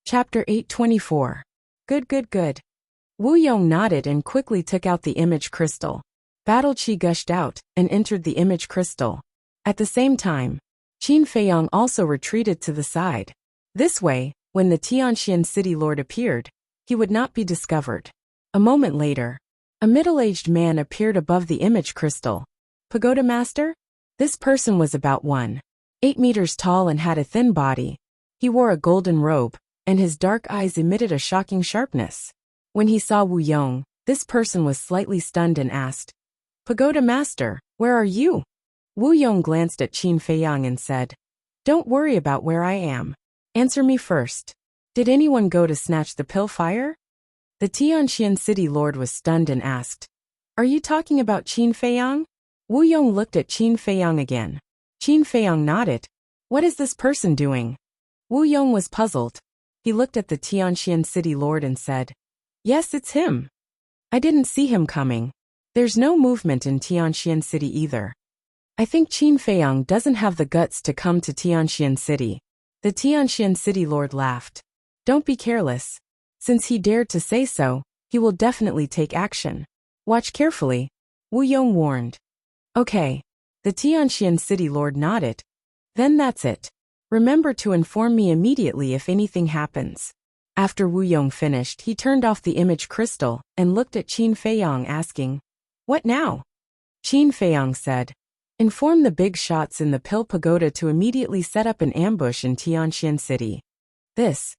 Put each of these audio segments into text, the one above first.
Chapter 824. Good. Wu Yong nodded and quickly took out the image crystal. Battle chi gushed out and entered the image crystal. At the same time, Qin Feiyang also retreated to the side. This way, when the Tianxian city lord appeared, he would not be discovered. A moment later, a middle-aged man appeared above the image crystal. Pagoda master? This person was about 1.8 meters tall and had a thin body. He wore a golden robe, and his dark eyes emitted a shocking sharpness. When he saw Wu Yong, this person was slightly stunned and asked, "Pagoda master, where are you?" Wu Yong glanced at Qin Feiyang and said, "Don't worry about where I am. Answer me first. Did anyone go to snatch the pill fire?" The Tianxian city lord was stunned and asked, "Are you talking about Qin Feiyang?" Wu Yong looked at Qin Feiyang again. Qin Feiyang nodded. "What is this person doing?" Wu Yong was puzzled. He looked at the Tianxian city lord and said, "Yes, it's him. I didn't see him coming. There's no movement in Tianxian city either. I think Qin Feiyang doesn't have the guts to come to Tianxian city." The Tianxian city lord laughed. "Don't be careless. Since he dared to say so, he will definitely take action. Watch carefully," Wu Yong warned. "Okay." The Tianxian city lord nodded. "Then that's it. Remember to inform me immediately if anything happens." After Wu Yong finished, he turned off the image crystal and looked at Qin Feiyang asking, "What now?" Qin Feiyang said, "Inform the big shots in the Pill Pagoda to immediately set up an ambush in Tianxian city." This.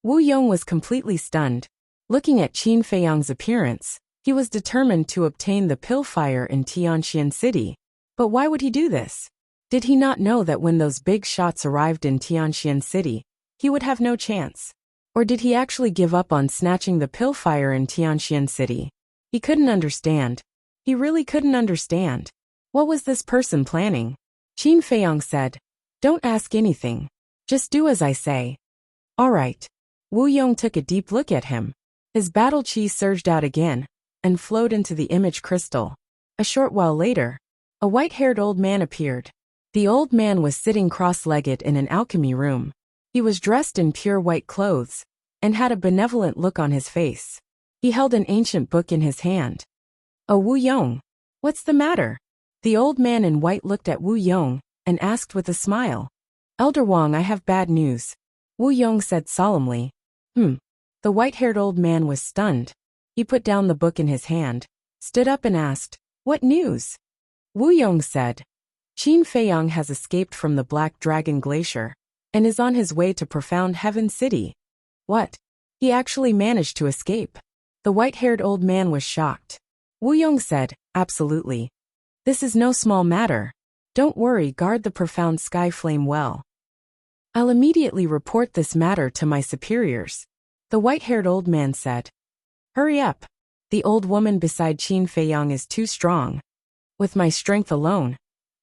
Wu Yong was completely stunned. Looking at Qin Feiyang's appearance, he was determined to obtain the pill fire in Tianxian city. But why would he do this? Did he not know that when those big shots arrived in Tianxian city, he would have no chance? Or did he actually give up on snatching the pill fire in Tianxian city? He couldn't understand. He really couldn't understand. What was this person planning? Qin Feiyang said, "Don't ask anything. Just do as I say." "All right." Wu Yong took a deep look at him. His battle chi surged out again and flowed into the image crystal. A short while later, a white-haired old man appeared. The old man was sitting cross-legged in an alchemy room. He was dressed in pure white clothes and had a benevolent look on his face. He held an ancient book in his hand. "Oh, Wu Yong, what's the matter?" The old man in white looked at Wu Yong and asked with a smile. "Elder Wang, I have bad news," Wu Yong said solemnly. The white-haired old man was stunned. He put down the book in his hand, stood up and asked, "What news?" Wu Yong said, "Qin Feiyang has escaped from the Black Dragon Glacier and is on his way to Profound Heaven City." "What? He actually managed to escape?" The white-haired old man was shocked. Wu Yong said, "Absolutely. This is no small matter. Don't worry, guard the Profound Sky Flame well. I'll immediately report this matter to my superiors." The white-haired old man said. "Hurry up. The old woman beside Qin Feiyang is too strong. With my strength alone,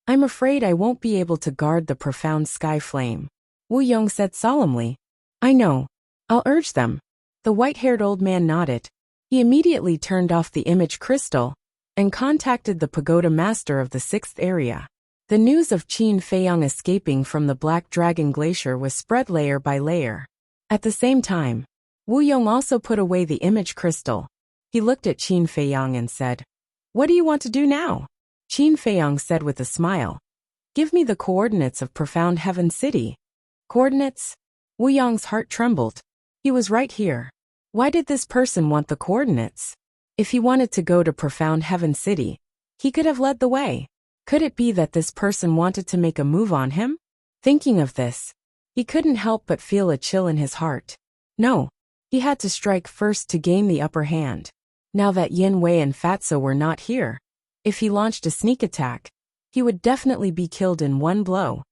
I'm afraid I won't be able to guard the Profound Sky Flame," Wu Yong said solemnly. "I know. I'll urge them." The white-haired old man nodded. He immediately turned off the image crystal and contacted the pagoda master of the 6th area. The news of Qin Feiyang escaping from the Black Dragon Glacier was spread layer by layer. At the same time, Wu Yong also put away the image crystal. He looked at Qin Feiyang and said, "What do you want to do now?" Qin Feiyang said with a smile, "Give me the coordinates of Profound Heaven City." "Coordinates?" Wu Yong's heart trembled. He was right here. Why did this person want the coordinates? If he wanted to go to Profound Heaven City, he could have led the way. Could it be that this person wanted to make a move on him? Thinking of this, he couldn't help but feel a chill in his heart. No, he had to strike first to gain the upper hand. Now that Yin Wei and Fatso were not here, if he launched a sneak attack, he would definitely be killed in one blow.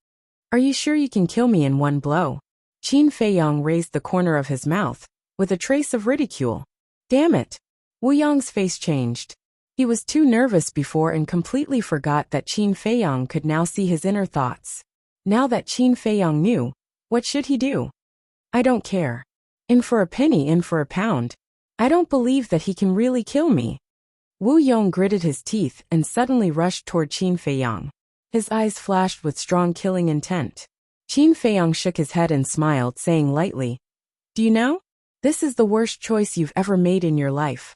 "Are you sure you can kill me in one blow?" Qin Feiyang raised the corner of his mouth with a trace of ridicule. "Damn it." Wu Yong's face changed. He was too nervous before and completely forgot that Qin Feiyang could now see his inner thoughts. Now that Qin Feiyang knew, what should he do? "I don't care. In for a penny, in for a pound. I don't believe that he can really kill me." Wu Yong gritted his teeth and suddenly rushed toward Qin Feiyang. His eyes flashed with strong killing intent. Qin Feiyang shook his head and smiled, saying lightly, Do you know? This is the worst choice you've ever made in your life.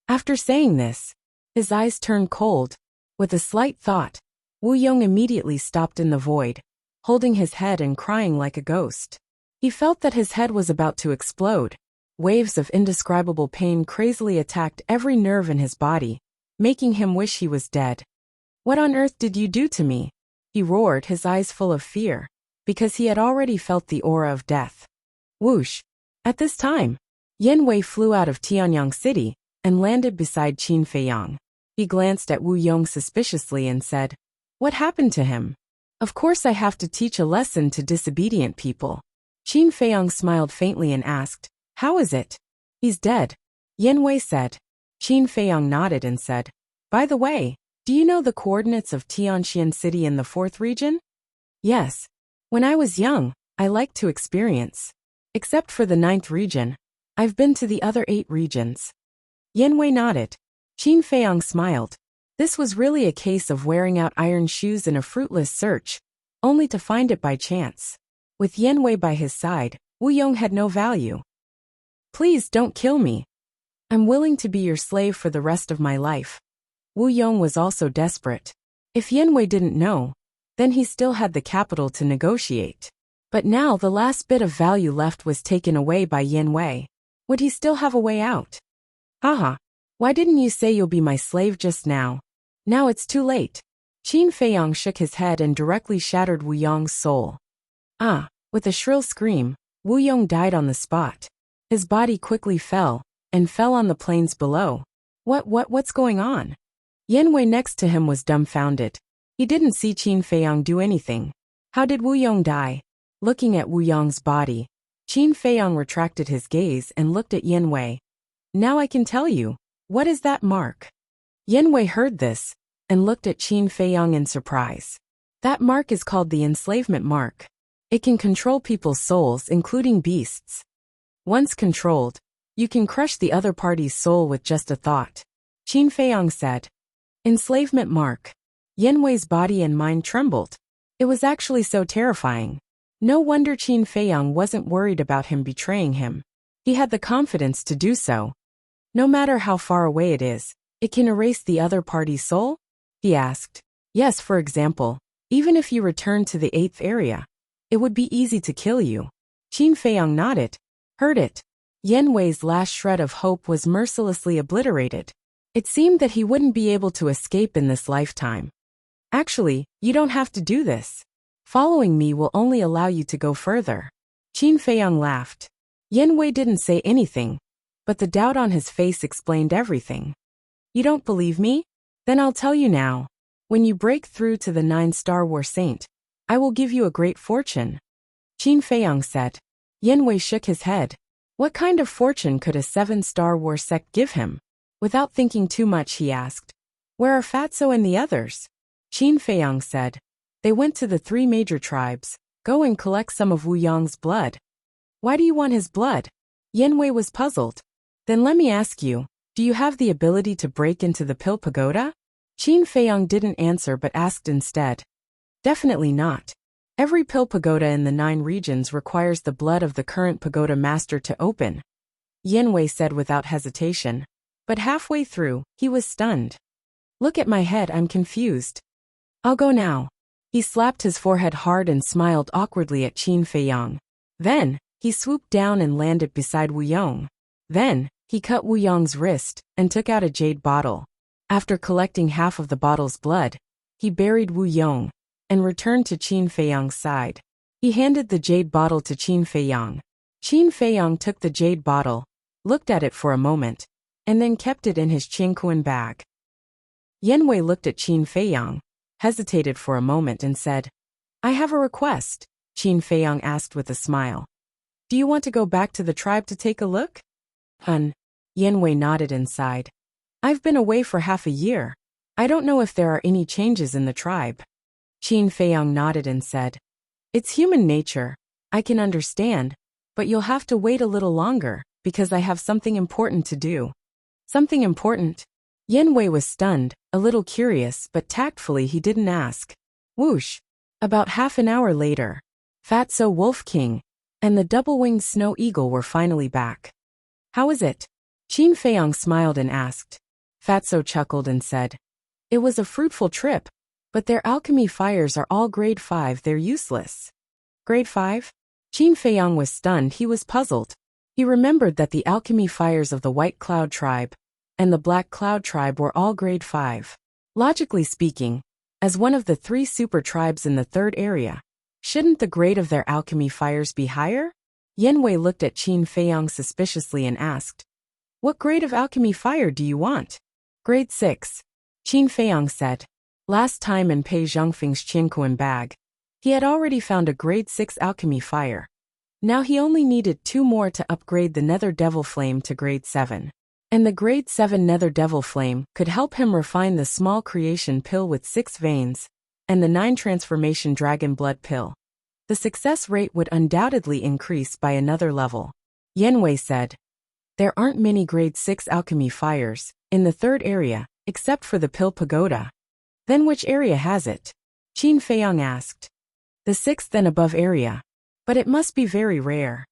After saying this, his eyes turned cold. With a slight thought, Wuyong immediately stopped in the void, holding his head and crying like a ghost. He felt that his head was about to explode. Waves of indescribable pain crazily attacked every nerve in his body, making him wish he was dead. What on earth did you do to me? He roared, his eyes full of fear, because he had already felt the aura of death. Whoosh! At this time, Yan Wei flew out of Tianyang City and landed beside Qin Feiyang. He glanced at Wu Yong suspiciously and said, "What happened to him? Of course I have to teach a lesson to disobedient people." Qin Feiyang smiled faintly and asked, "How is it?" "He's dead," Yan Wei said. Qin Feiyang nodded and said, "By the way, do you know the coordinates of Tianxian City in the 4th region?" "Yes. When I was young, I liked to experience. Except for the 9th region, I've been to the other 8 regions." Yan Wei nodded. Qin Feiyang smiled. This was really a case of wearing out iron shoes in a fruitless search, only to find it by chance. With Yan Wei by his side, Wu Yong had no value. "Please don't kill me. I'm willing to be your slave for the rest of my life." Wu Yong was also desperate. If Yan Wei didn't know, then he still had the capital to negotiate. But now the last bit of value left was taken away by Yan Wei. Would he still have a way out? "Haha, why didn't you say you'll be my slave just now? Now it's too late." Qin Feiyang shook his head and directly shattered Wu Yong's soul. "Ah!" With a shrill scream, Wu Yong died on the spot. His body quickly fell on the plains below. What's going on? Yan Wei next to him was dumbfounded. He didn't see Qin Feiyang do anything. How did Wu Yong die? Looking at Wu Yong's body, Qin Feiyang retracted his gaze and looked at Yan Wei. "Now I can tell you. What is that mark?" Yan Wei heard this and looked at Qin Feiyang in surprise. "That mark is called the enslavement mark. It can control people's souls, including beasts. Once controlled, you can crush the other party's soul with just a thought," Qin Feiyang said. Enslavement mark. Yan Wei's body and mind trembled. It was actually so terrifying. No wonder Qin Feiyang wasn't worried about him betraying him. He had the confidence to do so. "No matter how far away it is, it can erase the other party's soul?" he asked. "Yes, for example, even if you return to the 8th area, it would be easy to kill you." Qin Feiyang nodded. Heard it. Yan Wei's last shred of hope was mercilessly obliterated. It seemed that he wouldn't be able to escape in this lifetime. "Actually, you don't have to do this. Following me will only allow you to go further." Qin Feiyang laughed. Yan Wei didn't say anything, but the doubt on his face explained everything. "You don't believe me? Then I'll tell you now. When you break through to the 9-star war saint, I will give you a great fortune," Qin Feiyang said. Yan Wei shook his head. What kind of fortune could a 7-star war sect give him? Without thinking too much, he asked, "Where are Fatso and the others?" Qin Feiyang said, "They went to the 3 major tribes. Go and collect some of Wu Yong's blood." "Why do you want his blood?" Yan Wei was puzzled. "Then let me ask you, do you have the ability to break into the Pill Pagoda?" Qin Feiyang didn't answer but asked instead. "Definitely not. Every Pill Pagoda in the 9 regions requires the blood of the current pagoda master to open," Yan Wei said without hesitation. But halfway through, he was stunned. "Look at my head, I'm confused. I'll go now." He slapped his forehead hard and smiled awkwardly at Qin Feiyang. Then, he swooped down and landed beside Wu Yong. Then, he cut Wu Yong's wrist and took out a jade bottle. After collecting half of the bottle's blood, he buried Wu Yong and returned to Qin Feiyang's side. He handed the jade bottle to Qin Feiyang. Qin Feiyang took the jade bottle, looked at it for a moment, and then kept it in his Qingquan bag. Yan Wei looked at Qin Feiyang, hesitated for a moment and said, "I have a request," Qin Feiyang asked with a smile. "Do you want to go back to the tribe to take a look?" Yan Wei nodded and sighed. "I've been away for half a year. I don't know if there are any changes in the tribe." Qin Feiyang nodded and said, "It's human nature. I can understand, but you'll have to wait a little longer, because I have something important to do." "Something important?" Yan Wei was stunned, a little curious, but tactfully he didn't ask. Whoosh! About half an hour later, Fatso Wolf King, and the double-winged snow eagle were finally back. How is it? Qin Feiyang smiled and asked. Fatso chuckled and said, It was a fruitful trip, but their alchemy fires are all grade 5, they're useless. Grade 5? Qin Feiyang was stunned, he was puzzled. He remembered that the alchemy fires of the White Cloud tribe and the Black Cloud tribe were all grade 5. Logically speaking, as one of the 3 super tribes in the 3rd area, shouldn't the grade of their alchemy fires be higher? Yanwei looked at Qin Feiyang suspiciously and asked, What grade of alchemy fire do you want? Grade 6. Qin Feiyang said. Last time in Pei Zhongfeng's Qianquan bag, he had already found a grade 6 alchemy fire. Now he only needed 2 more to upgrade the Nether Devil Flame to grade 7. And the grade 7 Nether Devil Flame could help him refine the small creation pill with 6 veins, and the 9 transformation dragon blood pill. The success rate would undoubtedly increase by another level. Yanwei said, There aren't many grade 6 alchemy fires in the 3rd area, except for the Pill Pagoda. Then which area has it? Qin Feiyang asked. The 6th and above area. But it must be very rare.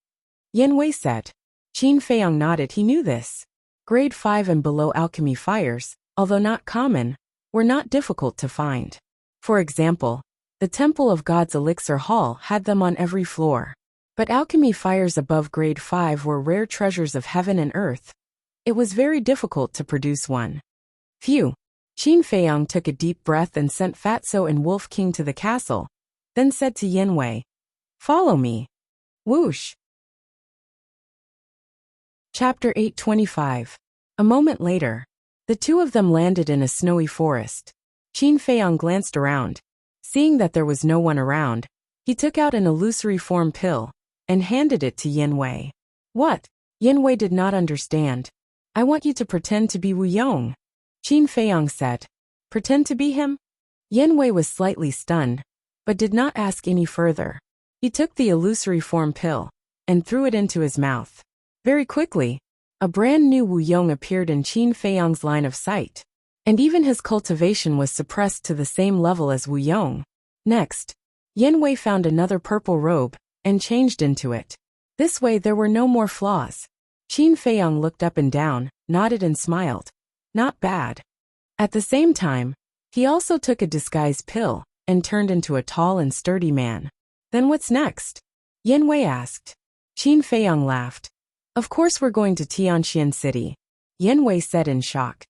Yanwei said. Qin Feiyang nodded, he knew this. Grade 5 and below alchemy fires, although not common, were not difficult to find. For example, the Temple of God's Elixir Hall had them on every floor. But alchemy fires above grade 5 were rare treasures of heaven and earth. It was very difficult to produce one. Phew. Qin Feiyang took a deep breath and sent Fatso and Wolf King to the castle, then said to Yanwei, Follow me. Whoosh. Chapter 825. A moment later, the 2 of them landed in a snowy forest. Qin Feiyang glanced around. Seeing that there was no one around, he took out an illusory form pill and handed it to Yanwei. What? Yanwei did not understand. I want you to pretend to be Wu Yong. Qin Feiyang said. Pretend to be him? Yanwei was slightly stunned, but did not ask any further. He took the illusory form pill and threw it into his mouth. Very quickly, a brand new Wu Yong appeared in Qin Feiyang's line of sight, and even his cultivation was suppressed to the same level as Wu Yong. Next, Yanwei found another purple robe and changed into it. This way there were no more flaws. Qin Feiyang looked up and down, nodded and smiled. Not bad. At the same time, he also took a disguise pill and turned into a tall and sturdy man. Then what's next? Yanwei asked. Qin Feiyang laughed. Of course we're going to Tianxian City. Yanwei said in shock.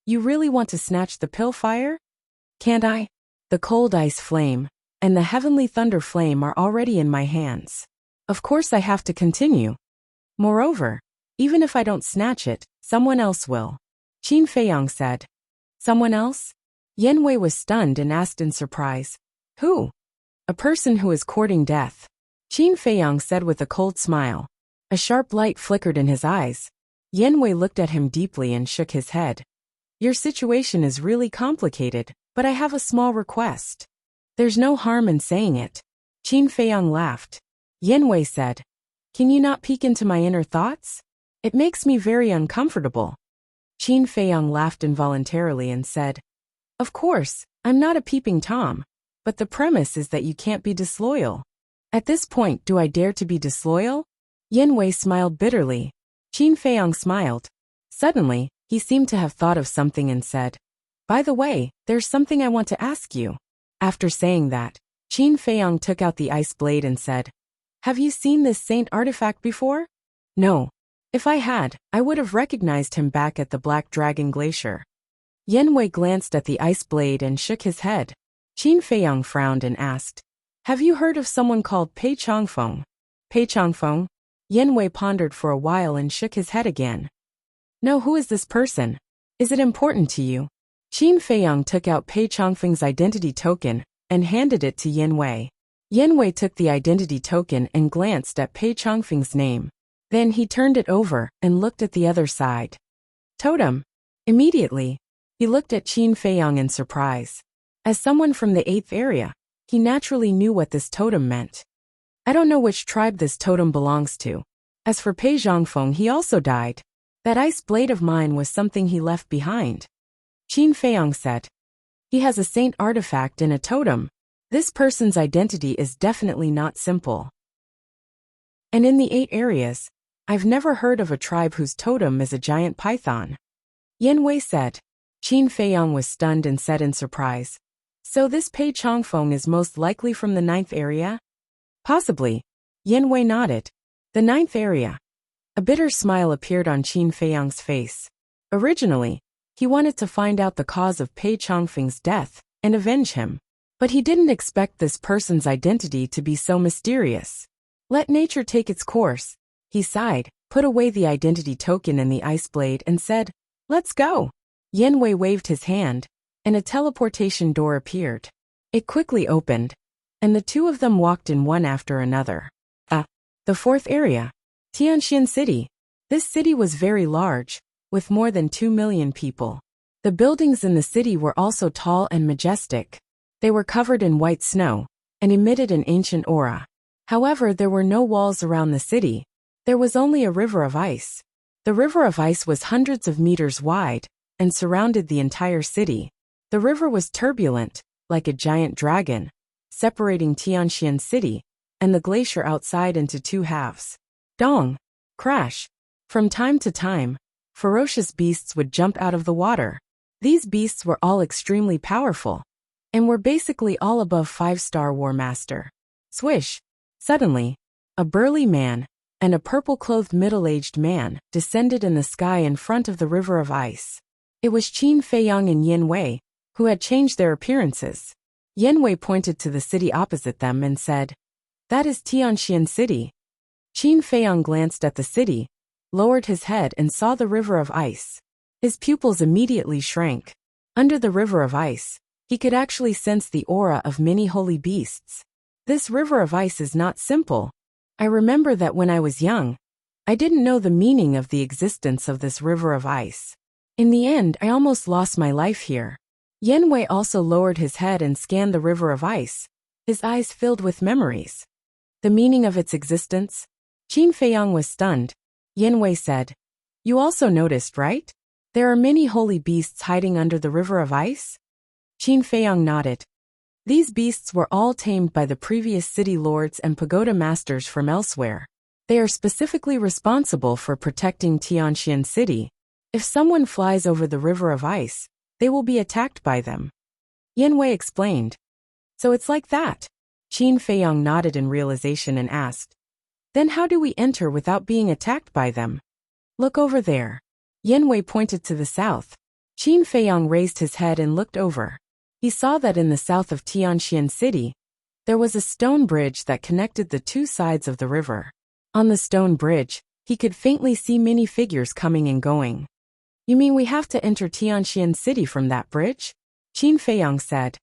You really want to snatch the pill fire? Can't I? The cold ice flame and the heavenly thunder flame are already in my hands. Of course I have to continue. Moreover, even if I don't snatch it, someone else will. Qin Feiyang said. Someone else? Yanwei was stunned and asked in surprise. Who? A person who is courting death. Qin Feiyang said with a cold smile. A sharp light flickered in his eyes. Yanwei looked at him deeply and shook his head. Your situation is really complicated, but I have a small request. There's no harm in saying it. Qin Feiyang laughed. Yanwei said. Can you not peek into my inner thoughts? It makes me very uncomfortable. Qin Feiyang laughed involuntarily and said, Of course, I'm not a peeping Tom, but the premise is that you can't be disloyal. At this point, do I dare to be disloyal? Yanwei smiled bitterly. Qin Feiyang smiled. Suddenly, he seemed to have thought of something and said, By the way, there's something I want to ask you. After saying that, Qin Feiyang took out the ice blade and said, Have you seen this saint artifact before? No. If I had, I would have recognized him back at the Black Dragon Glacier. Yanwei glanced at the ice blade and shook his head. Qin Feiyang frowned and asked, Have you heard of someone called Pei Changfeng? Pei Changfeng? Yanwei pondered for a while and shook his head again. No, who is this person? Is it important to you? Qin Feiyang took out Pei Changfeng's identity token and handed it to Yanwei. Yanwei took the identity token and glanced at Pei Changfeng's name. Then he turned it over and looked at the other side. Totem. Immediately, he looked at Qin Feiyang in surprise. As someone from the 8th area, he naturally knew what this totem meant. I don't know which tribe this totem belongs to. As for Pei Zhongfeng, he also died. That ice blade of mine was something he left behind. Qin Feiyang said. He has a saint artifact and a totem. This person's identity is definitely not simple. And in the 8 areas, I've never heard of a tribe whose totem is a giant python. Yen Wei said. Qin Feiyang was stunned and said in surprise. So this Pei Chongfeng is most likely from the 9th area? Possibly. Yen Wei nodded. The 9th area. A bitter smile appeared on Qin Feiyang's face. Originally, he wanted to find out the cause of Pei Chongfeng's death and avenge him. But he didn't expect this person's identity to be so mysterious. Let nature take its course. He sighed, put away the identity token in the ice blade and said, Let's go. Yen Wei waved his hand, and a teleportation door appeared. It quickly opened, and the two of them walked in one after another. The 4th area. Tianxian City. This city was very large, with more than 2 million people. The buildings in the city were also tall and majestic. They were covered in white snow, and emitted an ancient aura. However, there were no walls around the city. There was only a river of ice. The river of ice was hundreds of meters wide, and surrounded the entire city. The river was turbulent, like a giant dragon, separating Tianxian City and the glacier outside into 2 halves. Dong! Crash! From time to time, ferocious beasts would jump out of the water. These beasts were all extremely powerful, and were basically all above 5-star War Master. Swish! Suddenly, a burly man and a purple-clothed middle-aged man descended in the sky in front of the river of ice. It was Qin Feiyang and Yen Wei, who had changed their appearances. Yen Wei pointed to the city opposite them and said, That is Tianxian City. Qin Feiyang glanced at the city, lowered his head and saw the river of ice. His pupils immediately shrank. Under the river of ice, he could actually sense the aura of many holy beasts. This river of ice is not simple. I remember that when I was young, I didn't know the meaning of the existence of this river of ice. In the end, I almost lost my life here. Yen Wei also lowered his head and scanned the river of ice, his eyes filled with memories. The meaning of its existence? Qin Feiyang was stunned. Yen Wei said, You also noticed, right? There are many holy beasts hiding under the river of ice? Qin Feiyang nodded. These beasts were all tamed by the previous city lords and pagoda masters from elsewhere. They are specifically responsible for protecting Tianxian City. If someone flies over the river of ice, they will be attacked by them. Yen Wei explained. So it's like that. Qin Feiyang nodded in realization and asked, Then how do we enter without being attacked by them? Look over there. Yen Wei pointed to the south. Qin Feiyang raised his head and looked over. He saw that in the south of Tianxian City, there was a stone bridge that connected the 2 sides of the river. On the stone bridge, he could faintly see many figures coming and going. You mean we have to enter Tianxian City from that bridge? Qin Feiyang said.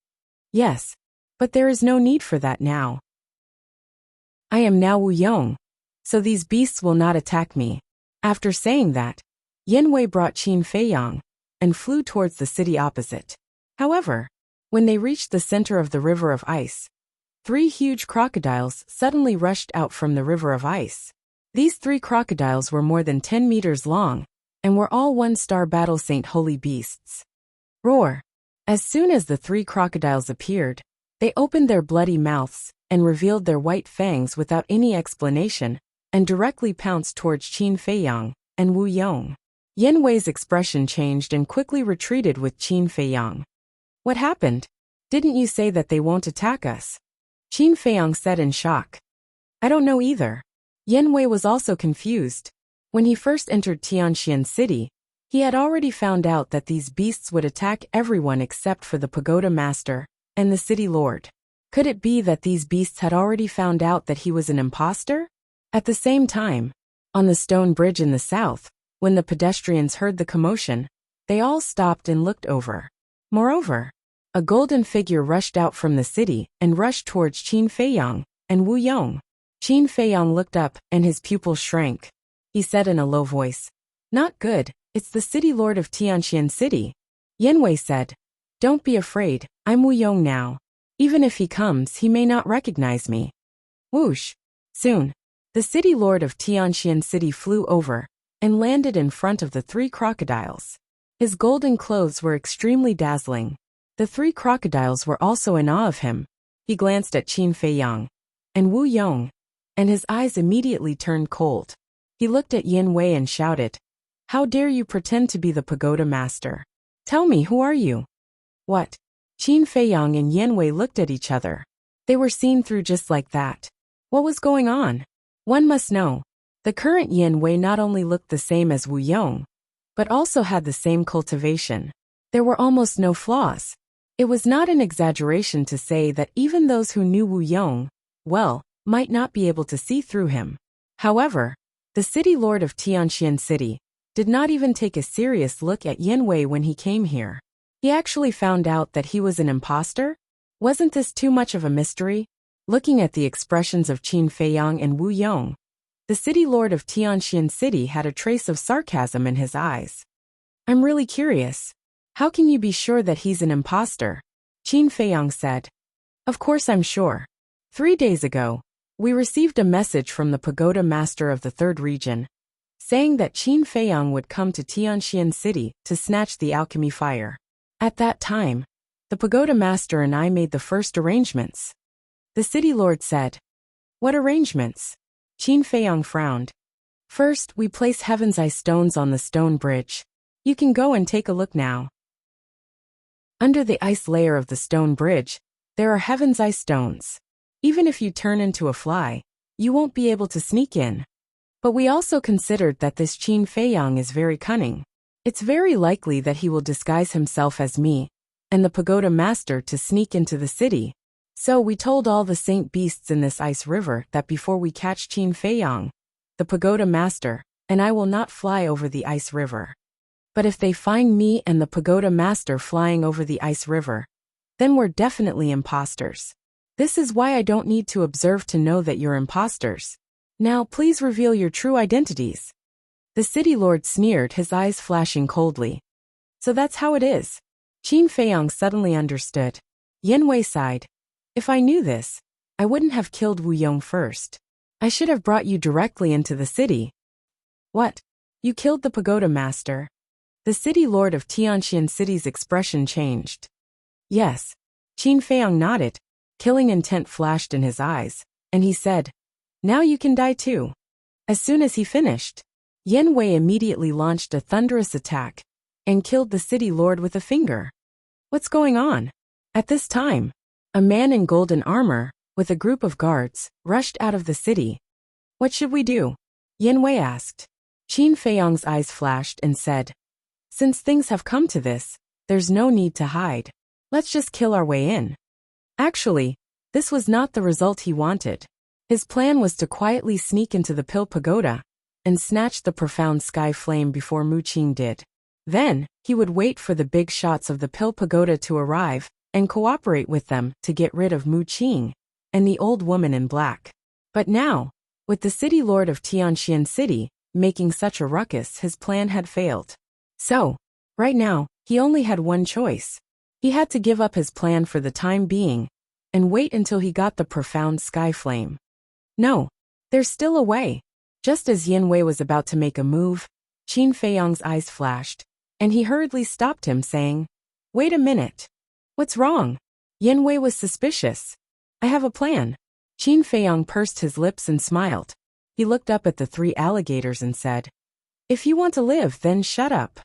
Yes, but there is no need for that now. I am now Wu Yong, so these beasts will not attack me. After saying that, Yen Wei brought Qin Feiyang and flew towards the city opposite. However, when they reached the center of the river of ice, 3 huge crocodiles suddenly rushed out from the river of ice. These 3 crocodiles were more than 10 meters long, and were all 1-star battle saint holy beasts. Roar! As soon as the 3 crocodiles appeared, they opened their bloody mouths and revealed their white fangs without any explanation, and directly pounced towards Qin Feiyang and Wu Yong. Yen Wei's expression changed and quickly retreated with Qin Feiyang. What happened? Didn't you say that they won't attack us? Qin Feiyang said in shock. I don't know either. Yen Wei was also confused. When he first entered Tianxian City, he had already found out that these beasts would attack everyone except for the pagoda master and the city lord. Could it be that these beasts had already found out that he was an imposter? At the same time, on the stone bridge in the south, when the pedestrians heard the commotion, they all stopped and looked over. Moreover, a golden figure rushed out from the city and rushed towards Qin Feiyang and Wu Yong. Qin Feiyang looked up and his pupils shrank. He said in a low voice, Not good, it's the city lord of Tianxian City. Yen Wei said, Don't be afraid, I'm Wu Yong now. Even if he comes, he may not recognize me. Whoosh! Soon, the city lord of Tianxian City flew over and landed in front of the 3 crocodiles. His golden clothes were extremely dazzling. The 3 crocodiles were also in awe of him. He glanced at Qin Feiyang and Wu Yong and his eyes immediately turned cold. He looked at Yin Wei and shouted, "How dare you pretend to be the pagoda master? Tell me, who are you?" "What?" Qin Feiyang and Yin Wei looked at each other. They were seen through just like that. What was going on? One must know. The current Yin Wei not only looked the same as Wu Yong, but also had the same cultivation. There were almost no flaws. It was not an exaggeration to say that even those who knew Wu Yong well might not be able to see through him. However, the city lord of Tianxian City did not even take a serious look at Yin Wei when he came here. He actually found out that he was an imposter? Wasn't this too much of a mystery? Looking at the expressions of Qin Feiyang and Wu Yong, the city lord of Tianxian City had a trace of sarcasm in his eyes. "I'm really curious. How can you be sure that he's an imposter?" Qin Feiyang said. "Of course I'm sure. 3 days ago, we received a message from the pagoda master of the third region, saying that Qin Feiyang would come to Tianxian City to snatch the alchemy fire. At that time, the pagoda master and I made the first arrangements." The city lord said. "What arrangements?" Qin Feiyang frowned. "First, we place Heaven's Eye stones on the stone bridge. You can go and take a look now. Under the ice layer of the stone bridge, there are Heaven's Eye stones. Even if you turn into a fly, you won't be able to sneak in. But we also considered that this Qin Feiyang is very cunning. It's very likely that he will disguise himself as me and the pagoda master to sneak into the city. So we told all the saint beasts in this ice river that before we catch Qin Feiyang, the pagoda master and I will not fly over the ice river. But if they find me and the pagoda master flying over the ice river, then we're definitely imposters. This is why I don't need to observe to know that you're imposters. Now please reveal your true identities." The city lord sneered, his eyes flashing coldly. "So that's how it is." Qin Feiyang suddenly understood. Yin Wei sighed. "If I knew this, I wouldn't have killed Wu Yong first. I should have brought you directly into the city." "What? You killed the pagoda master?" The city lord of Tianxian City's expression changed. "Yes." Qin Feiyang nodded. Killing intent flashed in his eyes, and he said, "Now you can die too." As soon as he finished, Yin Wei immediately launched a thunderous attack and killed the city lord with a finger. What's going on? At this time, a man in golden armor, with a group of guards, rushed out of the city. "What should we do?" Yin Wei asked. Qin Feiyang's eyes flashed and said, "Since things have come to this, there's no need to hide. Let's just kill our way in." Actually, this was not the result he wanted. His plan was to quietly sneak into the Pill Pagoda and snatch the profound sky flame before Mu Qing did. Then, he would wait for the big shots of the Pill Pagoda to arrive and cooperate with them to get rid of Mu Qing and the old woman in black. But now, with the city lord of Tianxian City making such a ruckus, his plan had failed. So, right now, he only had one choice. He had to give up his plan for the time being and wait until he got the profound sky flame. No, there's still a way. Just as Yin Wei was about to make a move, Qin Feiyang's eyes flashed, and he hurriedly stopped him, saying, "Wait a minute. What's wrong?" Yin Wei was suspicious. "I have a plan." Qin Feiyang pursed his lips and smiled. He looked up at the 3 alligators and said, "If you want to live, then shut up."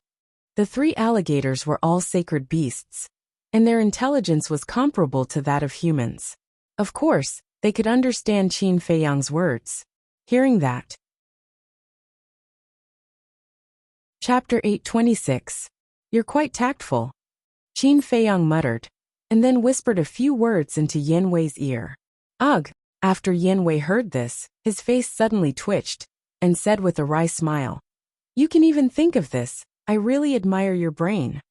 The 3 alligators were all sacred beasts, and their intelligence was comparable to that of humans. Of course, they could understand Qin Feiyang's words. Hearing that. Chapter 826. "You're quite tactful," Qin Feiyang muttered, and then whispered a few words into Yin Wei's ear. "Ugh." After Yin Wei heard this, his face suddenly twitched, and said with a wry smile, "You can even think of this. I really admire your brain."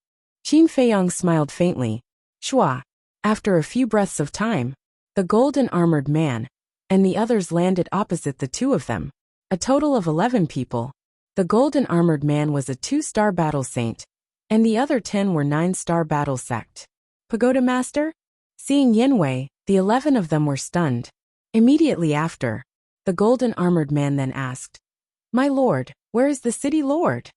Qin Feiyang smiled faintly. Shua. After a few breaths of time, the golden armored man and the others landed opposite the 2 of them. A total of 11 people. The golden armored man was a 2-star battle saint, and the other 10 were 9-star battle sect. Pagoda master? Seeing Yin Wei, the 11 of them were stunned. Immediately after, the golden armored man then asked, "My lord, where is the city lord?"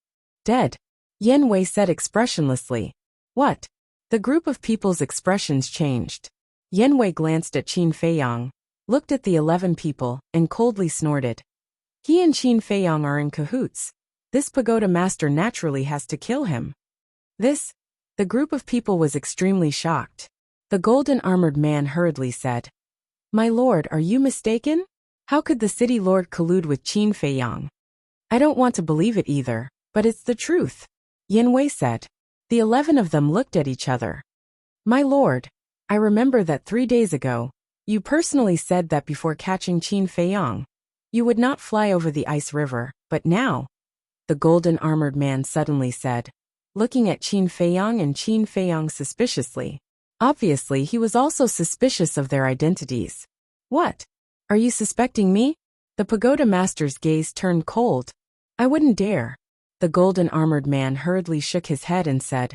"Dead," Yin Wei said expressionlessly. "What?" The group of people's expressions changed. Yin Wei glanced at Qin Feiyang. looked at the 11 people, and coldly snorted. He and Qin Feiyang are in cahoots. This pagoda master naturally has to kill him. The group of people was extremely shocked. The golden-armored man hurriedly said, My lord, are you mistaken? How could the city lord collude with Qin Feiyang? I don't want to believe it either, but it's the truth, Yin Wei said. The 11 of them looked at each other. My lord, I remember that 3 days ago, you personally said that before catching Qin Feiyang, you would not fly over the ice river, but now, the golden-armored man suddenly said, looking at Qin Feiyang and Qin Feiyang suspiciously. Obviously, he was also suspicious of their identities. What? Are you suspecting me? The pagoda master's gaze turned cold. I wouldn't dare. The golden-armored man hurriedly shook his head and said,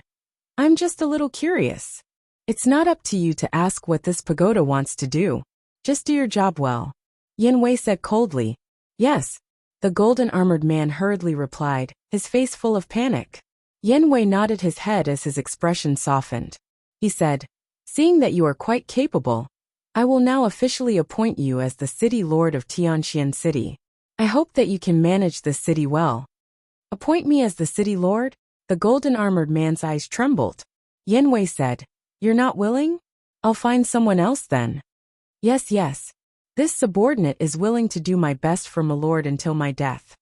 I'm just a little curious. It's not up to you to ask what this pagoda wants to do. Just do your job well. Yin Wei said coldly. Yes. The golden-armored man hurriedly replied, his face full of panic. Yin Wei nodded his head as his expression softened. He said, Seeing that you are quite capable, I will now officially appoint you as the city lord of Tianxian City. I hope that you can manage this city well. Appoint me as the city lord? The golden-armored man's eyes trembled. Yin Wei said, You're not willing? I'll find someone else then. Yes. This subordinate is willing to do my best for my lord until my death.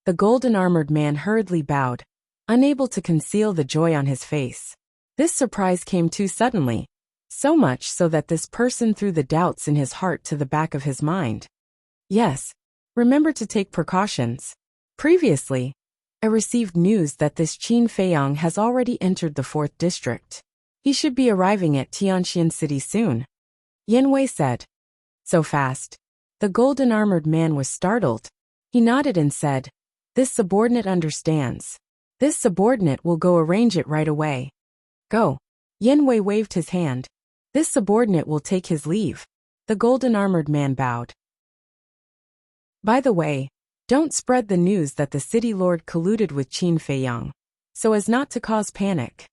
The golden-armored man hurriedly bowed, unable to conceal the joy on his face. This surprise came too suddenly, so much so that this person threw the doubts in his heart to the back of his mind. Yes, remember to take precautions. Previously, I received news that this Qin Feiyang has already entered the 4th district. He should be arriving at Tianxian City soon. Yin Wei said. So fast. The golden-armored man was startled. He nodded and said, This subordinate understands. This subordinate will go arrange it right away. Go. Yin Wei waved his hand. This subordinate will take his leave. The golden-armored man bowed. By the way, don't spread the news that the city lord colluded with Qin Feiyang, so as not to cause panic.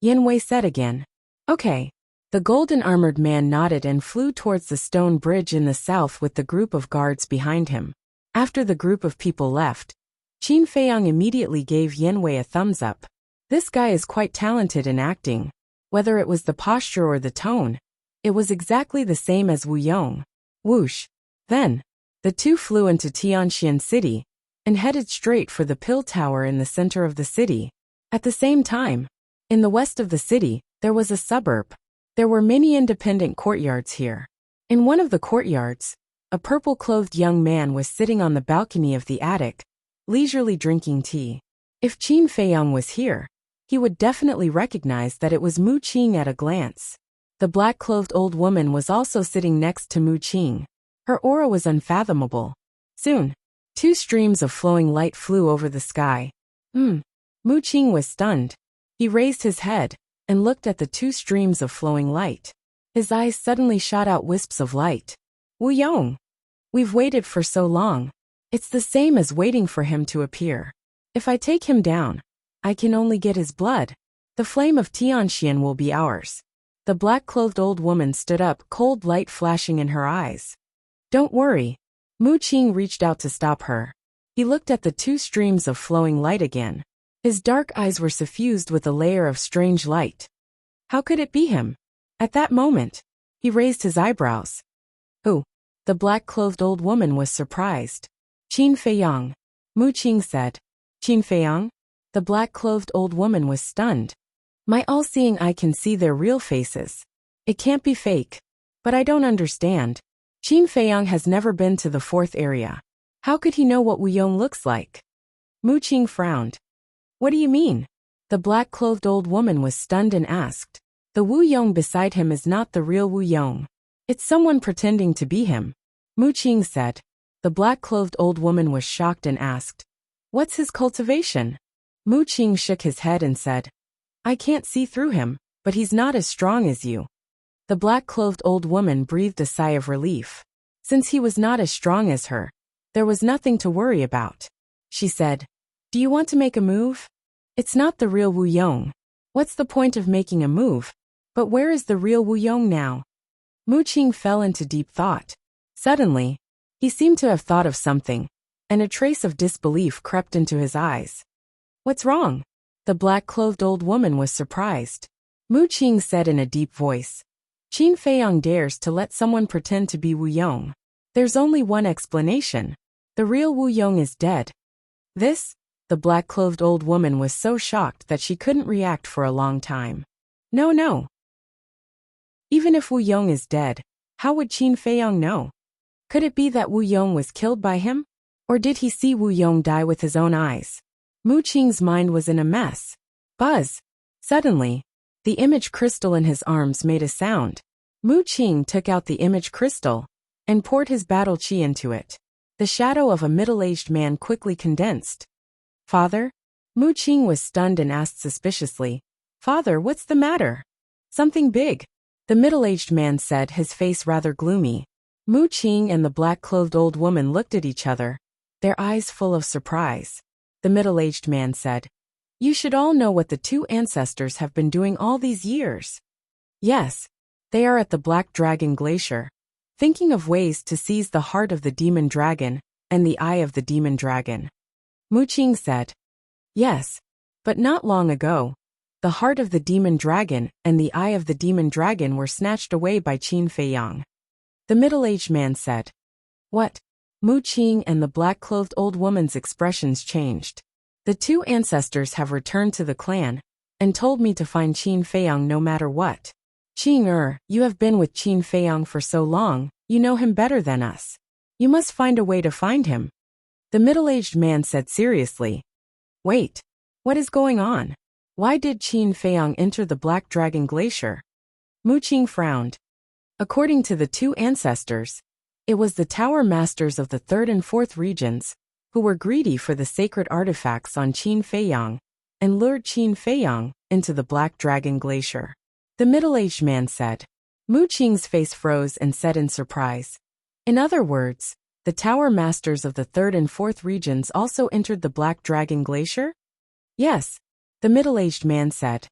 Yin Wei said again. Okay. The golden-armored man nodded and flew towards the stone bridge in the south with the group of guards behind him. After the group of people left, Qin Feiyang immediately gave Yin Wei a thumbs up. This guy is quite talented in acting. Whether it was the posture or the tone, it was exactly the same as Wu Yong. Whoosh. Then, the two flew into Tianxian City and headed straight for the pill tower in the center of the city. At the same time, in the west of the city, there was a suburb. There were many independent courtyards here. In one of the courtyards, a purple-clothed young man was sitting on the balcony of the attic, leisurely drinking tea. If Qin Feiyang was here, he would definitely recognize that it was Mu Qing at a glance. The black-clothed old woman was also sitting next to Mu Qing. Her aura was unfathomable. Soon, 2 streams of flowing light flew over the sky. Mu Qing was stunned. He raised his head and looked at the 2 streams of flowing light. His eyes suddenly shot out wisps of light. Wu Yong! We've waited for so long. It's the same as waiting for him to appear. If I take him down, I can only get his blood. The flame of Tianxian will be ours. The black-clothed old woman stood up, cold light flashing in her eyes. Don't worry. Mu Qing reached out to stop her. He looked at the 2 streams of flowing light again. His dark eyes were suffused with a layer of strange light. How could it be him? At that moment, he raised his eyebrows. Who? The black-clothed old woman was surprised. Qin Feiyang. Mu Qing said. Qin Feiyang? The black-clothed old woman was stunned. My all-seeing eye can see their real faces. It can't be fake. But I don't understand. Qin Feiyang has never been to the 4th area. How could he know what Wu Yong looks like? Mu Qing frowned. What do you mean? The black-clothed old woman was stunned and asked. The Wu Yong beside him is not the real Wu Yong. It's someone pretending to be him. Mu Qing said. The black-clothed old woman was shocked and asked. What's his cultivation? Mu Qing shook his head and said. I can't see through him, but he's not as strong as you. The black-clothed old woman breathed a sigh of relief. Since he was not as strong as her, there was nothing to worry about. She said. Do you want to make a move? It's not the real Wu Yong. What's the point of making a move? But where is the real Wu Yong now? Mu Qing fell into deep thought. Suddenly, he seemed to have thought of something, and a trace of disbelief crept into his eyes. "What's wrong?" The black-clothed old woman was surprised. Mu Qing said in a deep voice. "Qin Feiyang dares to let someone pretend to be Wu Yong. There's only one explanation. The real Wu Yong is dead." This? The black-clothed old woman was so shocked that she couldn't react for a long time. No. Even if Wu Yong is dead, how would Qin Feiyang know? Could it be that Wu Yong was killed by him? Or did he see Wu Yong die with his own eyes? Mu Qing's mind was in a mess. Buzz! Suddenly, the image crystal in his arms made a sound. Mu Qing took out the image crystal and poured his battle chi into it. The shadow of a middle-aged man quickly condensed. "Father?" Mu Qing was stunned and asked suspiciously. "Father, what's the matter?" "Something big," the middle-aged man said, his face rather gloomy. Mu Qing and the black-clothed old woman looked at each other, their eyes full of surprise. The middle-aged man said, "You should all know what the two ancestors have been doing all these years." "Yes. They are at the Black Dragon Glacier, thinking of ways to seize the heart of the demon dragon and the eye of the demon dragon." Mu Qing said, "Yes. But not long ago, the heart of the demon dragon and the eye of the demon dragon were snatched away by Qin Feiyang." The middle-aged man said, "What?" Mu Qing and the black-clothed old woman's expressions changed. "The two ancestors have returned to the clan and told me to find Qin Feiyang no matter what." "Qing you have been with Qin Feiyang for so long, you know him better than us. You must find a way to find him," the middle-aged man said seriously. "Wait. What is going on? Why did Qin Feiyang enter the Black Dragon Glacier?" Mu Qing frowned. According to the two ancestors, it was the tower masters of the 3rd and 4th regions who were greedy for the sacred artifacts on Qin Feiyang and lured Qin Feiyang into the Black Dragon Glacier. The middle-aged man said. Mu Qing's face froze and said in surprise, "In other words, the tower masters of the 3rd and 4th regions also entered the Black Dragon Glacier?" "Yes," the middle-aged man said.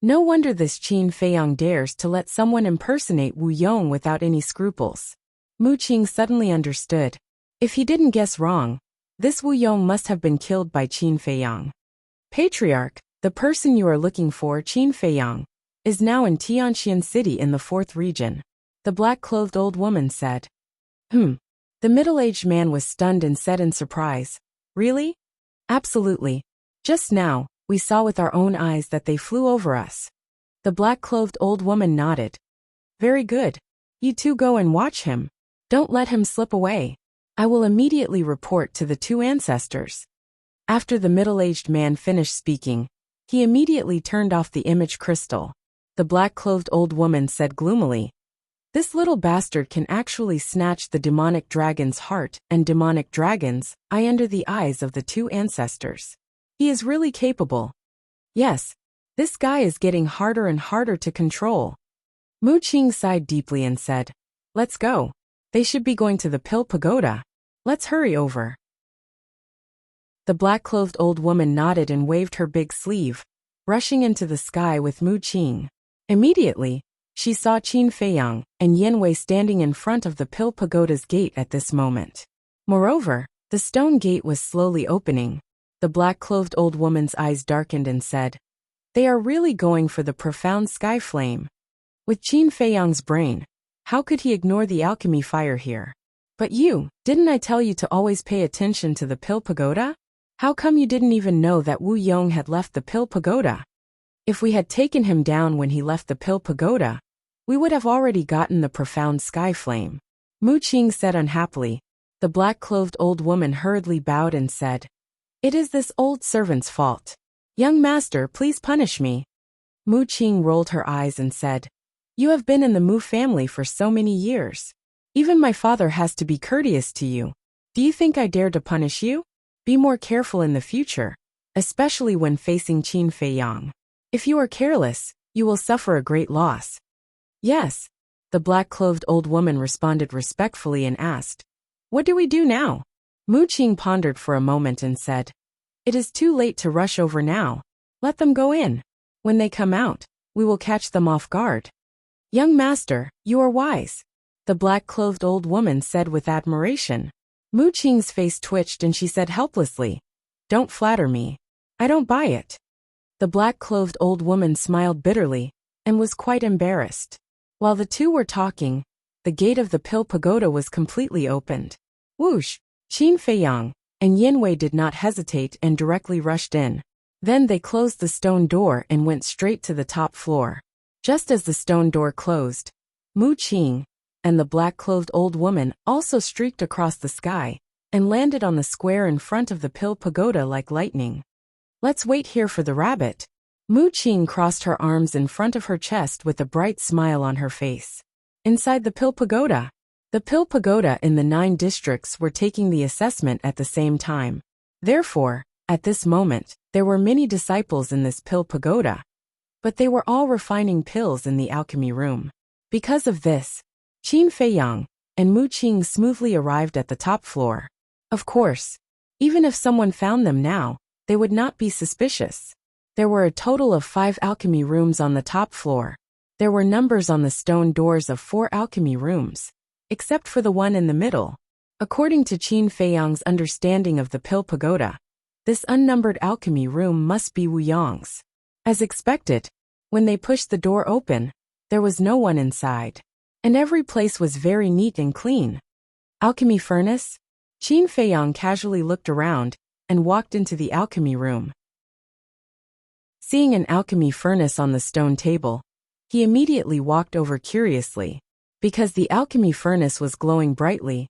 "No wonder this Qin Feiyang dares to let someone impersonate Wu Yong without any scruples." Mu Qing suddenly understood. If he didn't guess wrong, this Wu Yong must have been killed by Qin Feiyang. "Patriarch, the person you are looking for, Qin Feiyang, is now in Tianxian City in the 4th region," the black-clothed old woman said. The middle-aged man was stunned and said in surprise, "Really?" "Absolutely. Just now, we saw with our own eyes that they flew over us." The black-clothed old woman nodded. "Very good. You two go and watch him. Don't let him slip away. I will immediately report to the two ancestors." After the middle-aged man finished speaking, he immediately turned off the image crystal. The black-clothed old woman said gloomily, "This little bastard can actually snatch the demonic dragon's heart and demonic dragon's eye under the eyes of the two ancestors. He is really capable. Yes, this guy is getting harder and harder to control." Mu Qing sighed deeply and said, "Let's go. They should be going to the Pill Pagoda. Let's hurry over." The black-clothed old woman nodded and waved her big sleeve, rushing into the sky with Mu Qing. Immediately, she saw Qin Feiyang and Yin Wei standing in front of the Pill Pagoda's gate at this moment. Moreover, the stone gate was slowly opening. The black-clothed old woman's eyes darkened and said, "They are really going for the profound sky flame." With Qin Feiyang's brain, how could he ignore the alchemy fire here? "But didn't I tell you to always pay attention to the Pill Pagoda? How come you didn't even know that Wu Yong had left the Pill Pagoda? If we had taken him down when he left the Pill Pagoda, we would have already gotten the profound sky flame." Mu Qing said unhappily. The black-clothed old woman hurriedly bowed and said, "It is this old servant's fault. Young master, please punish me." Mu Qing rolled her eyes and said, "You have been in the Mu family for so many years. Even my father has to be courteous to you. Do you think I dare to punish you? Be more careful in the future, especially when facing Qin Feiyang. If you are careless, you will suffer a great loss." "Yes," the black-clothed old woman responded respectfully and asked, "What do we do now?" Mu Qing pondered for a moment and said, "It is too late to rush over now. Let them go in. When they come out, we will catch them off guard." "Young master, you are wise. the black-clothed old woman said with admiration. Mu Qing's face twitched and she said helplessly, "Don't flatter me. I don't buy it." The black-clothed old woman smiled bitterly and was quite embarrassed. While the two were talking, the gate of the Pill Pagoda was completely opened. Whoosh! Qin Feiyang and Yin Wei did not hesitate and directly rushed in. Then they closed the stone door and went straight to the top floor. Just as the stone door closed, Mu Qing and the black-clothed old woman also streaked across the sky and landed on the square in front of the Pill Pagoda like lightning. "Let's wait here for the rabbit." Mu Qing crossed her arms in front of her chest with a bright smile on her face. Inside the Pill Pagoda, the Pill Pagoda in the 9 districts were taking the assessment at the same time. Therefore, at this moment, there were many disciples in this Pill Pagoda, but they were all refining pills in the alchemy room. Because of this, Qin Feiyang and Mu Qing smoothly arrived at the top floor. Of course, even if someone found them now, they would not be suspicious. There were a total of 5 alchemy rooms on the top floor. There were numbers on the stone doors of 4 alchemy rooms, except for the one in the middle. According to Qin Feiyang's understanding of the Pill Pagoda, this unnumbered alchemy room must be Wu Yong's. As expected, when they pushed the door open, there was no one inside, and every place was very neat and clean. Alchemy furnace? Qin Feiyang casually looked around and walked into the alchemy room. Seeing an alchemy furnace on the stone table, he immediately walked over curiously, because the alchemy furnace was glowing brightly,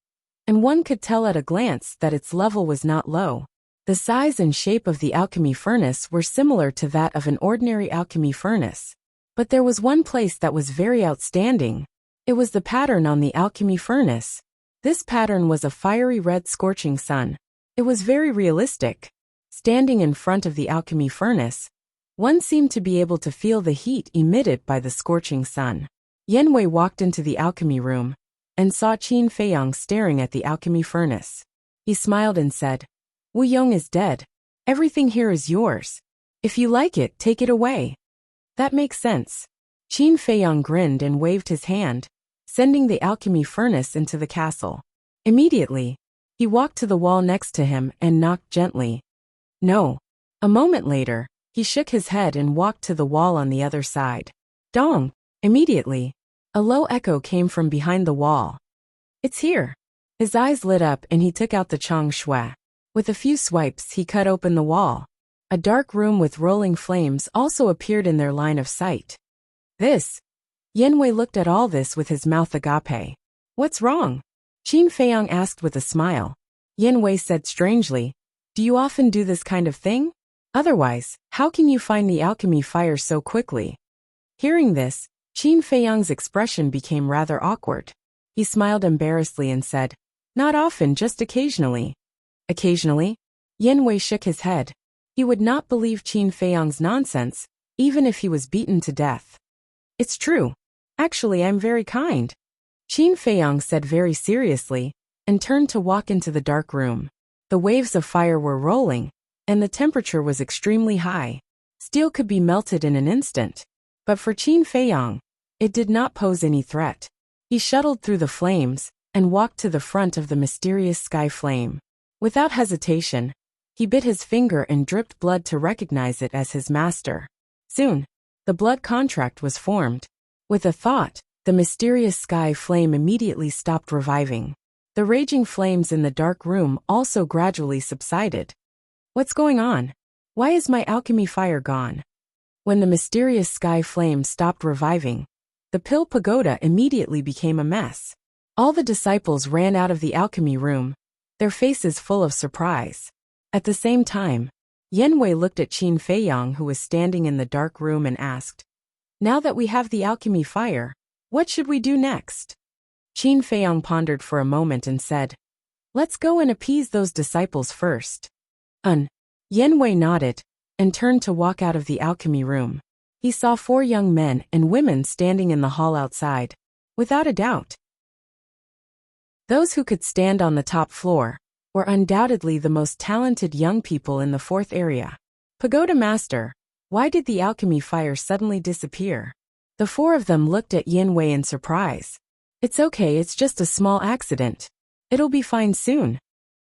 and one could tell at a glance that its level was not low. The size and shape of the alchemy furnace were similar to that of an ordinary alchemy furnace. But there was one place that was very outstanding. It was the pattern on the alchemy furnace. This pattern was a fiery red scorching sun. It was very realistic. Standing in front of the alchemy furnace, one seemed to be able to feel the heat emitted by the scorching sun. Yin Wei walked into the alchemy room and saw Qin Feiyang staring at the alchemy furnace. He smiled and said, "Wu Yong is dead. Everything here is yours. If you like it, take it away." "That makes sense." Qin Feiyang grinned and waved his hand, sending the alchemy furnace into the castle. Immediately, he walked to the wall next to him and knocked gently. "No." A moment later, he shook his head and walked to the wall on the other side. Dong! Immediately, a low echo came from behind the wall. "It's here." His eyes lit up and he took out the Chang Shui. With a few swipes, he cut open the wall. A dark room with rolling flames also appeared in their line of sight. "This." Yin Wei looked at all this with his mouth agape. "What's wrong?" Qin Feiyang asked with a smile. Yin Wei said strangely, "Do you often do this kind of thing? Otherwise, how can you find the alchemy fire so quickly?" Hearing this, Qin Feiyang's expression became rather awkward. He smiled embarrassedly and said, "Not often, just occasionally." "Occasionally?" Yin Wei shook his head. He would not believe Qin Feiyang's nonsense, even if he was beaten to death. "It's true. Actually, I'm very kind," Qin Feiyang said very seriously, and turned to walk into the dark room. The waves of fire were rolling, and the temperature was extremely high. Steel could be melted in an instant. But for Qin Feiyang, it did not pose any threat. He shuttled through the flames and walked to the front of the mysterious sky flame. Without hesitation, he bit his finger and dripped blood to recognize it as his master. Soon, the blood contract was formed. With a thought, the mysterious sky flame immediately stopped reviving. The raging flames in the dark room also gradually subsided. "What's going on? Why is my alchemy fire gone?" When the mysterious sky flame stopped reviving, the Pill Pagoda immediately became a mess. All the disciples ran out of the alchemy room, their faces full of surprise. At the same time, Yin Wei looked at Qin Feiyang, who was standing in the dark room, and asked, "Now that we have the alchemy fire, what should we do next?" Qin Feiyang pondered for a moment and said, "Let's go and appease those disciples first." Yin Wei nodded and turned to walk out of the alchemy room. He saw 4 young men and women standing in the hall outside. Without a doubt, those who could stand on the top floor were undoubtedly the most talented young people in the 4th area. "Pagoda Master, why did the alchemy fire suddenly disappear?" The 4 of them looked at Yin Wei in surprise. It's okay, it's just a small accident. It'll be fine soon.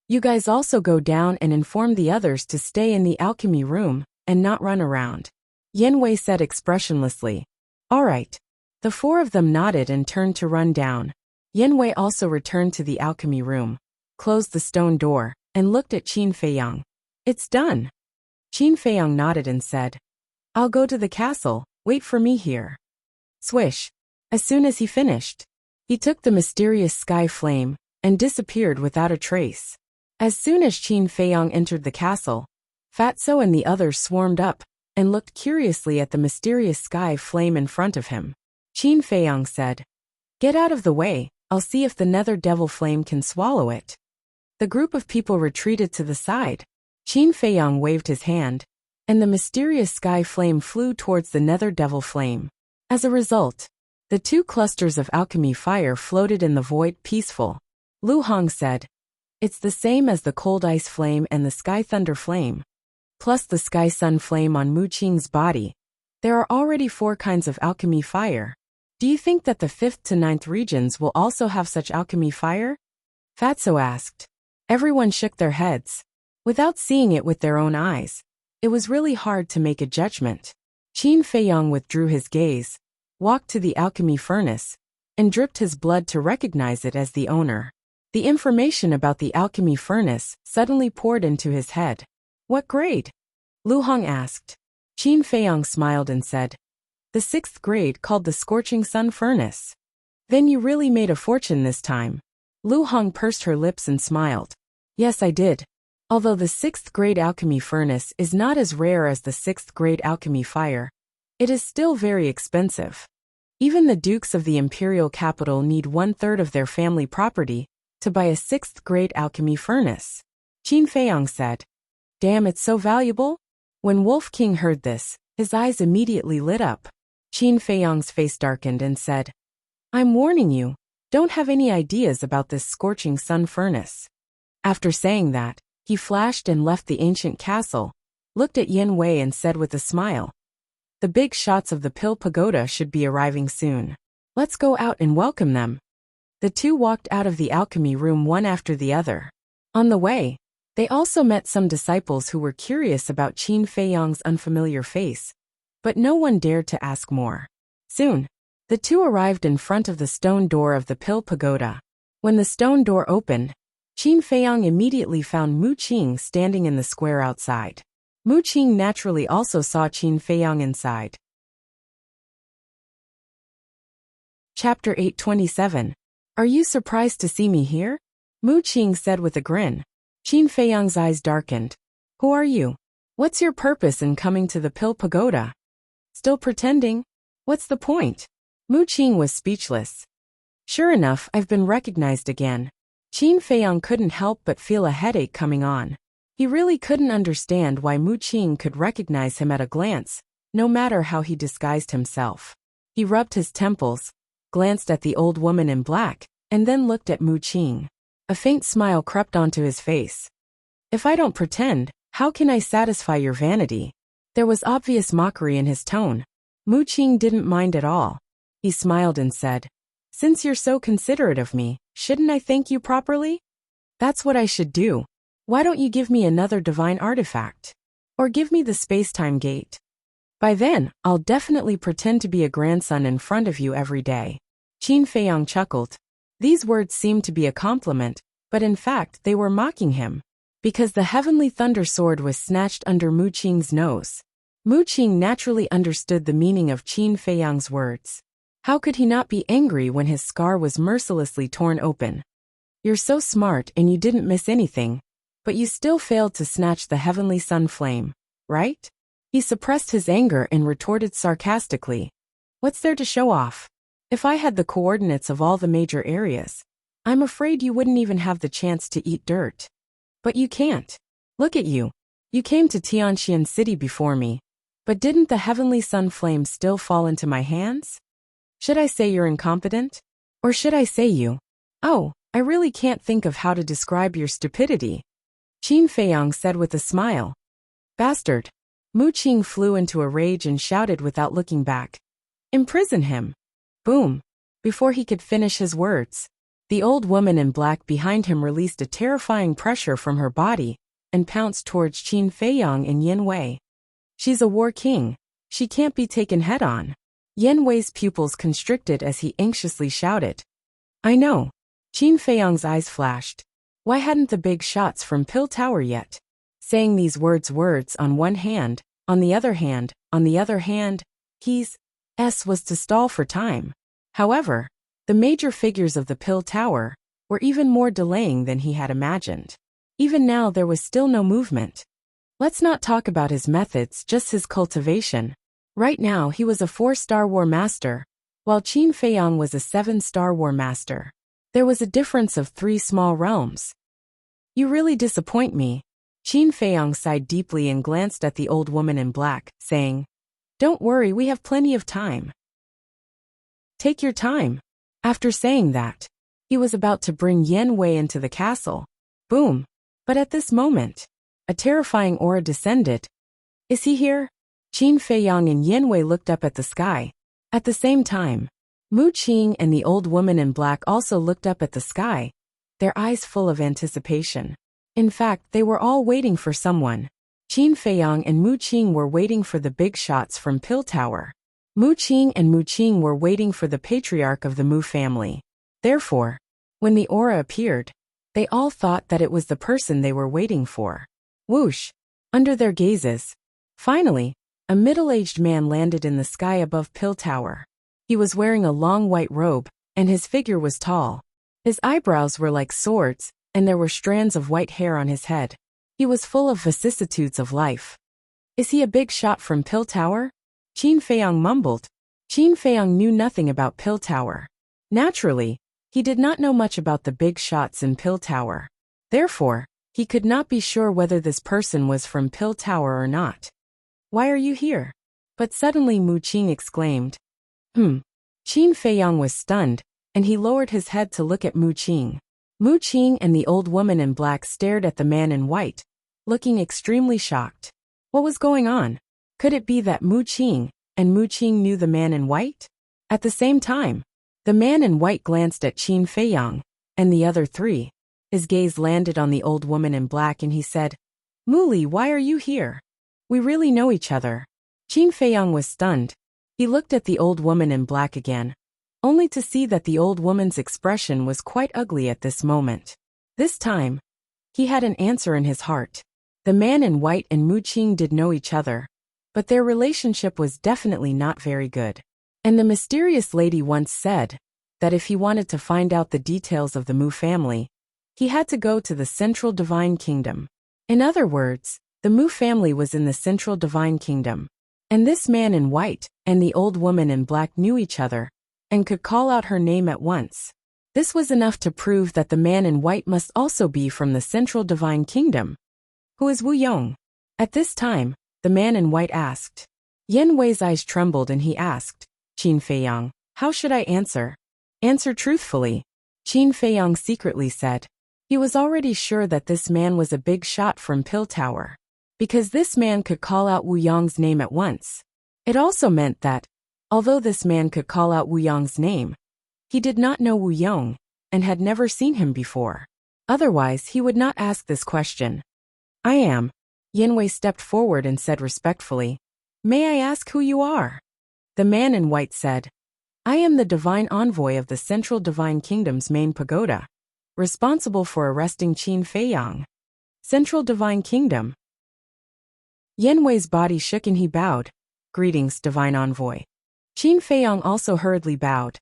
You guys also go down and inform the others to stay in the alchemy room and not run around. Yanwei said expressionlessly. All right. The four of them nodded and turned to run down. Yanwei also returned to the alchemy room, closed the stone door, and looked at Qin Feiyang. It's done. Qin Feiyang nodded and said, I'll go to the castle, wait for me here. Swish. As soon as he finished, he took the mysterious sky flame and disappeared without a trace. As soon as Qin Feiyang entered the castle, Fatso and the others swarmed up and looked curiously at the mysterious sky flame in front of him. Qin Feiyang said, Get out of the way, I'll see if the nether devil flame can swallow it. The group of people retreated to the side. Qin Feiyang waved his hand, and the mysterious sky flame flew towards the nether devil flame. As a result, the two clusters of alchemy fire floated in the void peaceful. Lu Hong said, It's the same as the cold ice flame and the sky thunder flame, plus the sky sun flame on Mu Qing's body. There are already 4 kinds of alchemy fire. Do you think that the 5th to 9th regions will also have such alchemy fire? Fatso asked. Everyone shook their heads. Without seeing it with their own eyes, it was really hard to make a judgment. Qin Feiyang withdrew his gaze, walked to the alchemy furnace, and dripped his blood to recognize it as the owner. The information about the alchemy furnace suddenly poured into his head. What grade? Lu Hong asked. Qin Feiyang smiled and said, The 6th grade, called the Scorching Sun Furnace. Then you really made a fortune this time. Lu Hong pursed her lips and smiled. Yes, I did. Although the 6th grade alchemy furnace is not as rare as the 6th grade alchemy fire, it is still very expensive. Even the dukes of the imperial capital need 1/3 of their family property to buy a 6th grade alchemy furnace. Qin Feiyang said, Damn, it's so valuable? When Wolf King heard this, his eyes immediately lit up. Qin Feiyang's face darkened and said, I'm warning you, don't have any ideas about this scorching sun furnace. After saying that, he flashed and left the ancient castle, looked at Yen Wei and said with a smile, The big shots of the Pill Pagoda should be arriving soon. Let's go out and welcome them. The two walked out of the alchemy room one after the other. On the way, they also met some disciples who were curious about Qin Feiyang's unfamiliar face, but no one dared to ask more. Soon, the two arrived in front of the stone door of the Pill Pagoda. When the stone door opened, Qin Feiyang immediately found Mu Qing standing in the square outside. Mu Qing naturally also saw Qin Feiyang inside. Chapter 827. Are you surprised to see me here? Mu Qing said with a grin. Qin Feiyang's eyes darkened. Who are you? What's your purpose in coming to the Pill Pagoda? Still pretending? What's the point? Mu Qing was speechless. Sure enough, I've been recognized again. Qin Feiyang couldn't help but feel a headache coming on. He really couldn't understand why Mu Qing could recognize him at a glance, no matter how he disguised himself. He rubbed his temples, glanced at the old woman in black, and then looked at Mu Qing. A faint smile crept onto his face. If I don't pretend, how can I satisfy your vanity? There was obvious mockery in his tone. Mu Qing didn't mind at all. He smiled and said, Since you're so considerate of me, shouldn't I thank you properly? That's what I should do. Why don't you give me another divine artifact? Or give me the space-time gate? By then, I'll definitely pretend to be a grandson in front of you every day. Qin Feiyang chuckled. These words seemed to be a compliment, but in fact they were mocking him, because the heavenly thunder sword was snatched under Mu Qing's nose. Mu Qing naturally understood the meaning of Qin Feiyang's words. How could he not be angry when his scar was mercilessly torn open? You're so smart and you didn't miss anything, but you still failed to snatch the heavenly sun flame, right? He suppressed his anger and retorted sarcastically. What's there to show off? If I had the coordinates of all the major areas, I'm afraid you wouldn't even have the chance to eat dirt. But you can't. Look at you. You came to Tianxian City before me, but didn't the heavenly sun flame still fall into my hands? Should I say you're incompetent? Or should I say you? Oh, I really can't think of how to describe your stupidity. Qin Feiyang said with a smile. Bastard. Mu Qing flew into a rage and shouted without looking back. Imprison him. Boom. Before he could finish his words, the old woman in black behind him released a terrifying pressure from her body and pounced towards Qin Feiyang and Yin Wei. She's a war king. She can't be taken head-on. Yin Wei's pupils constricted as he anxiously shouted. I know. Qin Feiyang's eyes flashed. Why hadn't the big shots from Pill Tower yet? Saying these words on one hand, on the other hand, he's was to stall for time. However, the major figures of the Pill Tower were even more delaying than he had imagined. Even now there was still no movement. Let's not talk about his methods, just his cultivation. Right now he was a 4-star war master, while Qin Feiyang was a 7-star war master. There was a difference of 3 small realms. You really disappoint me. Qin Feiyang sighed deeply and glanced at the old woman in black, saying, Don't worry, we have plenty of time. Take your time. After saying that, he was about to bring Yin Wei into the castle. Boom. But at this moment, a terrifying aura descended. Is he here? Qin Feiyang and Yin Wei looked up at the sky. At the same time, Mu Qing and the old woman in black also looked up at the sky, their eyes full of anticipation. In fact, they were all waiting for someone. Qin Feiyang and Mu Qing were waiting for the big shots from Pill Tower. Mu Qing were waiting for the patriarch of the Mu family. Therefore, when the aura appeared, they all thought that it was the person they were waiting for. Whoosh! Under their gazes. Finally, a middle-aged man landed in the sky above Pill Tower. He was wearing a long white robe, and his figure was tall. His eyebrows were like swords, and there were strands of white hair on his head. He was full of vicissitudes of life. Is he a big shot from Pill Tower? Qin Feiyang mumbled. Qin Feiyang knew nothing about Pill Tower. Naturally, he did not know much about the big shots in Pill Tower. Therefore, he could not be sure whether this person was from Pill Tower or not. Why are you here? But suddenly Mu Qing exclaimed. Qin Feiyang was stunned, and he lowered his head to look at Mu Qing. Mu Qing and the old woman in black stared at the man in white, looking extremely shocked. What was going on? Could it be that Mu Qing knew the man in white? At the same time, the man in white glanced at Qin Feiyang and the other 3. His gaze landed on the old woman in black and he said, Muli, why are you here? We really know each other. Qin Feiyang was stunned. He looked at the old woman in black again, only to see that the old woman's expression was quite ugly at this moment. This time, he had an answer in his heart. The man in white and Mu Qing did know each other, but their relationship was definitely not very good. And the mysterious lady once said that if he wanted to find out the details of the Mu family, he had to go to the Central Divine Kingdom. In other words, the Mu family was in the Central Divine Kingdom. And this man in white and the old woman in black knew each other and could call out her name at once. This was enough to prove that the man in white must also be from the Central Divine Kingdom. Who is Wu Yong? At this time, the man in white asked. Yin Wei's eyes trembled and he asked, Qin Feiyang, how should I answer? Answer truthfully. Qin Feiyang secretly said. He was already sure that this man was a big shot from Pill Tower, because this man could call out Wu Yong's name at once. It also meant that, although this man could call out Wu Yong's name, he did not know Wu Yong and had never seen him before. Otherwise, he would not ask this question. I am. Yin Wei stepped forward and said respectfully, May I ask who you are? The man in white said, I am the divine envoy of the Central Divine Kingdom's main pagoda, responsible for arresting Qin Feiyang. Central Divine Kingdom. Yin Wei's body shook and he bowed. Greetings, Divine Envoy. Qin Feiyang also hurriedly bowed.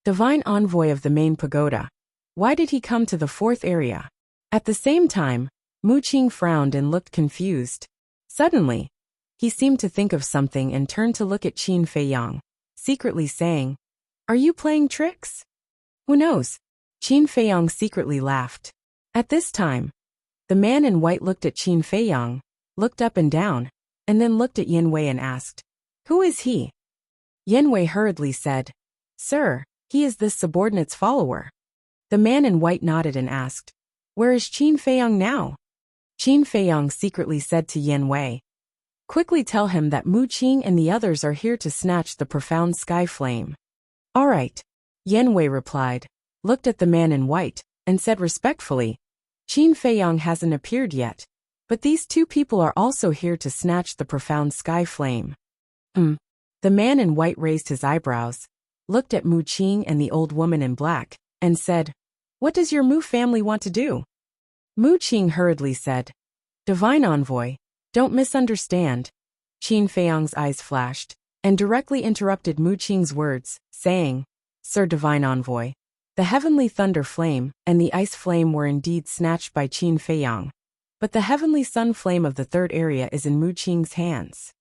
Divine Envoy of the main pagoda. Why did he come to the 4th area? At the same time, Mu Qing frowned and looked confused. Suddenly, he seemed to think of something and turned to look at Qin Feiyang, secretly saying, Are you playing tricks? Who knows? Qin Feiyang secretly laughed. At this time, the man in white looked at Qin Feiyang, looked up and down, and then looked at Yin Wei and asked, Who is he? Yin Wei hurriedly said, Sir, he is this subordinate's follower. The man in white nodded and asked, Where is Qin Feiyang now? Qin Feiyang secretly said to Yin Wei, Quickly tell him that Mu Qing and the others are here to snatch the profound sky flame. All right. Yanwei replied, looked at the man in white, and said respectfully, Qin Feiyang hasn't appeared yet, but these two people are also here to snatch the profound sky flame. The man in white raised his eyebrows, looked at Mu Qing and the old woman in black, and said, what does your Mu family want to do? Mu Qing hurriedly said, Divine Envoy, don't misunderstand. Qin Feiyang's eyes flashed, and directly interrupted Mu Qing's words, saying, Sir Divine Envoy, the heavenly thunder flame and the ice flame were indeed snatched by Qin Feiyang, but the heavenly sun flame of the third area is in Mu Qing's hands.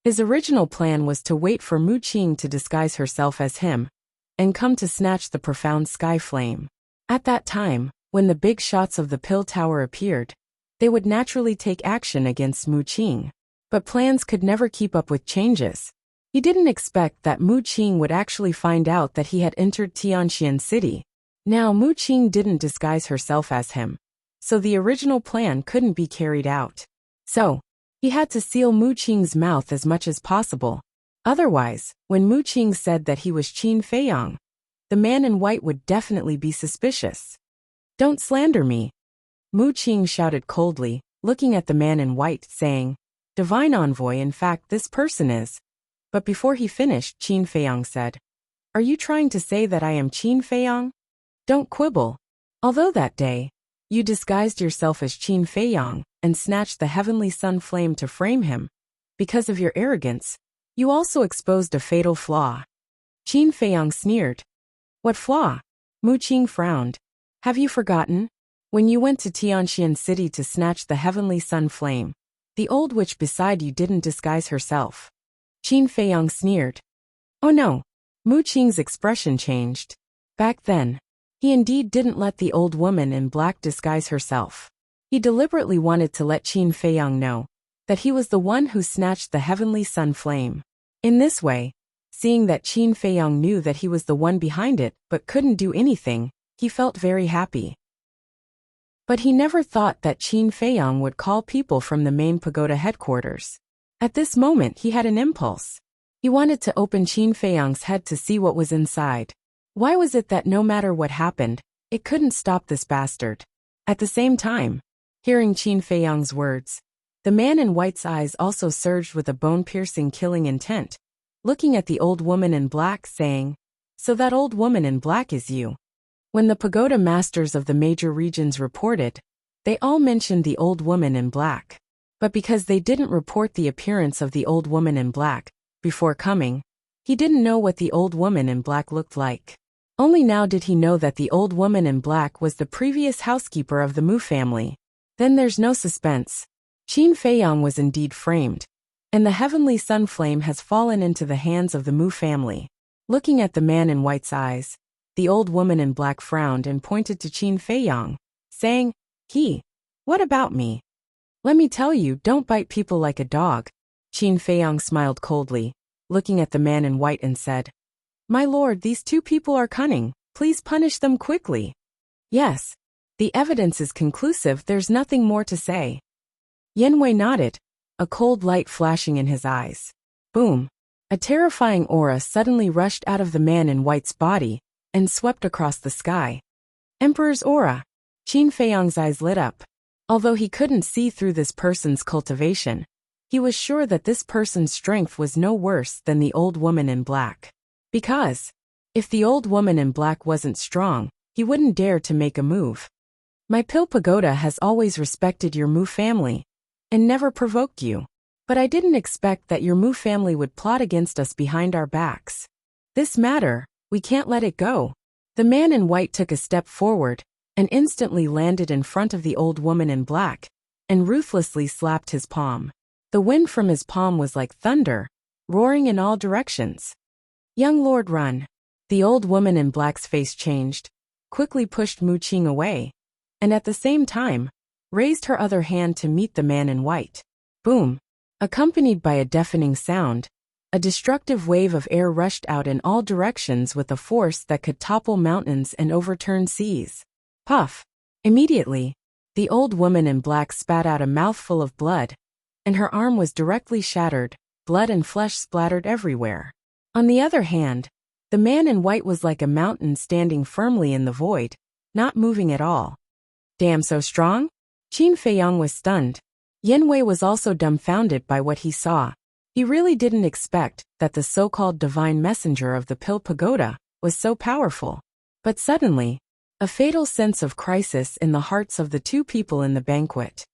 His original plan was to wait for Mu Qing to disguise herself as him, and come to snatch the profound sky flame. At that time, when the big shots of the pill tower appeared, they would naturally take action against Mu Qing. But plans could never keep up with changes. He didn't expect that Mu Qing would actually find out that he had entered Tianxian City. Now Mu Qing didn't disguise herself as him, so the original plan couldn't be carried out. So, he had to seal Mu Qing's mouth as much as possible. Otherwise, when Mu Qing said that he was Qin Feiyang, the man in white would definitely be suspicious. Don't slander me. Mu Qing shouted coldly, looking at the man in white, saying, Divine Envoy, in fact this person is. But before he finished, Qin Feiyang said, Are you trying to say that I am Qin Feiyang? Don't quibble. Although that day, you disguised yourself as Qin Feiyang and snatched the heavenly sun flame to frame him, because of your arrogance, you also exposed a fatal flaw. Qin Feiyang sneered. What flaw? Mu Qing frowned. Have you forgotten? When you went to Tianxian City to snatch the heavenly sun flame, the old witch beside you didn't disguise herself. Qin Feiyang sneered. Oh no. Mu Qing's expression changed. Back then, he indeed didn't let the old woman in black disguise herself. He deliberately wanted to let Qin Feiyang know that he was the one who snatched the heavenly sun flame. In this way, seeing that Qin Feiyang knew that he was the one behind it but couldn't do anything, he felt very happy. But he never thought that Qin Feiyang would call people from the main pagoda headquarters. At this moment he had an impulse. He wanted to open Qin Feiyang's head to see what was inside. Why was it that no matter what happened, it couldn't stop this bastard? At the same time, hearing Qin Feiyang's words, the man in white's eyes also surged with a bone-piercing killing intent, looking at the old woman in black, saying, So that old woman in black is you. When the pagoda masters of the major regions reported, they all mentioned the old woman in black. But because they didn't report the appearance of the old woman in black before coming, he didn't know what the old woman in black looked like. Only now did he know that the old woman in black was the previous housekeeper of the Mu family. Then there's no suspense. Qin Feiyang was indeed framed, and the heavenly sun flame has fallen into the hands of the Mu family. Looking at the man in white's eyes, the old woman in black frowned and pointed to Qin Feiyang, saying, What about me? Let me tell you, don't bite people like a dog. Qin Feiyang smiled coldly, looking at the man in white and said, My lord, these two people are cunning, please punish them quickly. Yes. The evidence is conclusive, there's nothing more to say. Yanwei nodded, a cold light flashing in his eyes. Boom. A terrifying aura suddenly rushed out of the man in white's body and swept across the sky. Emperor's aura. Qin Feiyang's eyes lit up. Although he couldn't see through this person's cultivation, he was sure that this person's strength was no worse than the old woman in black. Because, if the old woman in black wasn't strong, he wouldn't dare to make a move. My Pill Pagoda has always respected your Mu family, and never provoked you. But I didn't expect that your Mu family would plot against us behind our backs. This matter, we can't let it go. The man in white took a step forward, and instantly landed in front of the old woman in black, and ruthlessly slapped his palm. The wind from his palm was like thunder, roaring in all directions. Young lord, run. The old woman in black's face changed, quickly pushed Mu Qing away, and at the same time, raised her other hand to meet the man in white. Boom. Accompanied by a deafening sound, a destructive wave of air rushed out in all directions with a force that could topple mountains and overturn seas. Puff. Immediately, the old woman in black spat out a mouthful of blood, and her arm was directly shattered, blood and flesh splattered everywhere. On the other hand, The man in white was like a mountain standing firmly in the void, not moving at all. Damn, so strong? Qin Feiyong was stunned. Yin Wei was also dumbfounded by what he saw. He really didn't expect that the so-called divine messenger of the Pill Pagoda was so powerful. But suddenly, a fatal sense of crisis in the hearts of the two people in the banquet.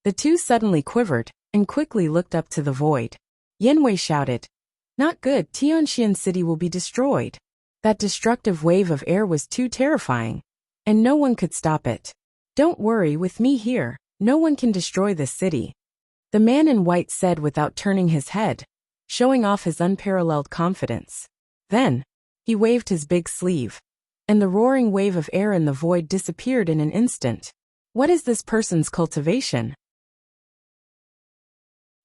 The two suddenly quivered and quickly looked up to the void. Yin Wei shouted, "Not good, Tianxian City will be destroyed." That destructive wave of air was too terrifying, and no one could stop it. "Don't worry, with me here, no one can destroy this city," the man in white said without turning his head, showing off his unparalleled confidence. Then, he waved his big sleeve, and the roaring wave of air in the void disappeared in an instant. What is this person's cultivation?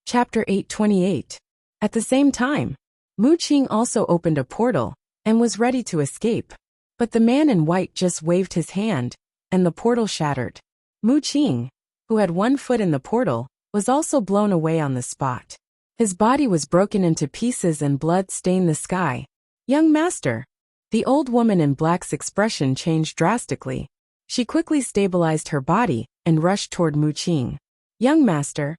Chapter 828. At the same time, Mu Qing also opened a portal and was ready to escape. But the man in white just waved his hand, and the portal shattered. Mu Qing, who had one foot in the portal, was also blown away on the spot. His body was broken into pieces and blood stained the sky. "Young master." The old woman in black's expression changed drastically. She quickly stabilized her body and rushed toward Mu Qing. "Young master."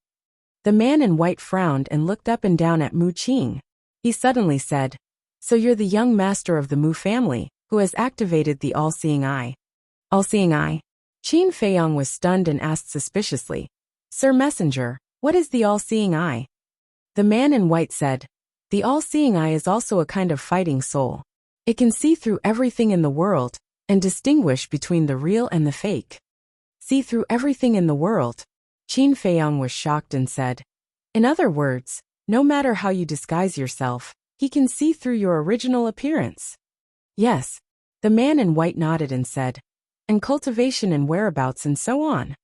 The man in white frowned and looked up and down at Mu Qing. He suddenly said, "So you're the young master of the Mu family, who has activated the all-seeing eye." "All-seeing eye?" Qin Feiyong was stunned and asked suspiciously, "Sir Messenger, what is the all-seeing eye?" The man in white said, "The all-seeing eye is also a kind of fighting soul. It can see through everything in the world and distinguish between the real and the fake." "See through everything in the world?" Qin Feiyong was shocked and said, "In other words, no matter how you disguise yourself, he can see through your original appearance." "Yes." The man in white nodded and said, "And cultivation and whereabouts and so on."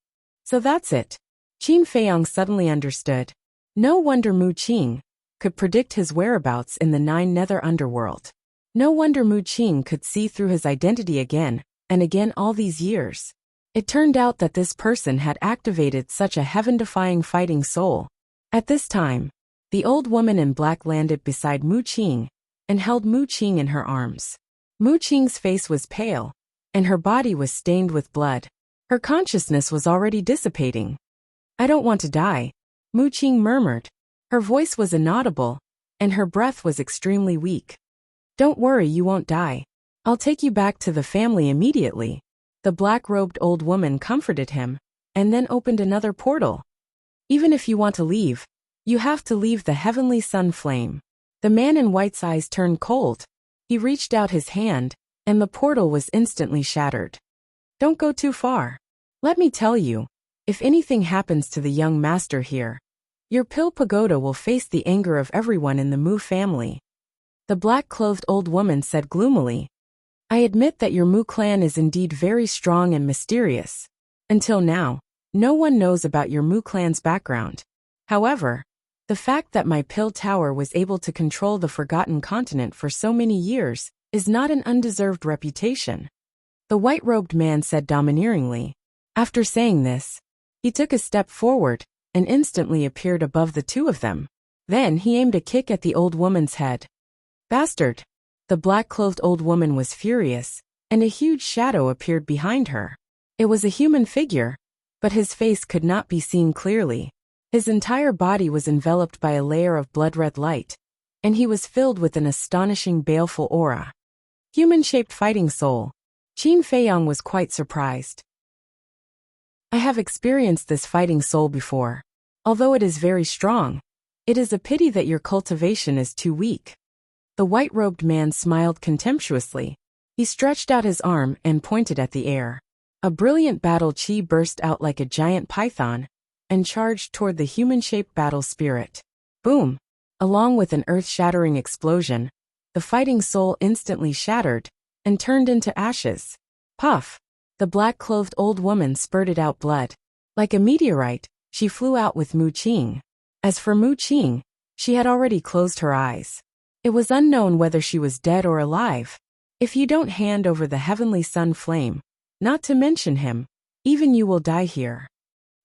"So that's it." Qin Feiyong suddenly understood. No wonder Mu Qing could predict his whereabouts in the 9 nether underworld. No wonder Mu Qing could see through his identity again and again all these years. It turned out that this person had activated such a heaven-defying fighting soul. At this time, the old woman in black landed beside Mu Qing and held Mu Qing in her arms. Mu Qing's face was pale, and her body was stained with blood. Her consciousness was already dissipating. "I don't want to die," Mu Qing murmured. Her voice was inaudible, and her breath was extremely weak. "Don't worry, you won't die. I'll take you back to the family immediately." The black-robed old woman comforted him, and then opened another portal. "Even if you want to leave, you have to leave the heavenly sun flame." The man in white's eyes turned cold. He reached out his hand, and the portal was instantly shattered. "Don't go too far. Let me tell you, if anything happens to the young master here, your Pill Pagoda will face the anger of everyone in the Mu family." The black-clothed old woman said gloomily, "I admit that your Mu clan is indeed very strong and mysterious. Until now, no one knows about your Mu clan's background. However, the fact that my Pill Tower was able to control the Forgotten Continent for so many years is not an undeserved reputation," the white-robed man said domineeringly. After saying this, he took a step forward and instantly appeared above the two of them. Then he aimed a kick at the old woman's head. "Bastard!" The black-clothed old woman was furious, and a huge shadow appeared behind her. It was a human figure, but his face could not be seen clearly. His entire body was enveloped by a layer of blood-red light, and he was filled with an astonishing baleful aura. Human-shaped fighting soul. Qin Feiyong was quite surprised. "I have experienced this fighting soul before. Although it is very strong, it is a pity that your cultivation is too weak." The white-robed man smiled contemptuously. He stretched out his arm and pointed at the air. A brilliant battle chi burst out like a giant python and charged toward the human-shaped battle spirit. Boom! Along with an earth-shattering explosion, the fighting soul instantly shattered and turned into ashes. Puff! The black-clothed old woman spurted out blood. Like a meteorite, she flew out with Mu Qing. As for Mu Qing, she had already closed her eyes. It was unknown whether she was dead or alive. "If you don't hand over the heavenly sun flame, not to mention him, even you will die here,"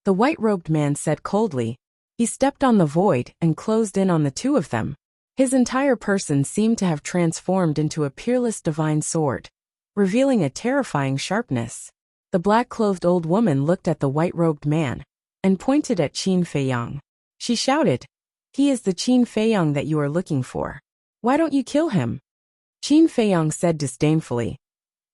the white-robed man said coldly. He stepped on the void and closed in on the two of them. His entire person seemed to have transformed into a peerless divine sword, revealing a terrifying sharpness. The black-clothed old woman looked at the white-robed man and pointed at Qin Feiyang. She shouted, "He is the Qin Feiyang that you are looking for. Why don't you kill him?" Qin Feiyang said disdainfully,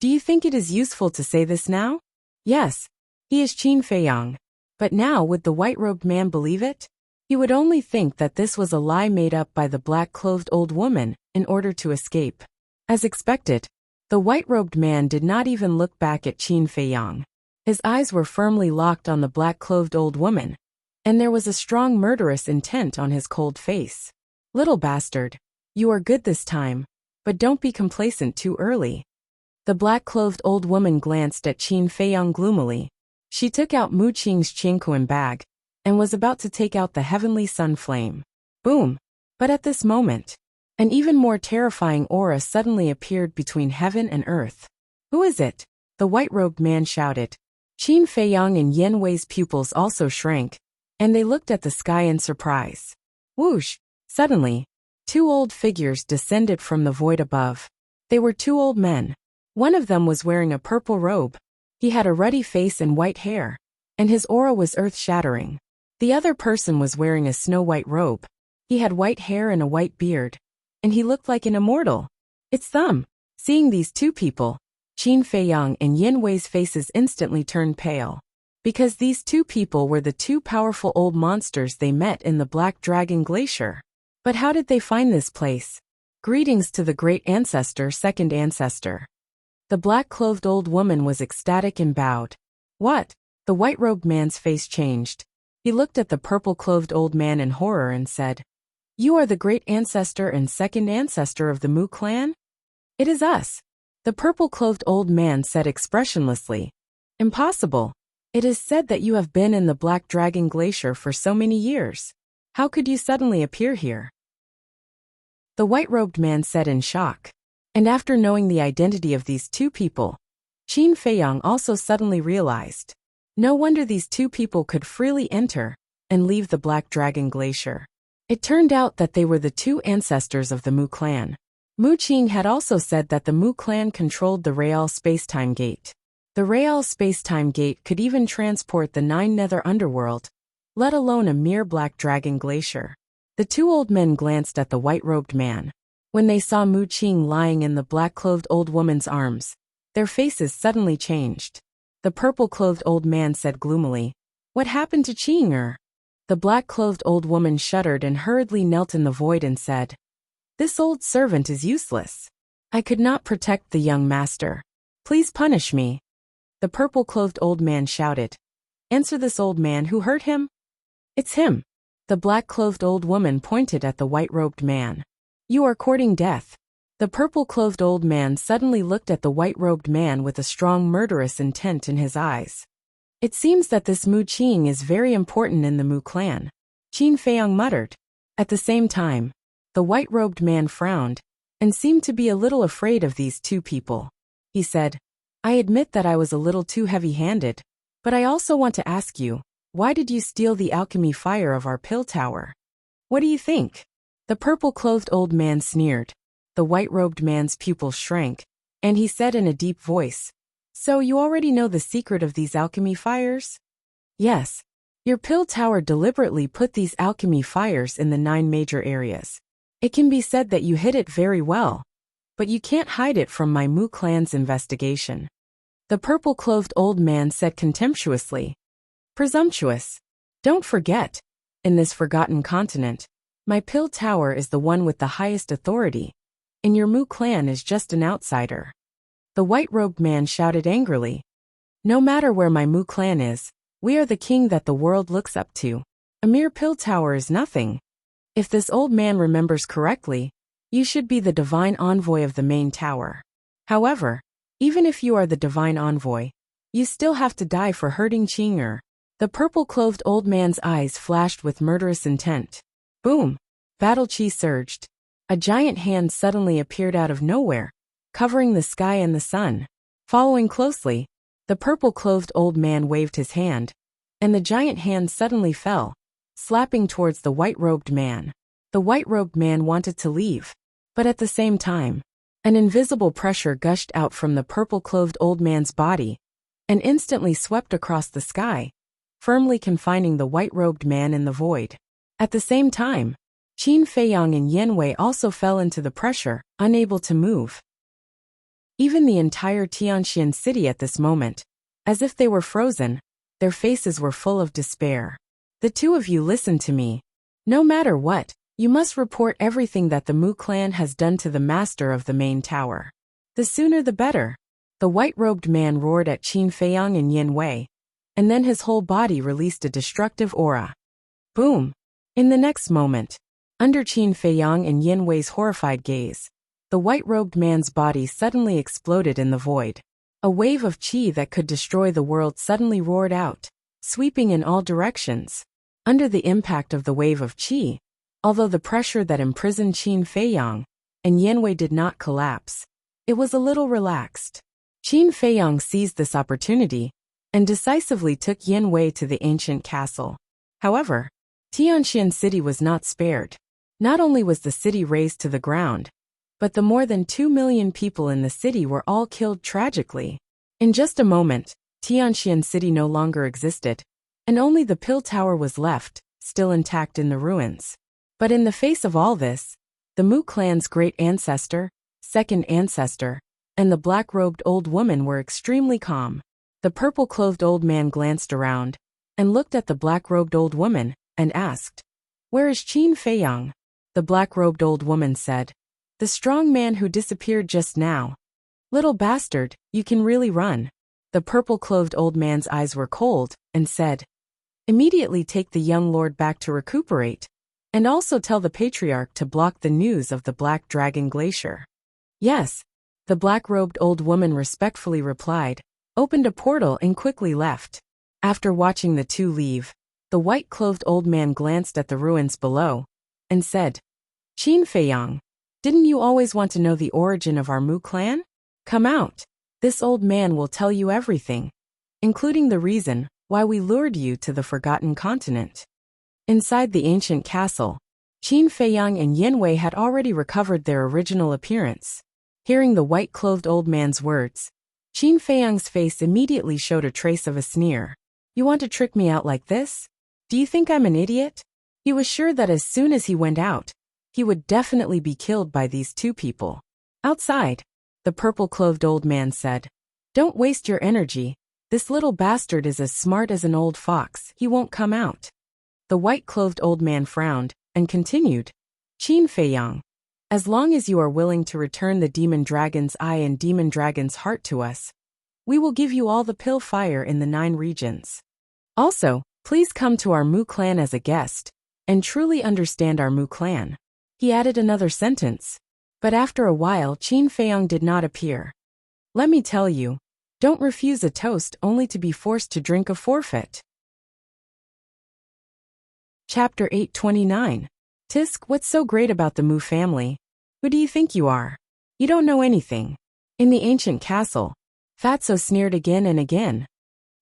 "Do you think it is useful to say this now? Yes, he is Qin Feiyang. But now would the white-robed man believe it? He would only think that this was a lie made up by the black-clothed old woman in order to escape." As expected, the white-robed man did not even look back at Qin Feiyang. His eyes were firmly locked on the black-clothed old woman, and there was a strong murderous intent on his cold face. "Little bastard, you are good this time, but don't be complacent too early." The black-clothed old woman glanced at Qin Feiyang gloomily. She took out Mu Qing's Qingquan bag and was about to take out the heavenly sun flame. Boom! But at this moment, an even more terrifying aura suddenly appeared between heaven and earth. "Who is it?" the white-robed man shouted. Qin Feiyang and Yen Wei's pupils also shrank, and they looked at the sky in surprise. Whoosh! Suddenly, two old figures descended from the void above. They were two old men. One of them was wearing a purple robe. He had a ruddy face and white hair, and his aura was earth-shattering. The other person was wearing a snow-white robe. He had white hair and a white beard, and he looked like an immortal. "It's them." Seeing these two people, Qin Feiyang and Yin Wei's faces instantly turned pale, because these two people were the two powerful old monsters they met in the Black Dragon Glacier. But how did they find this place? Greetings to the great ancestor, second ancestor. The black-clothed old woman was ecstatic and bowed. "What?" The white-robed man's face changed. He looked at the purple-clothed old man in horror and said, "You are the great ancestor and second ancestor of the Mu clan?" "It is us," the purple-clothed old man said expressionlessly. "Impossible. It is said that you have been in the Black Dragon Glacier for so many years. How could you suddenly appear here?" The white-robed man said in shock. And after knowing the identity of these two people, Qin Feiyang also suddenly realized. No wonder these two people could freely enter and leave the Black Dragon Glacier. It turned out that they were the two ancestors of the Mu clan. Mu Qing had also said that the Mu clan controlled the Real Spacetime Gate. The Real Spacetime Gate could even transport the 9 nether underworld, let alone a mere Black Dragon Glacier. The two old men glanced at the white-robed man. When they saw Mu Qing lying in the black-clothed old woman's arms, their faces suddenly changed. The purple-clothed old man said gloomily, "What happened to Qing?" The black-clothed old woman shuddered and hurriedly knelt in the void and said, "This old servant is useless. I could not protect the young master. Please punish me." The purple-clothed old man shouted, "Answer this old man who hurt him?" "It's him." The black-clothed old woman pointed at the white-robed man. "You are courting death." The purple-clothed old man suddenly looked at the white-robed man with a strong murderous intent in his eyes. "It seems that this Mu Qing is very important in the Mu clan," Qin Feiyang muttered. At the same time, the white-robed man frowned and seemed to be a little afraid of these two people. He said, "I admit that I was a little too heavy-handed, but I also want to ask you, why did you steal the alchemy fire of our pill tower? What do you think?" The purple-clothed old man sneered. The white-robed man's pupils shrank, and he said in a deep voice, "So you already know the secret of these alchemy fires?" "Yes. Your pill tower deliberately put these alchemy fires in the 9 major areas. It can be said that you hid it very well, but you can't hide it from my Mu clan's investigation." The purple-clothed old man said contemptuously, "Presumptuous. Don't forget, in this forgotten continent, my pill tower is the one with the highest authority, and your Mu clan is just an outsider." The white-robed man shouted angrily, "No matter where my Mu clan is, we are the king that the world looks up to. A mere pill tower is nothing. If this old man remembers correctly, you should be the divine envoy of the main tower. However, even if you are the divine envoy, you still have to die for hurting Qing." The purple-clothed old man's eyes flashed with murderous intent. Boom! Battle chi surged. A giant hand suddenly appeared out of nowhere, covering the sky and the sun. Following closely, the purple-clothed old man waved his hand, and the giant hand suddenly fell, slapping towards the white-robed man. The white-robed man wanted to leave. But at the same time, an invisible pressure gushed out from the purple-clothed old man's body and instantly swept across the sky, firmly confining the white-robed man in the void. At the same time, Qin Feiyang and Yan Wei also fell into the pressure, unable to move. Even the entire Tianxian city at this moment, as if they were frozen, their faces were full of despair. The two of you listen to me. No matter what, you must report everything that the Mu clan has done to the master of the main tower. The sooner the better. The white-robed man roared at Qin Feiyang and Yan Wei, and then his whole body released a destructive aura. Boom! In the next moment, under Qin Feiyang and Yan Wei's horrified gaze, the white-robed man's body suddenly exploded in the void. A wave of qi that could destroy the world suddenly roared out, sweeping in all directions. Under the impact of the wave of qi, although the pressure that imprisoned Qin Feiyang and Yan Wei did not collapse, it was a little relaxed. Qin Feiyang seized this opportunity and decisively took Yan Wei to the ancient castle. However, Tianxian city was not spared. Not only was the city razed to the ground, but the more than 2 million people in the city were all killed tragically. In just a moment, Tianxian city no longer existed, and only the Pill Tower was left, still intact in the ruins. But in the face of all this, the Mu clan's great ancestor, second ancestor, and the black-robed old woman were extremely calm. The purple-clothed old man glanced around and looked at the black-robed old woman and asked, "Where is Qin Feiyang?" The black-robed old woman said, "The strong man who disappeared just now." "Little bastard, you can really run." The purple-clothed old man's eyes were cold and said, "Immediately take the young lord back to recuperate, and also tell the patriarch to block the news of the Black Dragon Glacier." "Yes," the black-robed old woman respectfully replied, opened a portal and quickly left. After watching the two leave, the white-clothed old man glanced at the ruins below and said, "Qin Feiyang, didn't you always want to know the origin of our Mu clan? Come out. This old man will tell you everything, including the reason why we lured you to the Forgotten Continent." Inside the ancient castle, Qin Feiyang and Yan Wei had already recovered their original appearance. Hearing the white-clothed old man's words, Qin Feiyang's face immediately showed a trace of a sneer. "You want to trick me out like this? Do you think I'm an idiot?" He was sure that as soon as he went out, he would definitely be killed by these two people. Outside, the purple-clothed old man said, "Don't waste your energy. This little bastard is as smart as an old fox. He won't come out." The white-clothed old man frowned and continued, "Qin Feiyang, as long as you are willing to return the demon dragon's eye and demon dragon's heart to us, we will give you all the pill fire in the 9 regions. Also, please come to our Mu clan as a guest and truly understand our Mu clan." He added another sentence, but after a while Qin Feiyang did not appear. Let me tell you, don't refuse a toast only to be forced to drink a forfeit. Chapter 829. Tisk, what's so great about the Mu family? Who do you think you are? You don't know anything. In the ancient castle, Fatso sneered again and again.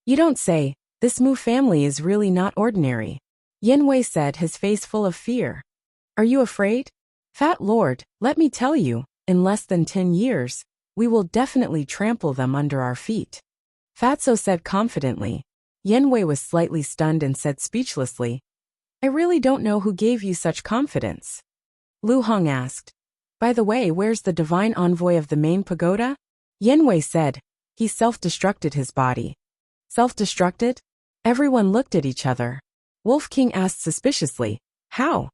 You don't say, this Mu family is really not ordinary. Yan Wei said, his face full of fear. Are you afraid? Fat Lord, let me tell you, in less than 10 years, we will definitely trample them under our feet. Fatso said confidently. Yan Wei was slightly stunned and said speechlessly, I really don't know who gave you such confidence. Lu Hong asked, by the way, where's the divine envoy of the main pagoda? Yan Wei said, he self-destructed his body. Self-destructed? Everyone looked at each other. Wolf King asked suspiciously, how?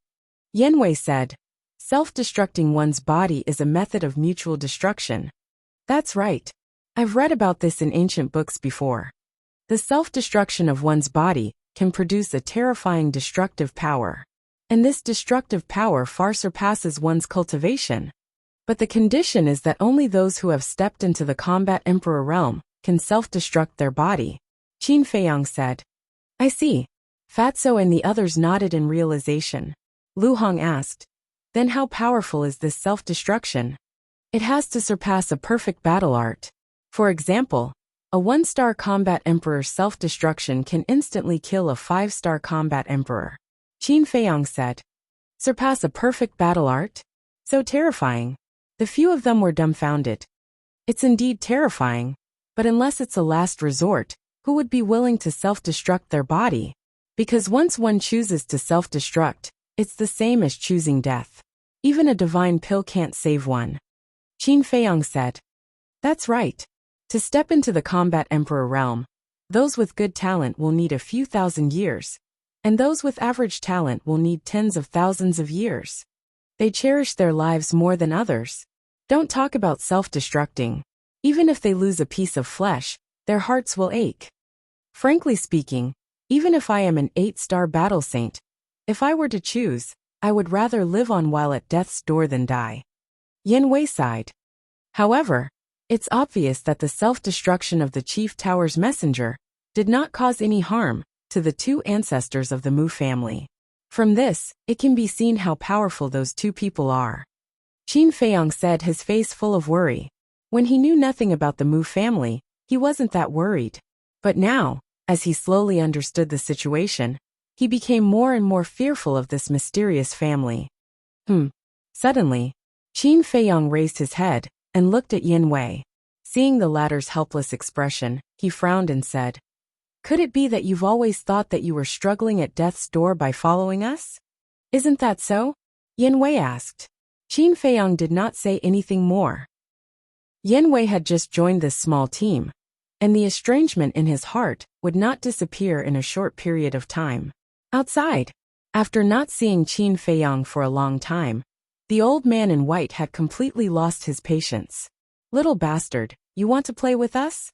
Yan Wei said, self-destructing one's body is a method of mutual destruction. That's right. I've read about this in ancient books before. The self-destruction of one's body can produce a terrifying destructive power. And this destructive power far surpasses one's cultivation. But the condition is that only those who have stepped into the combat emperor realm can self-destruct their body. Qin Feiyang said. I see. Fatso and the others nodded in realization. Lu Hong asked, then how powerful is this self-destruction? It has to surpass a perfect battle art. For example, a 1-star combat emperor's self-destruction can instantly kill a 5-star combat emperor. Qin Feiyang said. Surpass a perfect battle art? So terrifying. The few of them were dumbfounded. It's indeed terrifying, but unless it's a last resort, who would be willing to self-destruct their body? Because once one chooses to self-destruct, it's the same as choosing death. Even a divine pill can't save one. Qin Feiyang said. That's right. To step into the combat emperor realm, those with good talent will need a few thousand years, and those with average talent will need tens of thousands of years. They cherish their lives more than others. Don't talk about self-destructing. Even if they lose a piece of flesh, their hearts will ache. Frankly speaking, even if I am an 8-star battle saint, if I were to choose, I would rather live on while at death's door than die. Yin Wei sighed. However, it's obvious that the self-destruction of the Chief Tower's messenger did not cause any harm to the two ancestors of the Mu family. From this, it can be seen how powerful those two people are. Qin Feiyang said, his face full of worry. When he knew nothing about the Mu family, he wasn't that worried. But now, as he slowly understood the situation, he became more and more fearful of this mysterious family. Suddenly, Qin Feiyang raised his head and looked at Yin Wei. Seeing the latter's helpless expression, he frowned and said, Could it be that you've always thought that you were struggling at death's door by following us? Isn't that so? Yin Wei asked. Qin Feiyang did not say anything more. Yin Wei had just joined this small team, and the estrangement in his heart would not disappear in a short period of time. Outside, after not seeing Qin Feiyang for a long time, the old man in white had completely lost his patience. Little bastard, you want to play with us?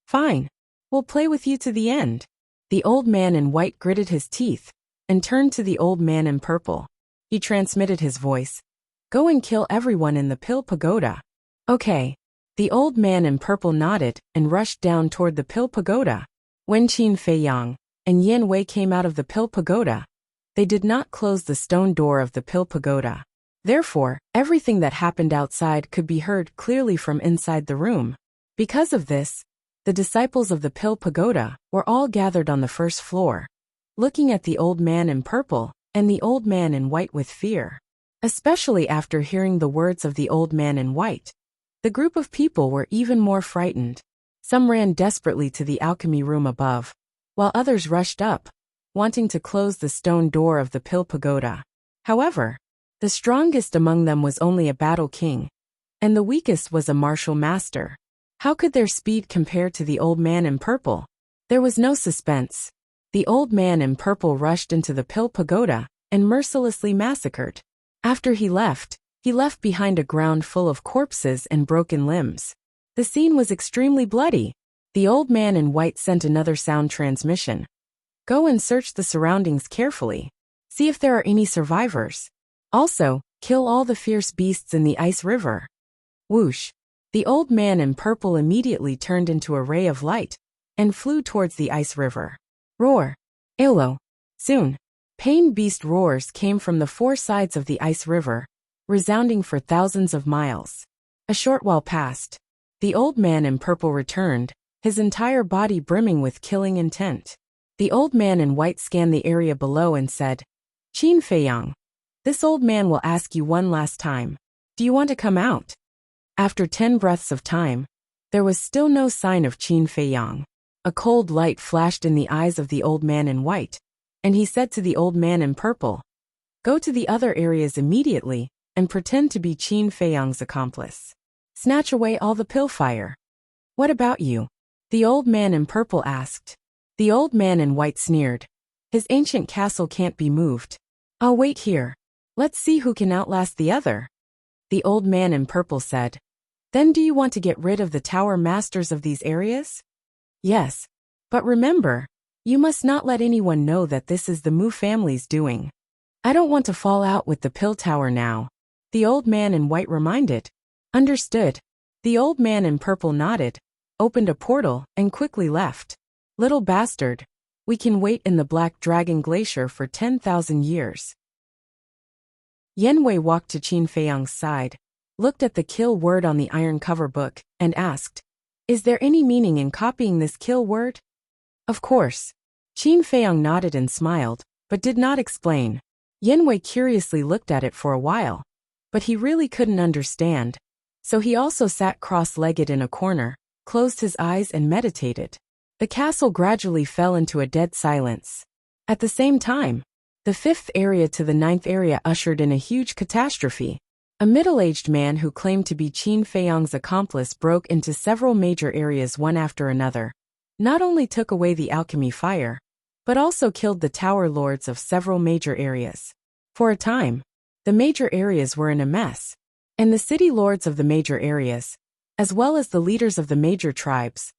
Fine. We'll play with you to the end. The old man in white gritted his teeth and turned to the old man in purple. He transmitted his voice. Go and kill everyone in the Pill Pagoda. Okay. The old man in purple nodded and rushed down toward the Pill Pagoda. When Qin Feiyang and Yin Wei came out of the Pill Pagoda, they did not close the stone door of the Pill Pagoda. Therefore, everything that happened outside could be heard clearly from inside the room. Because of this, the disciples of the Pill Pagoda were all gathered on the first floor, looking at the old man in purple and the old man in white with fear. Especially after hearing the words of the old man in white, the group of people were even more frightened. Some ran desperately to the alchemy room above, while others rushed up, wanting to close the stone door of the Pill Pagoda. However, the strongest among them was only a battle king, and the weakest was a martial master. How could their speed compare to the old man in purple? There was no suspense. The old man in purple rushed into the Pill Pagoda and mercilessly massacred. After he left behind a ground full of corpses and broken limbs. The scene was extremely bloody. The old man in white sent another sound transmission. Go and search the surroundings carefully. See if there are any survivors. Also, kill all the fierce beasts in the ice river. Whoosh! The old man in purple immediately turned into a ray of light and flew towards the ice river. Roar! Alo! Soon, pain beast roars came from the four sides of the ice river, resounding for thousands of miles. A short while passed. The old man in purple returned, his entire body brimming with killing intent. The old man in white scanned the area below and said, Qin Feiyang, this old man will ask you one last time. Do you want to come out? After 10 breaths of time, there was still no sign of Qin Feiyang. A cold light flashed in the eyes of the old man in white, and he said to the old man in purple, Go to the other areas immediately and pretend to be Qin Feiyang's accomplice. Snatch away all the pill fire. What about you? The old man in purple asked. The old man in white sneered. His ancient castle can't be moved. I'll wait here. Let's see who can outlast the other. The old man in purple said. Then do you want to get rid of the tower masters of these areas? Yes. But remember, you must not let anyone know that this is the Mu family's doing. I don't want to fall out with the pill tower now. The old man in white reminded. Understood. The old man in purple nodded, opened a portal, and quickly left. Little bastard, we can wait in the Black Dragon Glacier for 10,000 years. Yin Wei walked to Qin Feiyang's side, looked at the kill word on the iron cover book, and asked, Is there any meaning in copying this kill word? Of course. Qin Feiyang nodded and smiled, but did not explain. Yanwei curiously looked at it for a while, but he really couldn't understand, so he also sat cross-legged in a corner, closed his eyes and meditated. The castle gradually fell into a dead silence. At the same time, the 5th area to the 9th area ushered in a huge catastrophe. A middle-aged man who claimed to be Qin Feiyang's accomplice broke into several major areas one after another. Not only took away the alchemy fire, but also killed the tower lords of several major areas. For a time, the major areas were in a mess, and the city lords of the major areas, as well as the leaders of the major tribes,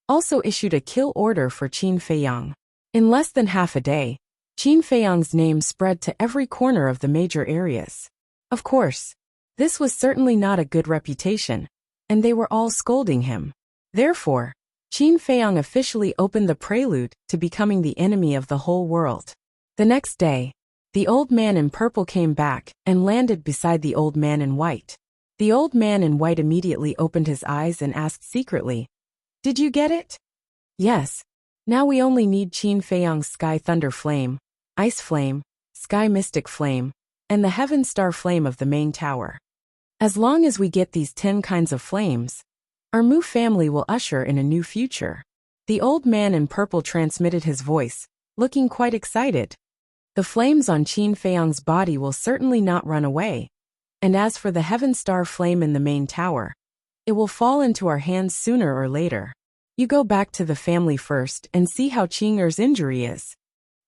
also issued a kill order for Qin Feiyang. In less than half a day, Qin Feiyang's name spread to every corner of the major areas. Of course, this was certainly not a good reputation, and they were all scolding him. Therefore, Qin Feiyang officially opened the prelude to becoming the enemy of the whole world. The next day, the old man in purple came back and landed beside the old man in white. The old man in white immediately opened his eyes and asked secretly, "Did you get it?" "Yes. Now we only need Qin Feiyang's Sky Thunder Flame, Ice Flame, Sky Mystic Flame, and the Heaven Star Flame of the main tower. As long as we get these 10 kinds of flames, our Mu family will usher in a new future." The old man in purple transmitted his voice, looking quite excited. "The flames on Qin Feiyang's body will certainly not run away, and as for the Heaven Star Flame in the main tower, it will fall into our hands sooner or later. You go back to the family first and see how Qing'er's injury is.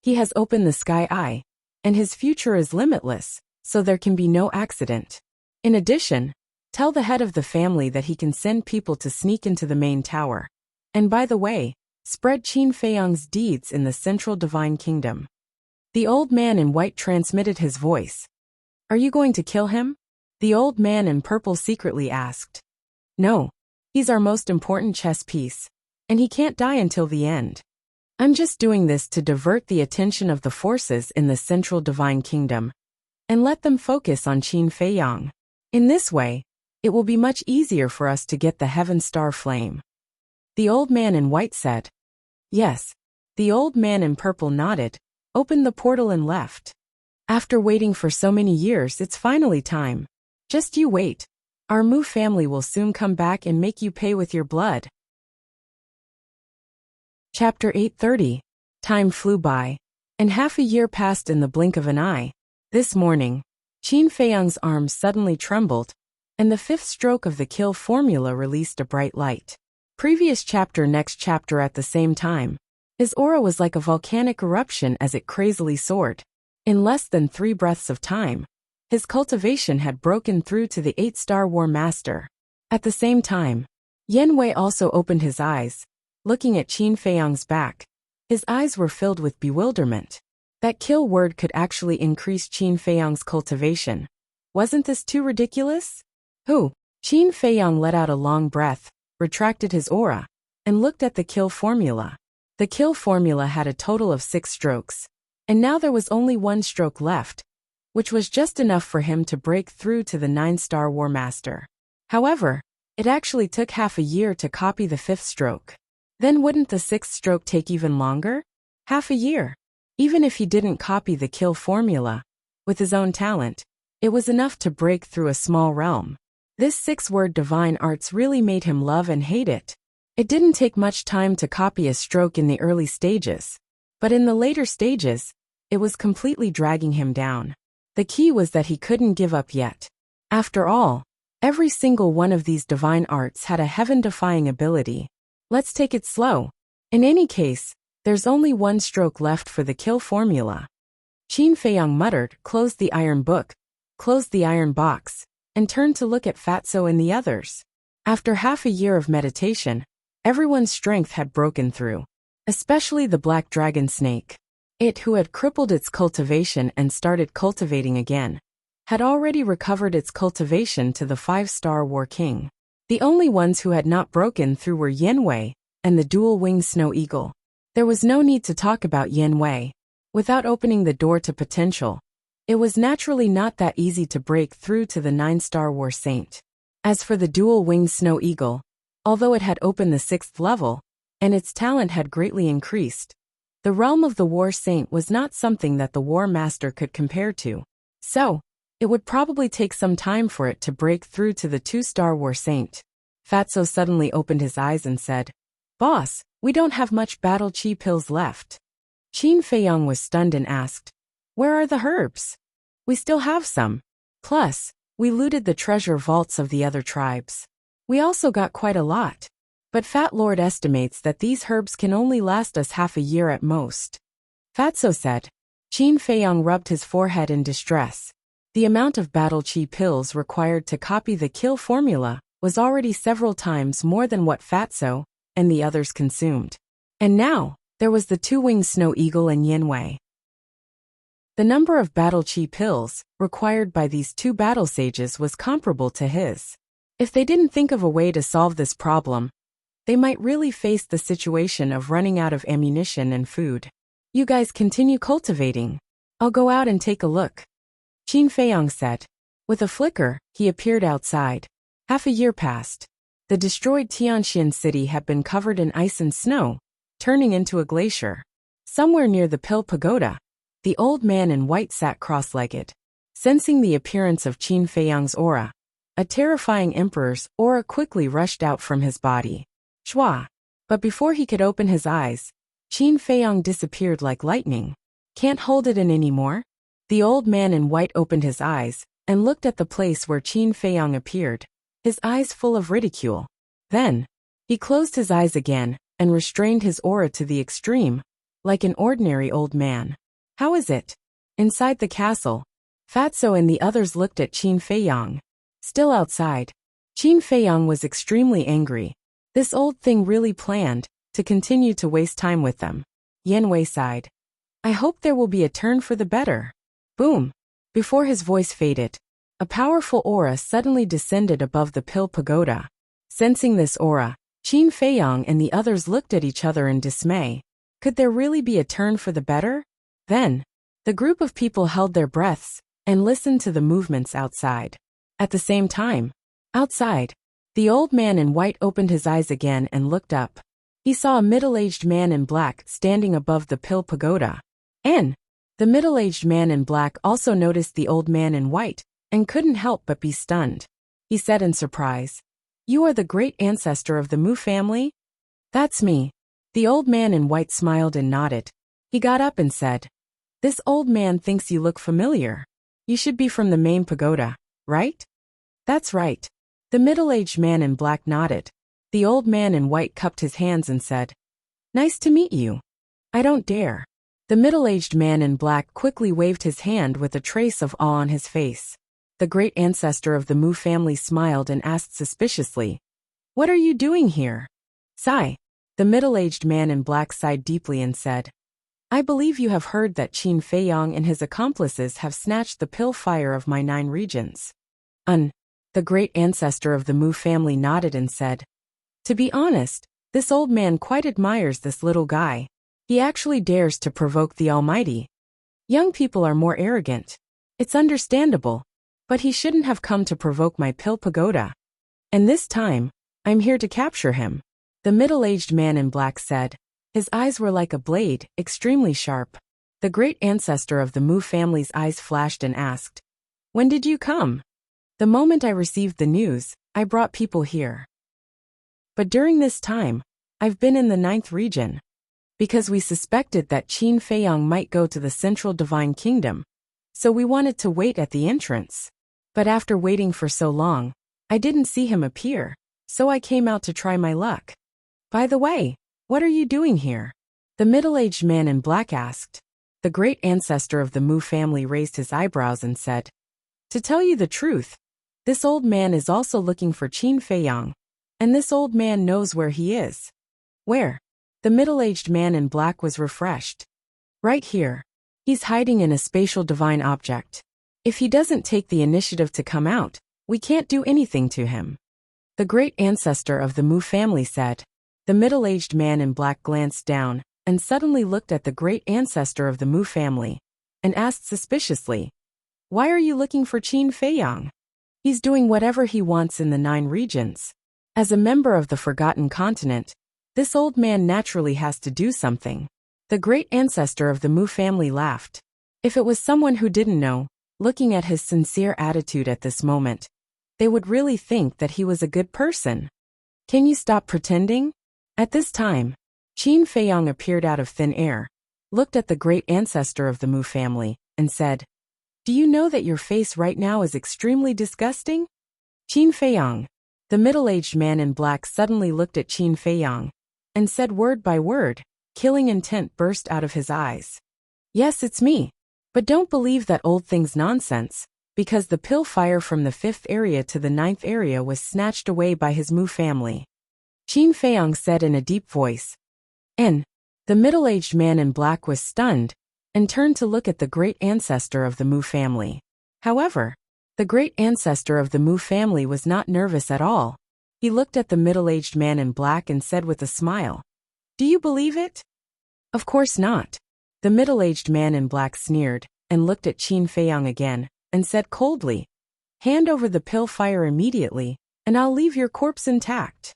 He has opened the sky eye, and his future is limitless, so there can be no accident. In addition, tell the head of the family that he can send people to sneak into the main tower. And by the way, spread Qin Feiyang's deeds in the central divine kingdom." The old man in white transmitted his voice. "Are you going to kill him?" the old man in purple secretly asked. "No. He's our most important chess piece, and he can't die until the end. I'm just doing this to divert the attention of the forces in the central divine kingdom, and let them focus on Qin Feiyang. In this way, it will be much easier for us to get the Heaven Star Flame." The old man in white said. "Yes." The old man in purple nodded, opened the portal and left. "After waiting for so many years, it's finally time. Just you wait. Our Mu family will soon come back and make you pay with your blood." Chapter 830. Time flew by, and half a year passed in the blink of an eye. This morning, Qin Feiyang's arms suddenly trembled, and the 5th stroke of the kill formula released a bright light. Previous chapter, next chapter at the same time. His aura was like a volcanic eruption as it crazily soared. In less than 3 breaths of time, his cultivation had broken through to the 8-star War Master. At the same time, Yanwei also opened his eyes, looking at Qin Feiyang's back. His eyes were filled with bewilderment. That kill word could actually increase Qin Feiyang's cultivation. Wasn't this too ridiculous? Who? Qin Feiyang let out a long breath, retracted his aura, and looked at the kill formula. The kill formula had a total of 6 strokes, and now there was only 1 stroke left, which was just enough for him to break through to the 9-star War Master. However, it actually took half a year to copy the 5th stroke. Then wouldn't the 6th stroke take even longer? Half a year. Even if he didn't copy the kill formula, with his own talent, it was enough to break through a small realm. This 6-word divine arts really made him love and hate it. It didn't take much time to copy a stroke in the early stages, but in the later stages, it was completely dragging him down. The key was that he couldn't give up yet. After all, every single one of these divine arts had a heaven-defying ability. Let's take it slow. In any case, there's only 1 stroke left for the kill formula. Qin Feiyang muttered, closed the iron book, closed the iron box, and turned to look at Fatso and the others. After half a year of meditation, everyone's strength had broken through, especially the black dragon snake. It, who had crippled its cultivation and started cultivating again, had already recovered its cultivation to the 5-star War King. The only ones who had not broken through were Yanwei and the dual-winged snow eagle. There was no need to talk about Yanwei. Without opening the door to potential, it was naturally not that easy to break through to the 9-star War Saint. As for the dual-winged snow eagle, although it had opened the 6th level, and its talent had greatly increased, The realm of the War Saint was not something that the War Master could compare to. So, it would probably take some time for it to break through to the 2-star War Saint. Fatso suddenly opened his eyes and said, "Boss, we don't have much battle chi pills left." Qin Feiyang was stunned and asked, "Where are the herbs?" "We still have some. Plus, we looted the treasure vaults of the other tribes. We also got quite a lot. But Fat Lord estimates that these herbs can only last us half a year at most." Fatso said. Qin Feiyang rubbed his forehead in distress. The amount of battle chi pills required to copy the kill formula was already several times more than what Fatso and the others consumed. And now, there was the 2-winged snow eagle and Yinwei. The number of battle chi pills required by these 2 battle sages was comparable to his. If they didn't think of a way to solve this problem, they might really face the situation of running out of ammunition and food. "You guys continue cultivating. I'll go out and take a look," Qin Feiyang said. With a flicker, he appeared outside. Half a year passed. The destroyed Tianxian city had been covered in ice and snow, turning into a glacier. Somewhere near the Pill Pagoda, the old man in white sat cross-legged. Sensing the appearance of Qin Feiyang's aura, a terrifying emperor's aura quickly rushed out from his body. Shwa! But before he could open his eyes, Qin Feiyang disappeared like lightning. "Can't hold it in anymore?" The old man in white opened his eyes and looked at the place where Qin Feiyang appeared, his eyes full of ridicule. Then, he closed his eyes again and restrained his aura to the extreme, like an ordinary old man. "How is it?" Inside the castle, Fatso and the others looked at Qin Feiyang. Still outside, Qin Feiyang was extremely angry. This old thing really planned to continue to waste time with them. Yanwei sighed. "I hope there will be a turn for the better." Boom! Before his voice faded, a powerful aura suddenly descended above the Pill Pagoda. Sensing this aura, Qin Feiyang and the others looked at each other in dismay. Could there really be a turn for the better? Then, the group of people held their breaths and listened to the movements outside. At the same time, outside, the old man in white opened his eyes again and looked up. He saw a middle-aged man in black standing above the Pill Pagoda. And the middle-aged man in black also noticed the old man in white and couldn't help but be stunned. He said in surprise, "You are the great ancestor of the Mu family?" "That's me." The old man in white smiled and nodded. He got up and said, "This old man thinks you look familiar. You should be from the main pagoda, right?" "That's right." The middle-aged man in black nodded. The old man in white cupped his hands and said, "Nice to meet you." "I don't dare." The middle-aged man in black quickly waved his hand with a trace of awe on his face. The great ancestor of the Mu family smiled and asked suspiciously, "What are you doing here?" "Sigh." The middle-aged man in black sighed deeply and said, "I believe you have heard that Qin Feiyang and his accomplices have snatched the pill fire of my 9 regions." The great ancestor of the Mu family nodded and said, "To be honest, this old man quite admires this little guy. He actually dares to provoke the Almighty. Young people are more arrogant. It's understandable, but he shouldn't have come to provoke my Pill Pagoda. And this time, I'm here to capture him." The middle-aged man in black said. His eyes were like a blade, extremely sharp. The great ancestor of the Mu family's eyes flashed and asked, "When did you come?" "The moment I received the news, I brought people here. But during this time, I've been in the 9th region. Because we suspected that Qin Feiyang might go to the Central Divine Kingdom. So we wanted to wait at the entrance. But after waiting for so long, I didn't see him appear, so I came out to try my luck." "By the way, what are you doing here?" the middle-aged man in black asked. The great ancestor of the Mu family raised his eyebrows and said, "To tell you the truth, this old man is also looking for Qin Feiyang, and this old man knows where he is." "Where?" The middle-aged man in black was refreshed. "Right here. He's hiding in a spatial divine object. If he doesn't take the initiative to come out, we can't do anything to him." The great ancestor of the Mu family said. The middle-aged man in black glanced down and suddenly looked at the great ancestor of the Mu family and asked suspiciously, "Why are you looking for Qin Feiyang? He's doing whatever he wants in the 9 regions. As a member of the Forgotten Continent, this old man naturally has to do something." The great ancestor of the Mu family laughed. If it was someone who didn't know, looking at his sincere attitude at this moment, they would really think that he was a good person. Can you stop pretending? At this time, Qin Feiyang appeared out of thin air, looked at the great ancestor of the Mu family, and said, "Do you know that your face right now is extremely disgusting?" Qin Feiyang, the middle-aged man in black, suddenly looked at Qin Feiyang and said word by word, killing intent burst out of his eyes. "Yes, it's me. But don't believe that old thing's nonsense, because the pill fire from the 5th area to the 9th area was snatched away by his Mu family," Qin Feiyang said in a deep voice. And the middle-aged man in black was stunned and turned to look at the great ancestor of the Mu family. However, the great ancestor of the Mu family was not nervous at all. He looked at the middle-aged man in black and said with a smile, "Do you believe it?" "Of course not." The middle-aged man in black sneered and looked at Qin Feiyang again and said coldly, "Hand over the pill fire immediately, and I'll leave your corpse intact."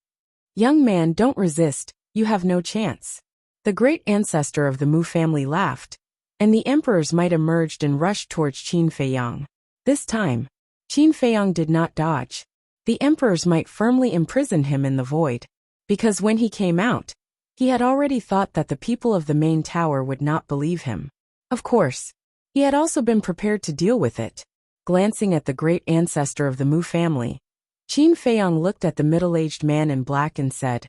"Young man, don't resist, you have no chance." The great ancestor of the Mu family laughed, and the emperor's might emerged and rushed towards Qin Feiyang. This time, Qin Feiyang did not dodge. The emperor's might firmly imprisoned him in the void, because when he came out, he had already thought that the people of the main tower would not believe him. Of course, he had also been prepared to deal with it. Glancing at the great ancestor of the Mu family, Qin Feiyang looked at the middle-aged man in black and said,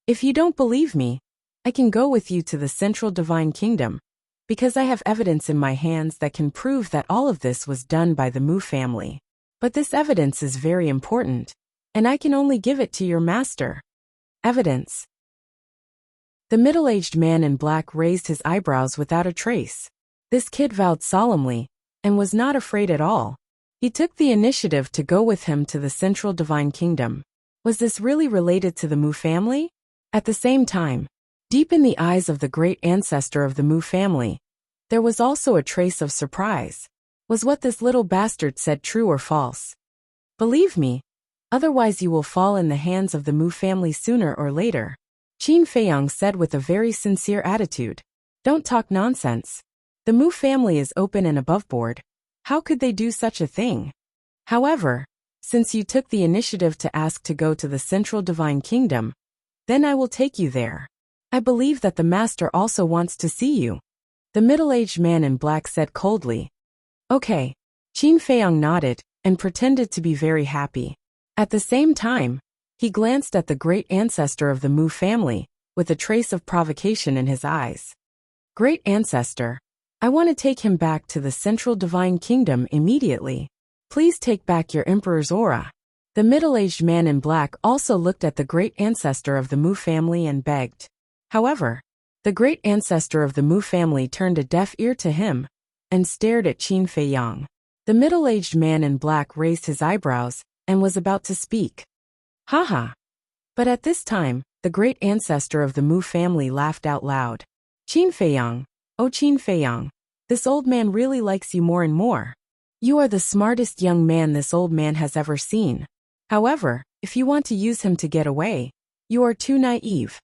"If you don't believe me, I can go with you to the Central Divine Kingdom, because I have evidence in my hands that can prove that all of this was done by the Mu family. But this evidence is very important, and I can only give it to your master." Evidence. The middle-aged man in black raised his eyebrows without a trace. This kid vowed solemnly, and was not afraid at all. He took the initiative to go with him to the Central Divine Kingdom. Was this really related to the Mu family? At the same time, deep in the eyes of the great ancestor of the Mu family, there was also a trace of surprise. Was what this little bastard said true or false? "Believe me, otherwise you will fall in the hands of the Mu family sooner or later," Qin Feiyang said with a very sincere attitude. "Don't talk nonsense. The Mu family is open and aboveboard. How could they do such a thing? However, since you took the initiative to ask to go to the Central Divine Kingdom, then I will take you there. I believe that the master also wants to see you," the middle-aged man in black said coldly. "Okay." Qin Feiyang nodded and pretended to be very happy. At the same time, he glanced at the great ancestor of the Mu family, with a trace of provocation in his eyes. "Great ancestor, I want to take him back to the Central Divine Kingdom immediately. Please take back your emperor's aura." The middle-aged man in black also looked at the great ancestor of the Mu family and begged. However, the great ancestor of the Mu family turned a deaf ear to him and stared at Qin Feiyang. The middle-aged man in black raised his eyebrows and was about to speak. "Haha." But at this time, the great ancestor of the Mu family laughed out loud. "Qin Feiyang, oh Qin Feiyang, this old man really likes you more and more. You are the smartest young man this old man has ever seen. However, if you want to use him to get away, you are too naive."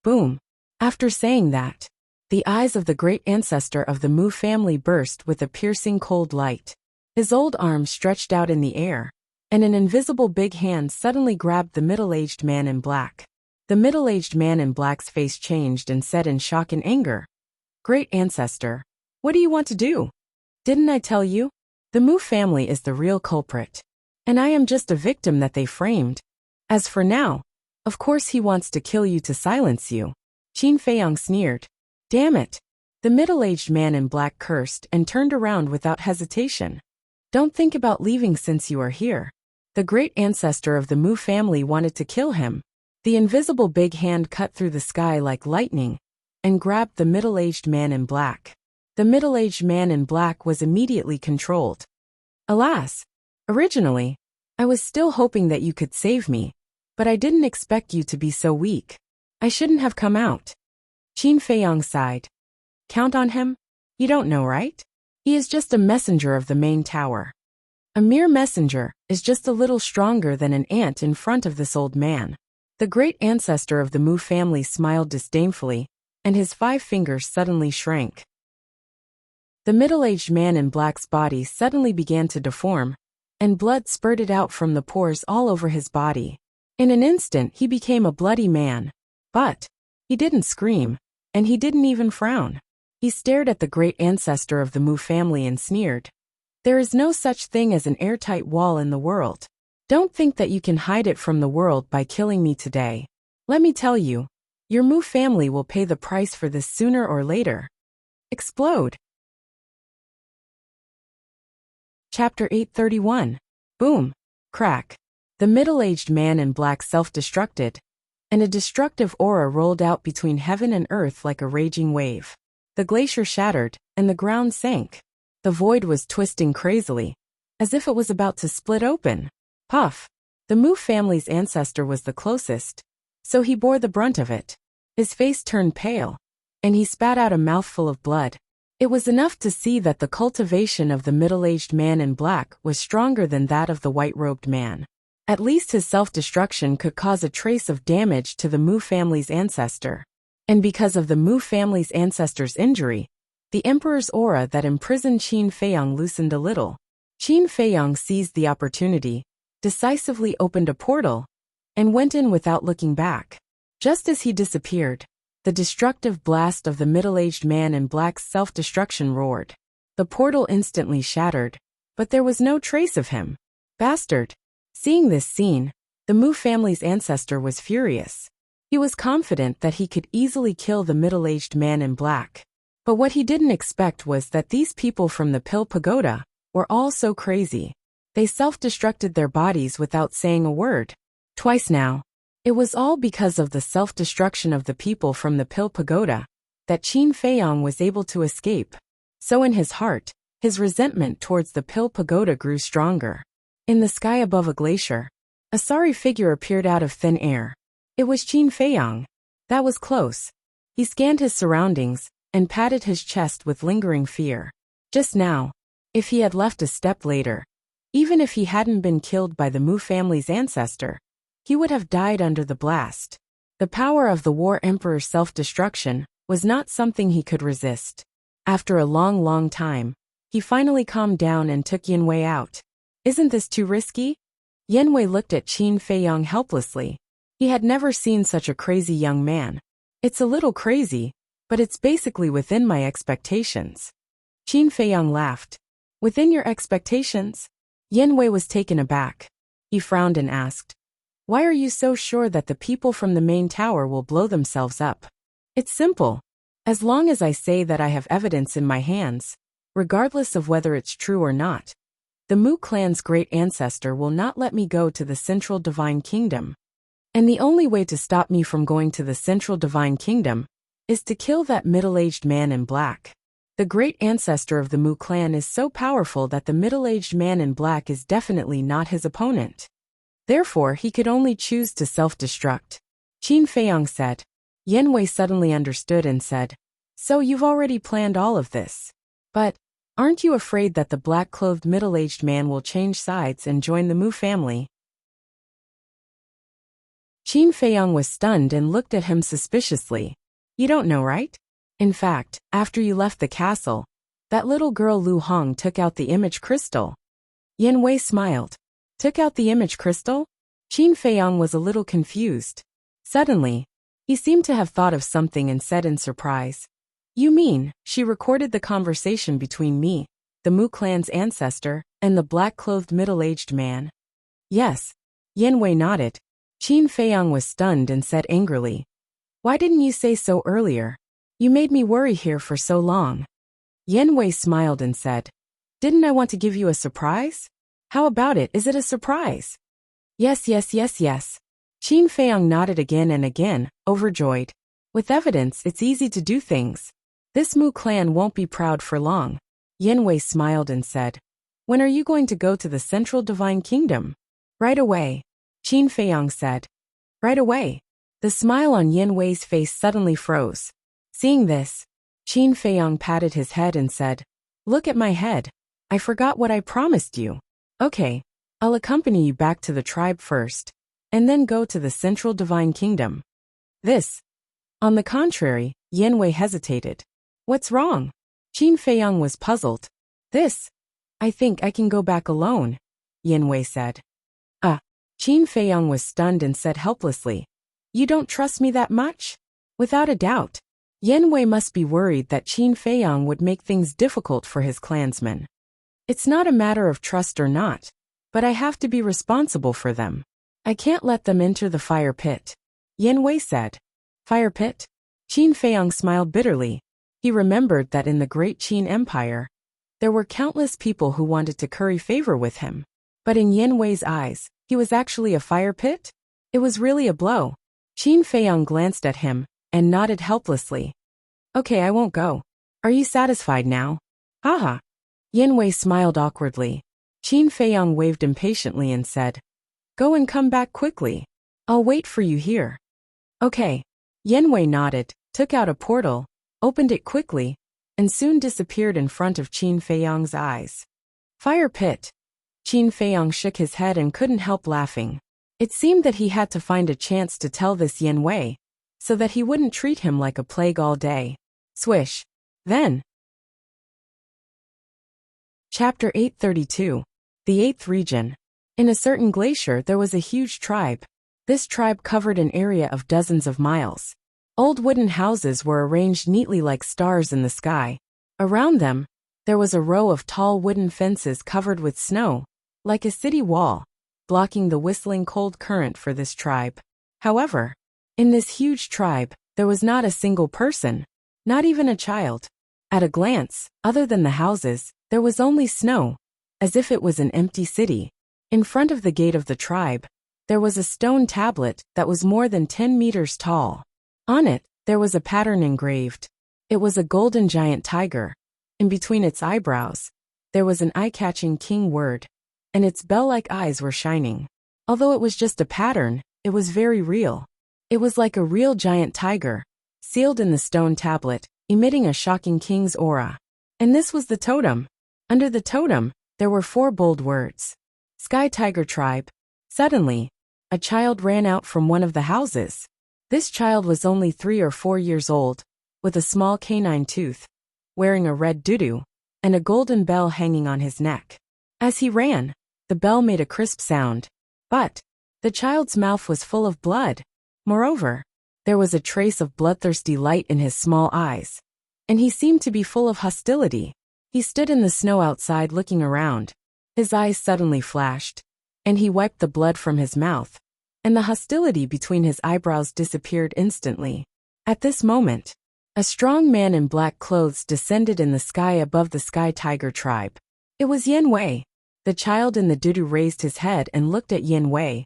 Boom. After saying that, the eyes of the great ancestor of the Mu family burst with a piercing cold light. His old arm stretched out in the air, and an invisible big hand suddenly grabbed the middle-aged man in black. The middle-aged man in black's face changed and said in shock and anger, "Great ancestor, what do you want to do? Didn't I tell you? The Mu family is the real culprit, and I am just a victim that they framed. As for now, of course he wants to kill you to silence you." Qin Feiyang sneered. "Damn it." The middle-aged man in black cursed and turned around without hesitation. "Don't think about leaving since you are here." The great ancestor of the Mu family wanted to kill him. The invisible big hand cut through the sky like lightning and grabbed the middle-aged man in black. The middle-aged man in black was immediately controlled. "Alas, originally, I was still hoping that you could save me, but I didn't expect you to be so weak. I shouldn't have come out." Qin Feiyang sighed. "Count on him? You don't know, right? He is just a messenger of the main tower. A mere messenger is just a little stronger than an ant in front of this old man." The great ancestor of the Mu family smiled disdainfully and his 5 fingers suddenly shrank. The middle-aged man in black's body suddenly began to deform, and blood spurted out from the pores all over his body. In an instant he became a bloody man. But he didn't scream, and he didn't even frown. He stared at the great ancestor of the Mu family and sneered. There is no such thing as an airtight wall in the world. Don't think that you can hide it from the world by killing me today. Let me tell you, your Mu family will pay the price for this sooner or later. Explode. Chapter 831. Boom. Crack. The middle-aged man in black self-destructed, and a destructive aura rolled out between heaven and earth like a raging wave. The glacier shattered, and the ground sank. The void was twisting crazily, as if it was about to split open. Puff. The Mu family's ancestor was the closest, so he bore the brunt of it. His face turned pale, and he spat out a mouthful of blood. It was enough to see that the cultivation of the middle-aged man in black was stronger than that of the white-robed man. At least his self-destruction could cause a trace of damage to the Mu family's ancestor. And because of the Mu family's ancestor's injury, the emperor's aura that imprisoned Qin Feiyang loosened a little. Qin Feiyang seized the opportunity, decisively opened a portal, and went in without looking back. Just as he disappeared, the destructive blast of the middle-aged man in black's self-destruction roared. The portal instantly shattered, but there was no trace of him. Bastard! Seeing this scene, the Mu family's ancestor was furious. He was confident that he could easily kill the middle-aged man in black. But what he didn't expect was that these people from the Pill Pagoda were all so crazy. They self-destructed their bodies without saying a word. Twice now. It was all because of the self-destruction of the people from the Pill Pagoda that Qin Feiyang was able to escape. So in his heart, his resentment towards the Pill Pagoda grew stronger. In the sky above a glacier, a sorry figure appeared out of thin air. It was Qin Feiyang. That was close. He scanned his surroundings and patted his chest with lingering fear. Just now, if he had left a step later, even if he hadn't been killed by the Mu family's ancestor, he would have died under the blast. The power of the War Emperor's self-destruction was not something he could resist. After a long time, he finally calmed down and took Yanwei out. Isn't this too risky? Yanwei looked at Qin Feiyang helplessly. He had never seen such a crazy young man. It's a little crazy, but it's basically within my expectations. Qin Feiyang laughed. Within your expectations? Yanwei was taken aback. He frowned and asked, why are you so sure that the people from the main tower will blow themselves up? It's simple. As long as I say that I have evidence in my hands, regardless of whether it's true or not, the Mu clan's great ancestor will not let me go to the Central Divine Kingdom. And the only way to stop me from going to the Central Divine Kingdom is to kill that middle-aged man in black. The great ancestor of the Mu clan is so powerful that the middle-aged man in black is definitely not his opponent. Therefore, he could only choose to self-destruct. Qin Feiyang said. Yanwei suddenly understood and said, so you've already planned all of this. But aren't you afraid that the black-clothed middle-aged man will change sides and join the Mu family? Qin Feiyang was stunned and looked at him suspiciously. You don't know, right? In fact, after you left the castle, that little girl Lu Hong took out the image crystal. Yanwei smiled. Took out the image crystal? Qin Feiyang was a little confused. Suddenly, he seemed to have thought of something and said in surprise, you mean, she recorded the conversation between me, the Mu clan's ancestor, and the black-clothed middle-aged man? Yes. Yanwei nodded. Qin Feiyang was stunned and said angrily, why didn't you say so earlier? You made me worry here for so long. Yanwei smiled and said, didn't I want to give you a surprise? How about it? Is it a surprise? Yes. Qin Feiyang nodded again and again, overjoyed. With evidence, it's easy to do things. This Mu clan won't be proud for long. Yanwei smiled and said, when are you going to go to the Central Divine Kingdom? Right away. Qin Feiyang said. Right away. The smile on Yanwei's face suddenly froze. Seeing this, Qin Feiyang patted his head and said, look at my head. I forgot what I promised you. Okay, I'll accompany you back to the tribe first, and then go to the Central Divine Kingdom. This, on the contrary, Yan Wei hesitated. What's wrong? Qin Feiyang was puzzled. I think I can go back alone, Yan Wei said. Qin Feiyang was stunned and said helplessly. You don't trust me that much? Without a doubt. Yan Wei must be worried that Qin Feiyang would make things difficult for his clansmen. It's not a matter of trust or not, but I have to be responsible for them. I can't let them enter the fire pit, Yan Wei said. Fire pit? Qin Feiyang smiled bitterly. He remembered that in the great Qin Empire, there were countless people who wanted to curry favor with him. But in Yan Wei's eyes, he was actually a fire pit? It was really a blow. Qin Feiyang glanced at him and nodded helplessly. Okay, I won't go. Are you satisfied now? Haha. Yan Wei smiled awkwardly. Qin Feiyang waved impatiently and said, Go and come back quickly. I'll wait for you here. Okay. Yan Wei nodded, took out a portal, opened it quickly, and soon disappeared in front of Qin Feiyang's eyes. Fire pit. Qin Feiyang shook his head and couldn't help laughing. It seemed that he had to find a chance to tell this Yan Wei, so that he wouldn't treat him like a plague all day. Swish. Then. Chapter 832. The 8th Region. In a certain glacier there was a huge tribe. This tribe covered an area of dozens of miles. Old wooden houses were arranged neatly like stars in the sky. Around them, there was a row of tall wooden fences covered with snow, like a city wall, blocking the whistling cold current for this tribe. However, in this huge tribe, there was not a single person, not even a child. At a glance, other than the houses, there was only snow, as if it was an empty city. In front of the gate of the tribe, there was a stone tablet that was more than 10 meters tall. On it, there was a pattern engraved. It was a golden giant tiger. In between its eyebrows, there was an eye-catching king word, and its bell-like eyes were shining. Although it was just a pattern, it was very real. It was like a real giant tiger, sealed in the stone tablet, emitting a shocking king's aura. And this was the totem. Under the totem, there were 4 bold words. Sky Tiger Tribe. Suddenly, a child ran out from one of the houses. This child was only 3 or 4 years old, with a small canine tooth, wearing a red doo-doo, and a golden bell hanging on his neck. As he ran, the bell made a crisp sound. But the child's mouth was full of blood. Moreover, there was a trace of bloodthirsty light in his small eyes, and he seemed to be full of hostility. He stood in the snow outside looking around. His eyes suddenly flashed, and he wiped the blood from his mouth, and the hostility between his eyebrows disappeared instantly. At this moment, a strong man in black clothes descended in the sky above the Sky Tiger tribe. It was Yan Wei. The child in the doo-doo raised his head and looked at Yan Wei.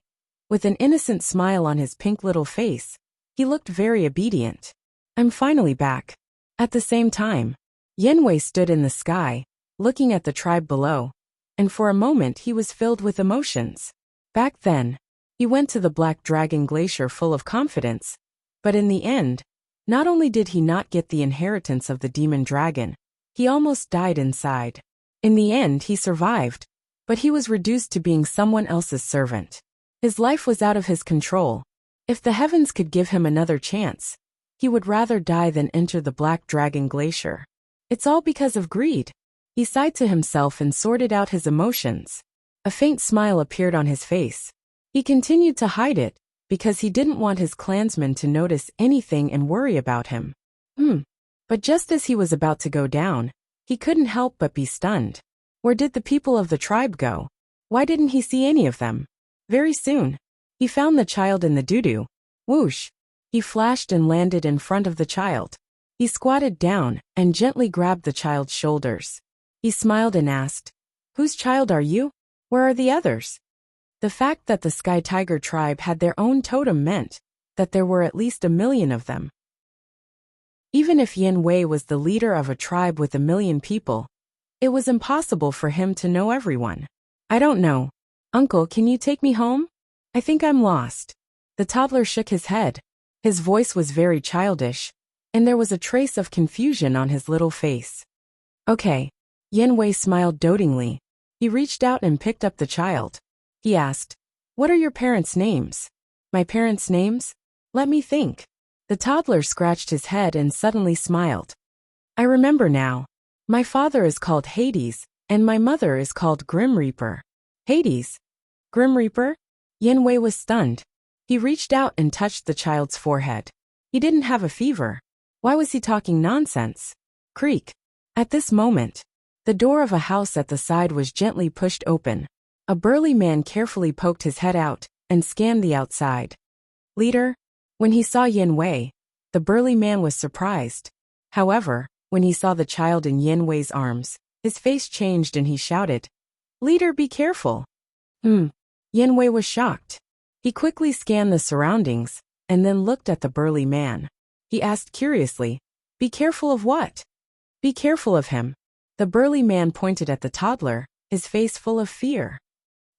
With an innocent smile on his pink little face, he looked very obedient. I'm finally back. At the same time, Yan Wei stood in the sky, looking at the tribe below, and for a moment he was filled with emotions. Back then, he went to the Black Dragon Glacier full of confidence, but in the end, not only did he not get the inheritance of the demon dragon, he almost died inside. In the end he survived, but he was reduced to being someone else's servant. His life was out of his control. If the heavens could give him another chance, he would rather die than enter the Black Dragon Glacier. It's all because of greed. He sighed to himself and sorted out his emotions. A faint smile appeared on his face. He continued to hide it, because he didn't want his clansmen to notice anything and worry about him. But just as he was about to go down, he couldn't help but be stunned. Where did the people of the tribe go? Why didn't he see any of them? Very soon, he found the child in the doo-doo. Whoosh! He flashed and landed in front of the child. He squatted down and gently grabbed the child's shoulders. He smiled and asked, Whose child are you? Where are the others? The fact that the Sky Tiger tribe had their own totem meant that there were at least 1 million of them. Even if Yan Wei was the leader of a tribe with 1 million people, it was impossible for him to know everyone. I don't know. Uncle, can you take me home? I think I'm lost. The toddler shook his head. His voice was very childish, and there was a trace of confusion on his little face. Okay. Yan Wei smiled dotingly. He reached out and picked up the child. He asked, What are your parents' names? My parents' names? Let me think. The toddler scratched his head and suddenly smiled. I remember now. My father is called Hades, and my mother is called Grim Reaper. Hades? Grim Reaper? Yin Wei was stunned. He reached out and touched the child's forehead. He didn't have a fever. Why was he talking nonsense? Creak. At this moment, the door of a house at the side was gently pushed open. A burly man carefully poked his head out and scanned the outside. Leader? When he saw Yin Wei, the burly man was surprised. However, when he saw the child in Yin Wei's arms, his face changed and he shouted, Leader, be careful. Yin Wei was shocked. He quickly scanned the surroundings and then looked at the burly man. He asked curiously, Be careful of what? Be careful of him. The burly man pointed at the toddler, his face full of fear.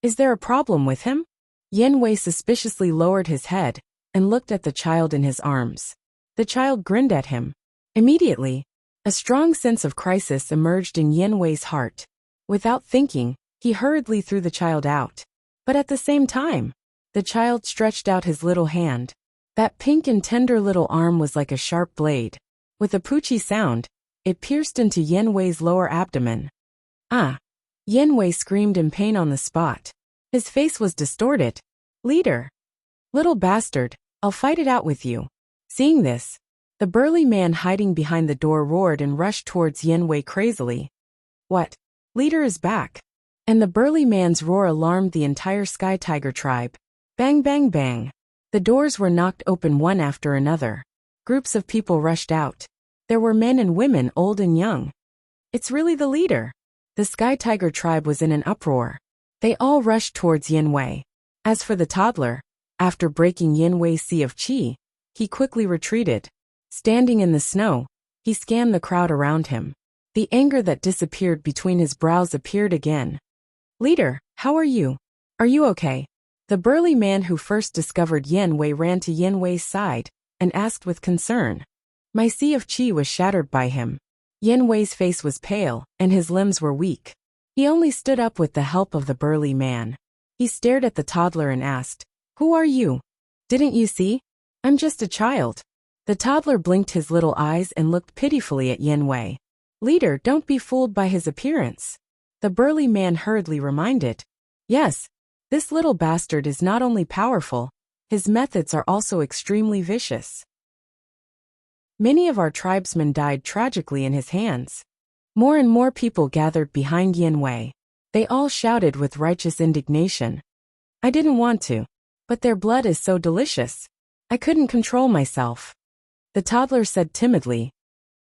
Is there a problem with him? Yin Wei suspiciously lowered his head and looked at the child in his arms. The child grinned at him. Immediately, a strong sense of crisis emerged in Yin Wei's heart. Without thinking, he hurriedly threw the child out. But at the same time, the child stretched out his little hand. That pink and tender little arm was like a sharp blade. With a poochy sound, it pierced into Yin Wei's lower abdomen. Ah! Yin Wei screamed in pain on the spot. His face was distorted. Leader! Little bastard, I'll fight it out with you. Seeing this, the burly man hiding behind the door roared and rushed towards Yin Wei crazily. What? Leader is back. And the burly man's roar alarmed the entire Sky Tiger tribe. Bang bang bang. The doors were knocked open one after another. Groups of people rushed out. There were men and women, old and young. It's really the leader. The Sky Tiger tribe was in an uproar. They all rushed towards Yin Wei. As for the toddler, after breaking Yin Wei's sea of qi, he quickly retreated. Standing in the snow, he scanned the crowd around him. The anger that disappeared between his brows appeared again. Leader, how are you? Are you okay? The burly man who first discovered Yin Wei ran to Yin Wei's side and asked with concern. My sea of qi was shattered by him. Yin Wei's face was pale and his limbs were weak. He only stood up with the help of the burly man. He stared at the toddler and asked, Who are you? Didn't you see? I'm just a child. The toddler blinked his little eyes and looked pitifully at Yin Wei. Leader, don't be fooled by his appearance. The burly man hurriedly reminded. Yes, this little bastard is not only powerful, his methods are also extremely vicious. Many of our tribesmen died tragically in his hands. More and more people gathered behind Yin Wei. They all shouted with righteous indignation. I didn't want to, but their blood is so delicious. I couldn't control myself. The toddler said timidly.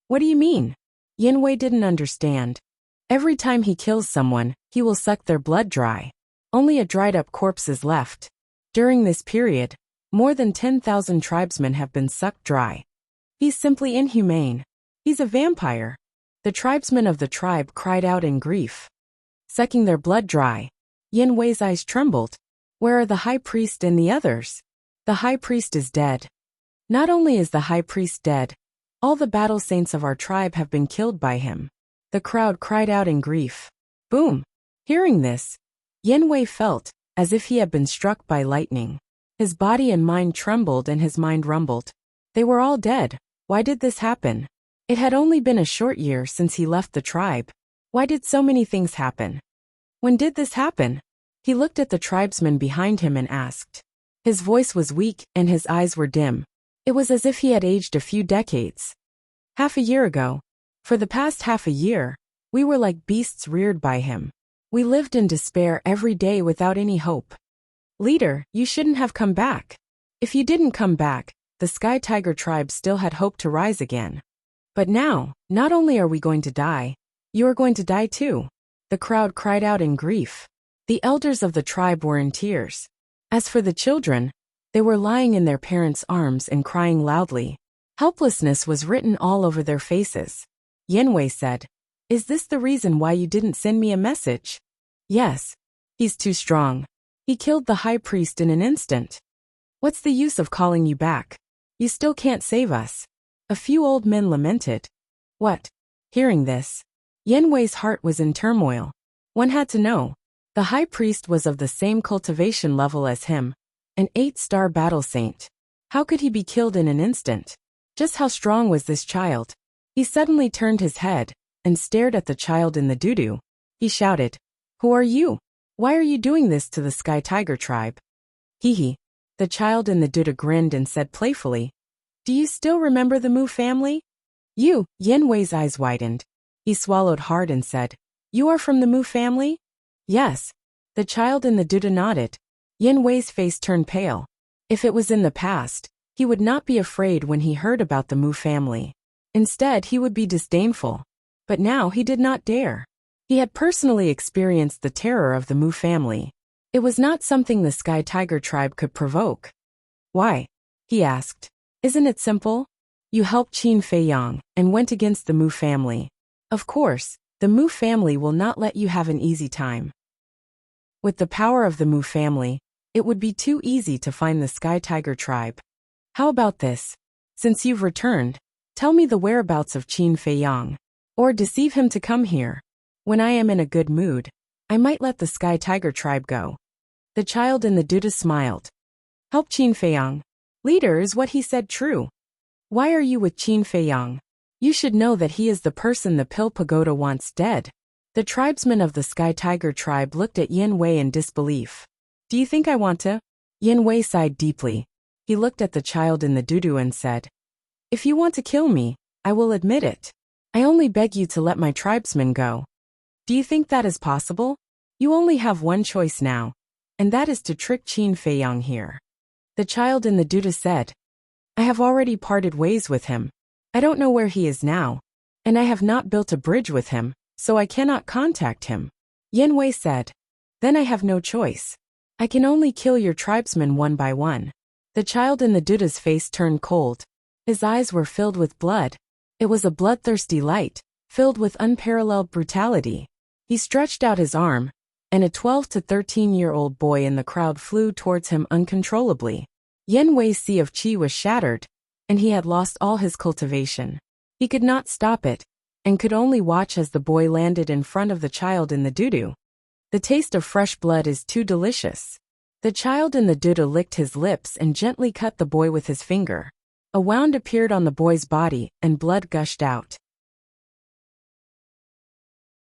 What do you mean? Yin Wei didn't understand. Every time he kills someone, he will suck their blood dry. Only a dried-up corpse is left. During this period, more than 10,000 tribesmen have been sucked dry. He's simply inhumane. He's a vampire. The tribesmen of the tribe cried out in grief. Sucking their blood dry. Yin Wei's eyes trembled. Where are the high priest and the others? The high priest is dead. Not only is the high priest dead, all the battle saints of our tribe have been killed by him. The crowd cried out in grief. Boom! Hearing this, Yin Wei felt as if he had been struck by lightning. His body and mind trembled and his mind rumbled. They were all dead. Why did this happen? It had only been a short year since he left the tribe. Why did so many things happen? When did this happen? He looked at the tribesmen behind him and asked. His voice was weak and his eyes were dim. It was as if he had aged a few decades. Half a year ago. For the past half a year, we were like beasts reared by him. We lived in despair every day without any hope. Leader, you shouldn't have come back. If you didn't come back, the Sky Tiger tribe still had hope to rise again. But now, not only are we going to die, you are going to die too. The crowd cried out in grief. The elders of the tribe were in tears. As for the children, they were lying in their parents' arms and crying loudly. Helplessness was written all over their faces. Yin Wei said, Is this the reason why you didn't send me a message? Yes. He's too strong. He killed the high priest in an instant. What's the use of calling you back? You still can't save us. A few old men lamented. What? Hearing this, Yin Wei's heart was in turmoil. One had to know. The high priest was of the same cultivation level as him, an 8-star battle saint. How could he be killed in an instant? Just how strong was this child? He suddenly turned his head and stared at the child in the doo-doo. He shouted, "Who are you? Why are you doing this to the Sky Tiger tribe?" Hee. The child in the doo-doo grinned and said playfully, "Do you still remember the Mu family?" "You," Yin Wei's eyes widened. He swallowed hard and said, "You are from the Mu family?" "Yes." The child in the doo-doo nodded. Yin Wei's face turned pale. If it was in the past, he would not be afraid when he heard about the Mu family. Instead, he would be disdainful. But now he did not dare. He had personally experienced the terror of the Mu family. It was not something the Sky Tiger tribe could provoke. "Why?" he asked. "Isn't it simple? You helped Qin Feiyang and went against the Mu family. Of course, the Mu family will not let you have an easy time. With the power of the Mu family, it would be too easy to find the Sky Tiger tribe. How about this? Since you've returned, tell me the whereabouts of Qin Feiyang, or deceive him to come here. When I am in a good mood, I might let the Sky Tiger tribe go." The child in the doo-doo smiled. "Help Qin Feiyang. Leader, is what he said true? Why are you with Qin Feiyang? You should know that he is the person the Pill Pagoda wants dead." The tribesmen of the Sky Tiger tribe looked at Yin Wei in disbelief. "Do you think I want to?" Yin Wei sighed deeply. He looked at the child in the doo-doo and said, "If you want to kill me, I will admit it. I only beg you to let my tribesmen go. Do you think that is possible? You only have one choice now, and that is to trick Qin Feiyang here." The child in the doo-doo said, "I have already parted ways with him. I don't know where he is now, and I have not built a bridge with him, so I cannot contact him." Yin Wei said, "Then I have no choice. I can only kill your tribesmen one by one." The child in the doo-doo's face turned cold. His eyes were filled with blood. It was a bloodthirsty light, filled with unparalleled brutality. He stretched out his arm, and a 12 to 13-year-old boy in the crowd flew towards him uncontrollably. Yin Wei's sea of qi was shattered, and he had lost all his cultivation. He could not stop it, and could only watch as the boy landed in front of the child in the doo-doo. The taste of fresh blood is too delicious. The child in the doo-doo licked his lips and gently cut the boy with his finger. A wound appeared on the boy's body, and blood gushed out.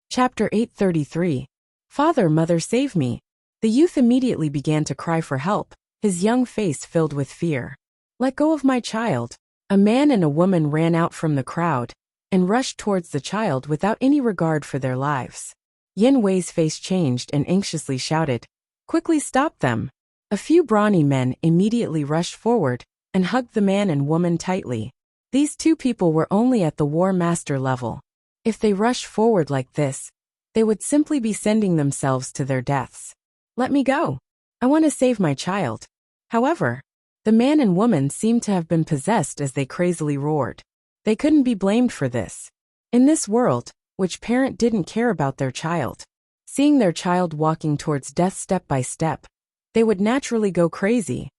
Chapter 833. "Father, Mother, save me." The youth immediately began to cry for help, his young face filled with fear. "Let go of my child." A man and a woman ran out from the crowd and rushed towards the child without any regard for their lives. Yin Wei's face changed and anxiously shouted, "Quickly stop them." A few brawny men immediately rushed forward and hugged the man and woman tightly. These two people were only at the War Master level. If they rushed forward like this, they would simply be sending themselves to their deaths. "Let me go. I want to save my child." However, the man and woman seemed to have been possessed as they crazily roared. They couldn't be blamed for this. In this world, which parent didn't care about their child? Seeing their child walking towards death step by step, they would naturally go crazy.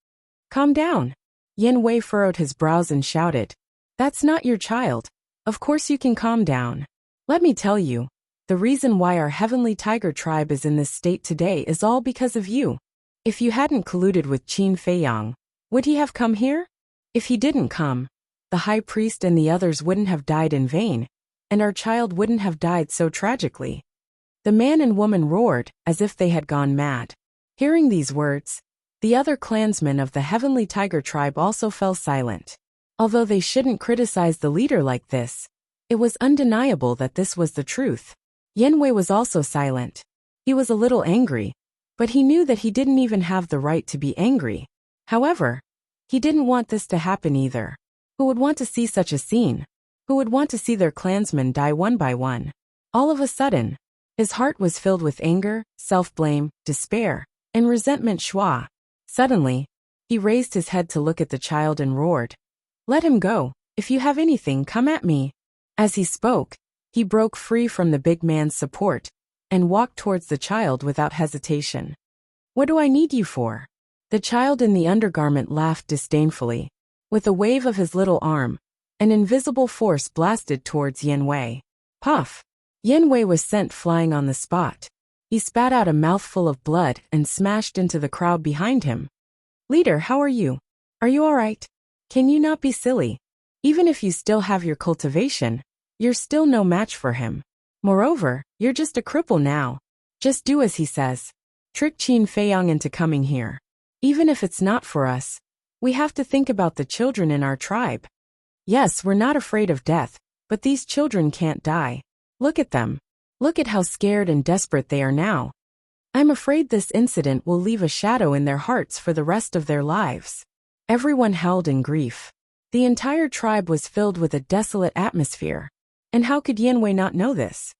"Calm down." Yin Wei furrowed his brows and shouted, "That's not your child. Of course you can calm down. Let me tell you, the reason why our Heavenly Tiger tribe is in this state today is all because of you. If you hadn't colluded with Qin Feiyang, would he have come here? If he didn't come, the high priest and the others wouldn't have died in vain, and our child wouldn't have died so tragically." The man and woman roared as if they had gone mad. Hearing these words, the other clansmen of the Heavenly Tiger tribe also fell silent. Although they shouldn't criticize the leader like this, it was undeniable that this was the truth. Yin Wei was also silent. He was a little angry, but he knew that he didn't even have the right to be angry. However, he didn't want this to happen either. Who would want to see such a scene? Who would want to see their clansmen die one by one? All of a sudden, his heart was filled with anger, self-blame, despair, and resentment. Schwa. Suddenly, he raised his head to look at the child and roared, "Let him go. If you have anything, come at me." As he spoke, he broke free from the big man's support and walked towards the child without hesitation. "What do I need you for?" The child in the undergarment laughed disdainfully. With a wave of his little arm, an invisible force blasted towards Yin Wei. Puff! Yin Wei was sent flying on the spot. He spat out a mouthful of blood and smashed into the crowd behind him. "Leader, how are you? Are you all right?" Can you not be silly? Even if you still have your cultivation, you're still no match for him. Moreover, you're just a cripple now. Just do as he says. Trick Qin Feiyang into coming here. Even if it's not for us, we have to think about the children in our tribe. Yes, we're not afraid of death, but these children can't die. Look at them. Look at how scared and desperate they are now. I'm afraid this incident will leave a shadow in their hearts for the rest of their lives. Everyone held in grief. The entire tribe was filled with a desolate atmosphere. And how could Yanwei not know this?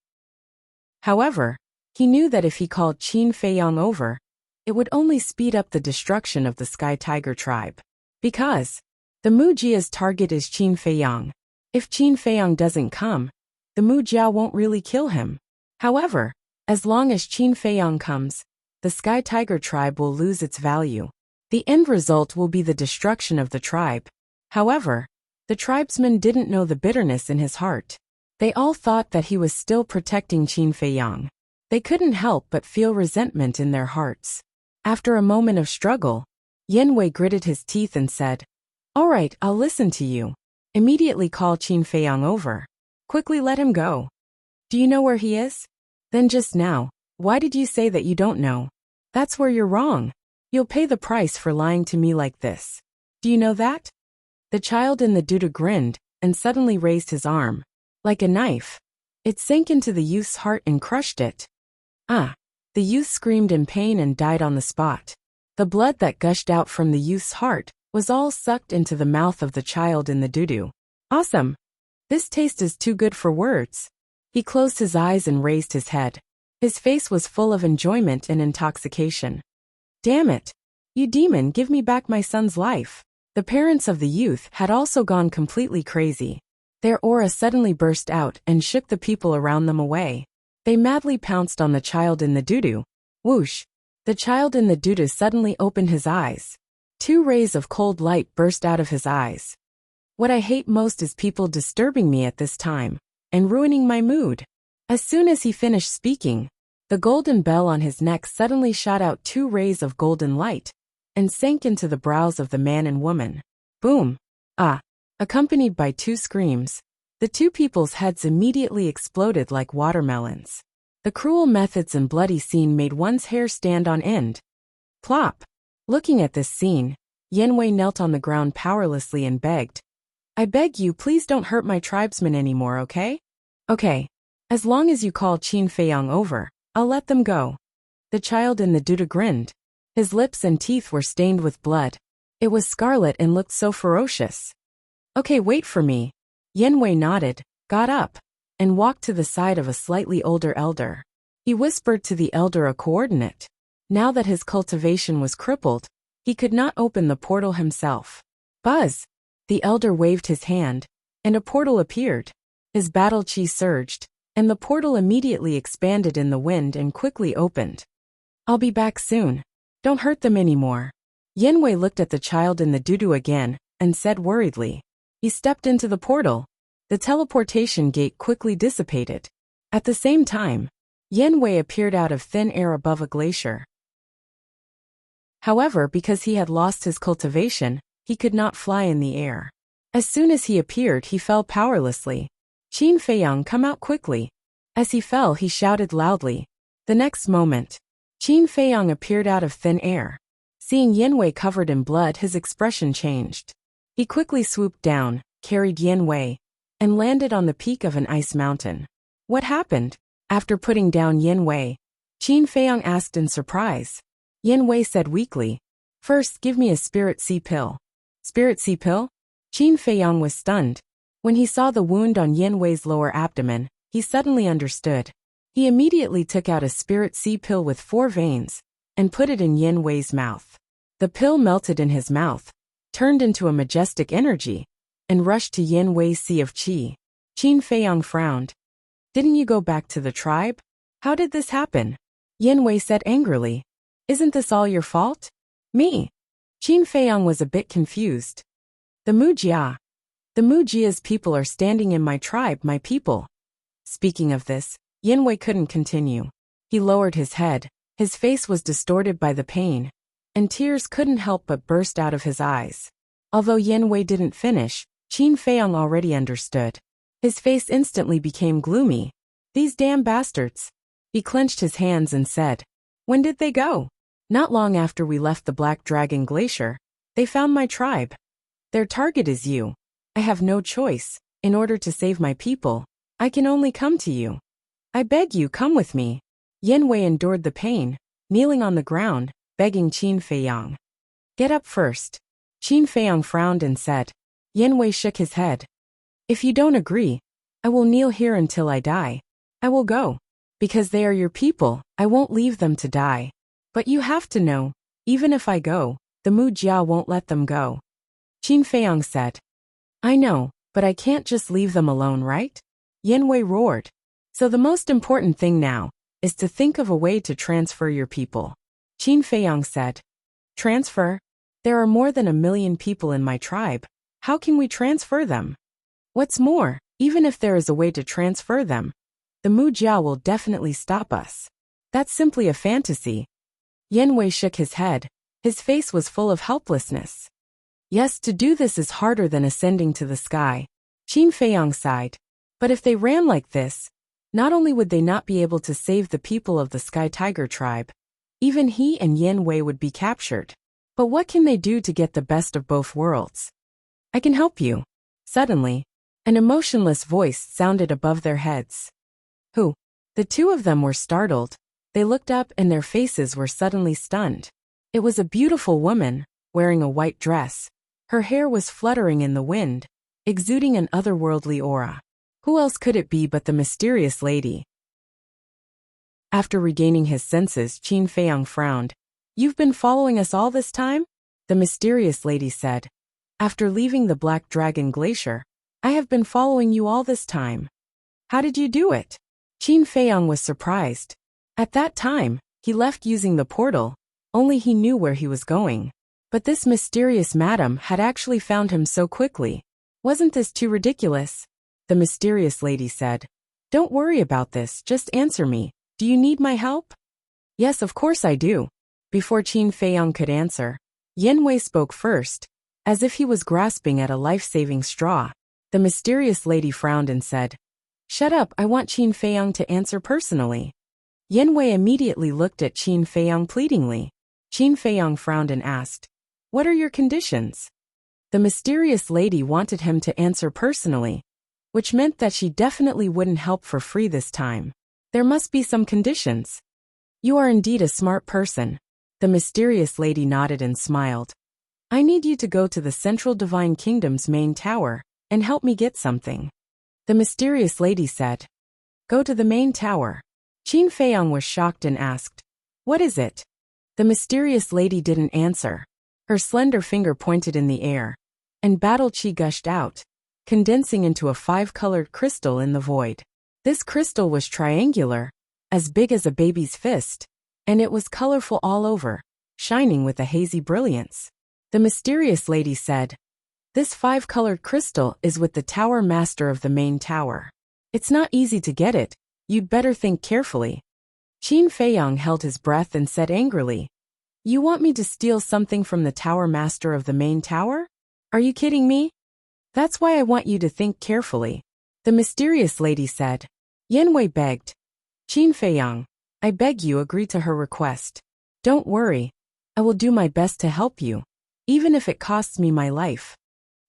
However, he knew that if he called Qin Feiyang over, it would only speed up the destruction of the Sky Tiger tribe. Because the Mujia's target is Qin Feiyang. If Qin Feiyang doesn't come, the Mujia won't really kill him. However, as long as Qin Feiyang comes, the Sky Tiger tribe will lose its value. The end result will be the destruction of the tribe. However, the tribesmen didn't know the bitterness in his heart. They all thought that he was still protecting Qin Feiyang. They couldn't help but feel resentment in their hearts. After a moment of struggle, Yanwei gritted his teeth and said, "All right, I'll listen to you. Immediately call Qin Feiyang over. Quickly let him go. Do you know where he is? Then just now, why did you say that you don't know? That's where you're wrong. You'll pay the price for lying to me like this. Do you know that?" The child in the doo-doo grinned and suddenly raised his arm. Like a knife, it sank into the youth's heart and crushed it. Ah! The youth screamed in pain and died on the spot. The blood that gushed out from the youth's heart was all sucked into the mouth of the child in the doo-doo. Awesome! This taste is too good for words. He closed his eyes and raised his head. His face was full of enjoyment and intoxication. Damn it! You demon, give me back my son's life. The parents of the youth had also gone completely crazy. Their aura suddenly burst out and shook the people around them away. They madly pounced on the child in the doo-doo. Whoosh! The child in the doo-doo suddenly opened his eyes. 2 rays of cold light burst out of his eyes. What I hate most is people disturbing me at this time and ruining my mood. As soon as he finished speaking, the golden bell on his neck suddenly shot out 2 rays of golden light and sank into the brows of the man and woman. Boom! Ah! Accompanied by 2 screams, the 2 people's heads immediately exploded like watermelons. The cruel methods and bloody scene made one's hair stand on end. Plop! Looking at this scene, Yanwei knelt on the ground powerlessly and begged, "I beg you, please don't hurt my tribesmen anymore, okay? Okay. As long as you call Qin Feiyang over, I'll let them go." The child in the doo-doo grinned. His lips and teeth were stained with blood. It was scarlet and looked so ferocious. "Okay, wait for me." Yanwei nodded, got up, and walked to the side of a slightly older elder. He whispered to the elder a coordinate. Now that his cultivation was crippled, he could not open the portal himself. Buzz! The elder waved his hand, and a portal appeared. His battle chi surged, and the portal immediately expanded in the wind and quickly opened. "I'll be back soon. Don't hurt them anymore." Yanwei looked at the child in the doo-doo again and said worriedly. He stepped into the portal. The teleportation gate quickly dissipated. At the same time, Yanwei appeared out of thin air above a glacier. However, because he had lost his cultivation, he could not fly in the air. As soon as he appeared, he fell powerlessly. "Qin Feiyang, come out quickly." As he fell, he shouted loudly. The next moment, Qin Feiyang appeared out of thin air. Seeing Yanwei covered in blood, his expression changed. He quickly swooped down, carried Yanwei, and landed on the peak of an ice mountain. "What happened?" After putting down Yanwei, Qin Feiyang asked in surprise. Yanwei said weakly, "First, give me a spirit sea pill." "Spirit sea pill?" Qin Feiyang was stunned. When he saw the wound on Yanwei's lower abdomen, he suddenly understood. He immediately took out a spirit sea pill with 4 veins and put it in Yanwei's mouth. The pill melted in his mouth, turned into a majestic energy, and rushed to Yanwei's sea of qi. Qin Feiyang frowned. "Didn't you go back to the tribe? How did this happen?" Yanwei said angrily. "Isn't this all your fault?" "Me?" Qin Feiyang was a bit confused. The Mujia's people are standing in my tribe, my people." Speaking of this, Yanwei couldn't continue. He lowered his head, his face was distorted by the pain, and tears couldn't help but burst out of his eyes. Although Yen Wei didn't finish, Qin Feiyang already understood. His face instantly became gloomy. These damn bastards. He clenched his hands and said, "When did they go?" "Not long after we left the Black Dragon Glacier. They found my tribe. Their target is you. I have no choice. In order to save my people, I can only come to you. I beg you, come with me." Yen Wei endured the pain, kneeling on the ground, begging Qin Feiyang. "Get up first." Qin Feiyang frowned and said. Yen Wei shook his head. "If you don't agree, I will kneel here until I die. I will go. Because they are your people, I won't leave them to die. But you have to know, even if I go, the Mu Jia won't let them go." Qin Feiyang said. "I know, but I can't just leave them alone, right?" Yen Wei roared. "So the most important thing now is to think of a way to transfer your people." Qin Feiyang said. "Transfer? There are more than 1 million people in my tribe. How can we transfer them? What's more, even if there is a way to transfer them, the Mu Jia will definitely stop us. That's simply a fantasy." Yen Wei shook his head. His face was full of helplessness. "Yes, to do this is harder than ascending to the sky." Qin Feiyang sighed. "But if they ran like this, not only would they not be able to save the people of the Sky Tiger tribe, even he and Yen Wei would be captured. But what can they do to get the best of both worlds? I can help you." Suddenly, an emotionless voice sounded above their heads. "Who?" The two of them were startled. They looked up and their faces were suddenly stunned. It was a beautiful woman, wearing a white dress. Her hair was fluttering in the wind, exuding an otherworldly aura. Who else could it be but the mysterious lady? After regaining his senses, Qin Feiyang frowned. "You've been following us all this time?" The mysterious lady said. "After leaving the Black Dragon Glacier, I have been following you all this time." "How did you do it?" Qin Feiyang was surprised. At that time, he left using the portal, only he knew where he was going. But this mysterious madam had actually found him so quickly. Wasn't this too ridiculous? The mysterious lady said. "Don't worry about this, just answer me. Do you need my help?" "Yes, of course I do." Before Qin Feiyang could answer, Yen Wei spoke first, as if he was grasping at a life-saving straw. The mysterious lady frowned and said, "Shut up, I want Qin Feiyang to answer personally." Yen Wei immediately looked at Qin Feiyang pleadingly. Qin Feiyang frowned and asked, "What are your conditions?" The mysterious lady wanted him to answer personally, which meant that she definitely wouldn't help for free this time. There must be some conditions. "You are indeed a smart person." The mysterious lady nodded and smiled. "I need you to go to the Central Divine Kingdom's main tower and help me get something." The mysterious lady said, "Go to the main tower." Qin Feiyang was shocked and asked, "What is it?" The mysterious lady didn't answer. Her slender finger pointed in the air, and battle chi gushed out, condensing into a 5-colored crystal in the void. This crystal was triangular, as big as a baby's fist, and it was colorful all over, shining with a hazy brilliance. The mysterious lady said, "This 5-colored crystal is with the tower master of the main tower. It's not easy to get it. You'd better think carefully." Qin Feiyang held his breath and said angrily, "You want me to steal something from the tower master of the main tower? Are you kidding me?" "That's why I want you to think carefully," the mysterious lady said. Yen Wei begged, "Qin Feiyang, I beg you agree to her request. Don't worry. I will do my best to help you, even if it costs me my life."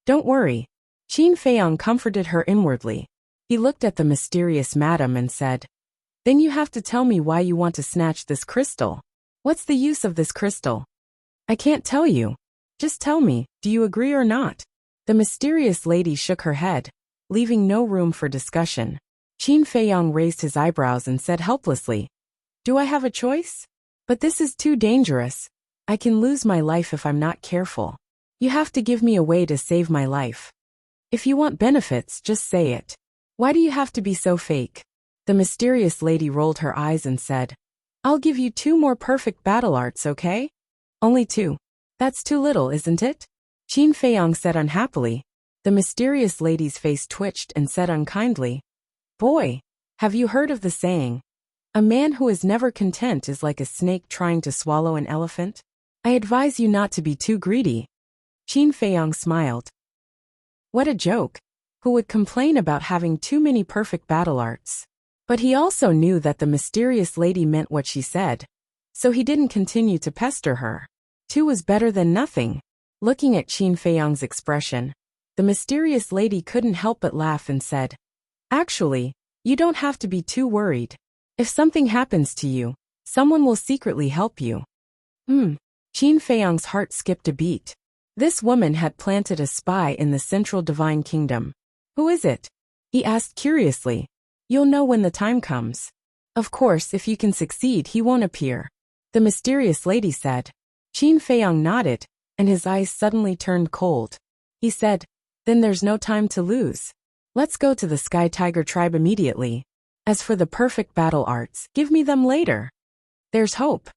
"Don't worry." Qin Feiyang comforted her inwardly. He looked at the mysterious madam and said, "Then you have to tell me why you want to snatch this crystal. What's the use of this crystal?" "I can't tell you. Just tell me, do you agree or not?" The mysterious lady shook her head, leaving no room for discussion. Qin Feiyang raised his eyebrows and said helplessly, "Do I have a choice? But this is too dangerous. I can lose my life if I'm not careful. You have to give me a way to save my life. If you want benefits, just say it. Why do you have to be so fake?" The mysterious lady rolled her eyes and said, "I'll give you 2 more perfect battle arts, okay?" "Only 2. That's too little, isn't it?" Qin Feiyang said unhappily. The mysterious lady's face twitched and said unkindly, "Boy, have you heard of the saying, a man who is never content is like a snake trying to swallow an elephant? I advise you not to be too greedy." Qin Feiyang smiled. What a joke! Who would complain about having too many perfect battle arts? But he also knew that the mysterious lady meant what she said, so he didn't continue to pester her. 2 was better than nothing. Looking at Qin Feiyang's expression, the mysterious lady couldn't help but laugh and said, Actually, you don't have to be too worried. If something happens to you, someone will secretly help you. Qin Feiyang's heart skipped a beat. This woman had planted a spy in the central divine kingdom. Who is it? He asked curiously. You'll know when the time comes. Of course, if you can succeed, he won't appear. The mysterious lady said. Qin Feiyang nodded, and his eyes suddenly turned cold. He said, Then there's no time to lose. Let's go to the Sky Tiger tribe immediately. As for the perfect battle arts, give me them later. There's hope.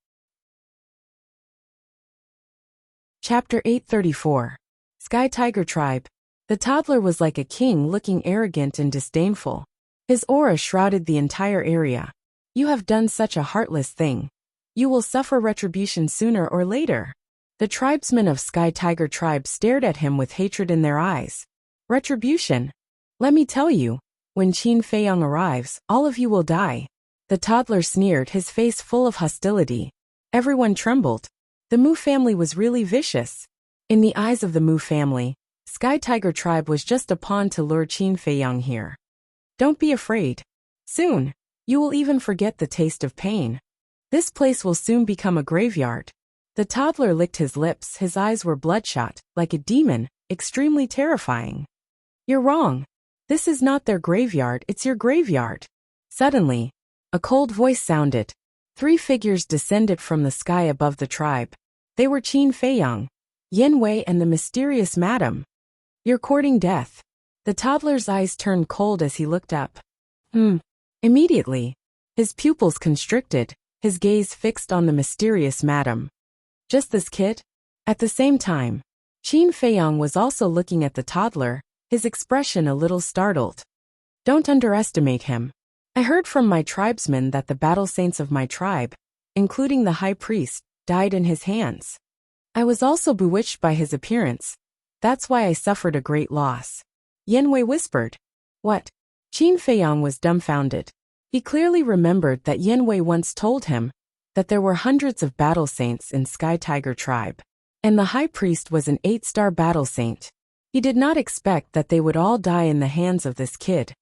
Chapter 834. Sky Tiger Tribe. The toddler was like a king, looking arrogant and disdainful. His aura shrouded the entire area. You have done such a heartless thing. You will suffer retribution sooner or later. The tribesmen of Sky Tiger Tribe stared at him with hatred in their eyes. Retribution? Let me tell you, when Qin Feiyang arrives, all of you will die. The toddler sneered, his face full of hostility. Everyone trembled. The Mu family was really vicious. In the eyes of the Mu family, Sky Tiger Tribe was just a pawn to lure Qin Feiyang here. Don't be afraid. Soon, you will even forget the taste of pain. This place will soon become a graveyard. The toddler licked his lips, his eyes were bloodshot, like a demon, extremely terrifying. You're wrong. This is not their graveyard, it's your graveyard. Suddenly, a cold voice sounded. 3 figures descended from the sky above the tribe. They were Qin Feiyang, Yin Wei, and the mysterious madam. You're courting death. The toddler's eyes turned cold as he looked up. Immediately, his pupils constricted, his gaze fixed on the mysterious madam. Just this kid? At the same time, Qin Feiyang was also looking at the toddler, his expression a little startled. Don't underestimate him. I heard from my tribesmen that the battle saints of my tribe, including the high priest, died in his hands. I was also bewitched by his appearance. That's why I suffered a great loss. Yin Wei whispered. What? Qin Feiyang was dumbfounded. He clearly remembered that Yin Wei once told him that there were hundreds of battle saints in Sky Tiger Tribe, and the high priest was an 8-star battle saint. He did not expect that they would all die in the hands of this kid.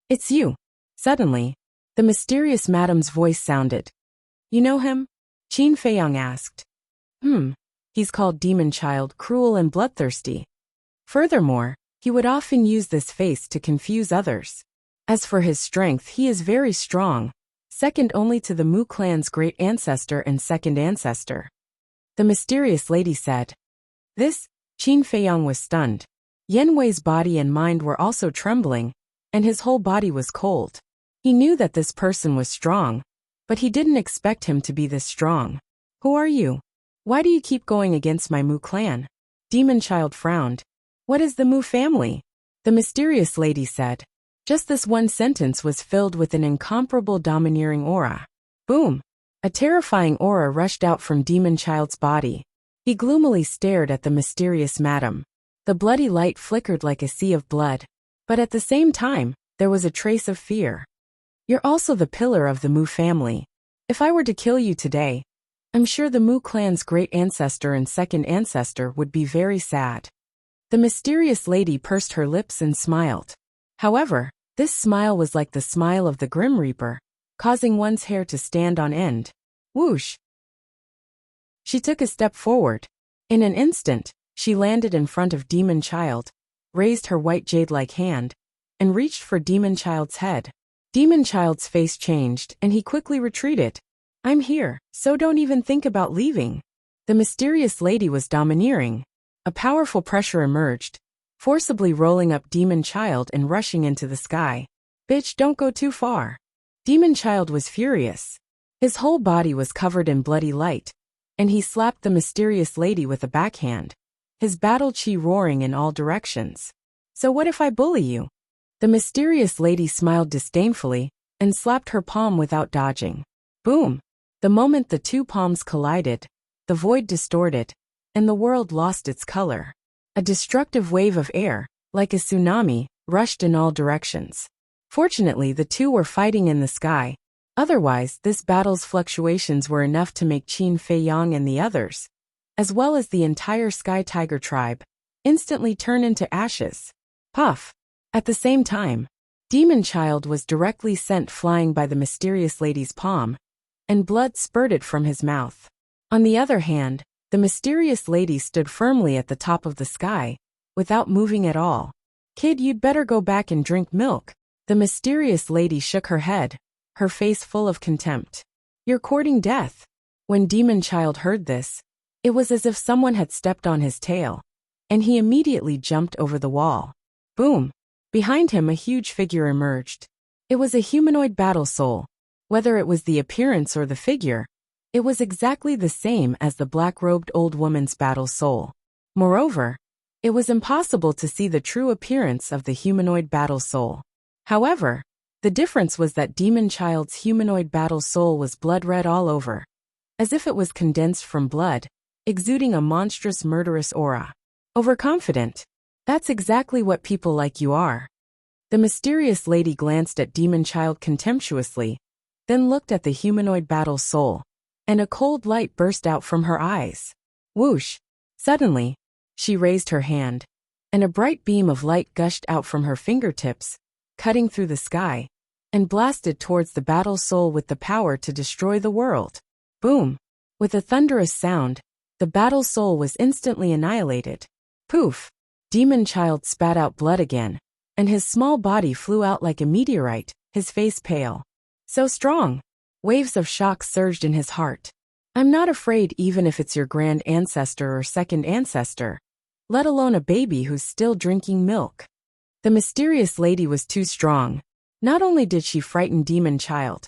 It's you. Suddenly, the mysterious madam's voice sounded. You know him? Qin Feiyang asked. He's called Demon Child, cruel and bloodthirsty. Furthermore, he would often use this face to confuse others. As for his strength, he is very strong, second only to the Mu clan's great ancestor and second ancestor. The mysterious lady said. This, Qin Feiyang was stunned. Yin Wei's body and mind were also trembling, and his whole body was cold. He knew that this person was strong, but he didn't expect him to be this strong. Who are you? Why do you keep going against my Mu clan? Demon Child frowned. What is the Mu family? The mysterious lady said. Just this one sentence was filled with an incomparable domineering aura. Boom! A terrifying aura rushed out from Demon Child's body. He gloomily stared at the mysterious madam. The bloody light flickered like a sea of blood, but at the same time, there was a trace of fear. You're also the pillar of the Mu family. If I were to kill you today, I'm sure the Mu clan's great ancestor and second ancestor would be very sad. The mysterious lady pursed her lips and smiled. However, this smile was like the smile of the Grim Reaper, causing one's hair to stand on end. Whoosh! She took a step forward. In an instant, she landed in front of Demon Child, raised her white jade-like hand, and reached for Demon Child's head. Demon Child's face changed, and he quickly retreated. I'm here, so don't even think about leaving. The mysterious lady was domineering. A powerful pressure emerged, forcibly rolling up Demon Child and rushing into the sky. Bitch, don't go too far. Demon Child was furious. His whole body was covered in bloody light, and he slapped the mysterious lady with a backhand, his battle chi roaring in all directions. So what if I bully you? The mysterious lady smiled disdainfully and slapped her palm without dodging. Boom! The moment the two palms collided, the void distorted, and the world lost its color. A destructive wave of air, like a tsunami, rushed in all directions. Fortunately, the two were fighting in the sky. Otherwise, this battle's fluctuations were enough to make Qin Fei Yang and the others, as well as the entire Sky Tiger tribe, instantly turn into ashes. Puff! At the same time, Demon Child was directly sent flying by the mysterious lady's palm, and blood spurted from his mouth. On the other hand, the mysterious lady stood firmly at the top of the sky, without moving at all. Kid, you'd better go back and drink milk. The mysterious lady shook her head, her face full of contempt. You're courting death. When Demon Child heard this, it was as if someone had stepped on his tail, and he immediately jumped over the wall. Boom! Behind him a huge figure emerged. It was a humanoid battle soul. Whether it was the appearance or the figure, it was exactly the same as the black-robed old woman's battle soul. Moreover, it was impossible to see the true appearance of the humanoid battle soul. However, the difference was that Demon Child's humanoid battle soul was blood-red all over, as if it was condensed from blood, exuding a monstrous murderous aura. Overconfident. That's exactly what people like you are. The mysterious lady glanced at Demon Child contemptuously, then looked at the humanoid battle soul, and a cold light burst out from her eyes. Whoosh! Suddenly, she raised her hand, and a bright beam of light gushed out from her fingertips, cutting through the sky, and blasted towards the battle soul with the power to destroy the world. Boom! With a thunderous sound, the battle soul was instantly annihilated. Poof! Demon Child spat out blood again, and his small body flew out like a meteorite, his face pale. So strong! Waves of shock surged in his heart. I'm not afraid even if it's your grand ancestor or second ancestor, let alone a baby who's still drinking milk. The mysterious lady was too strong. Not only did she frighten Demon Child,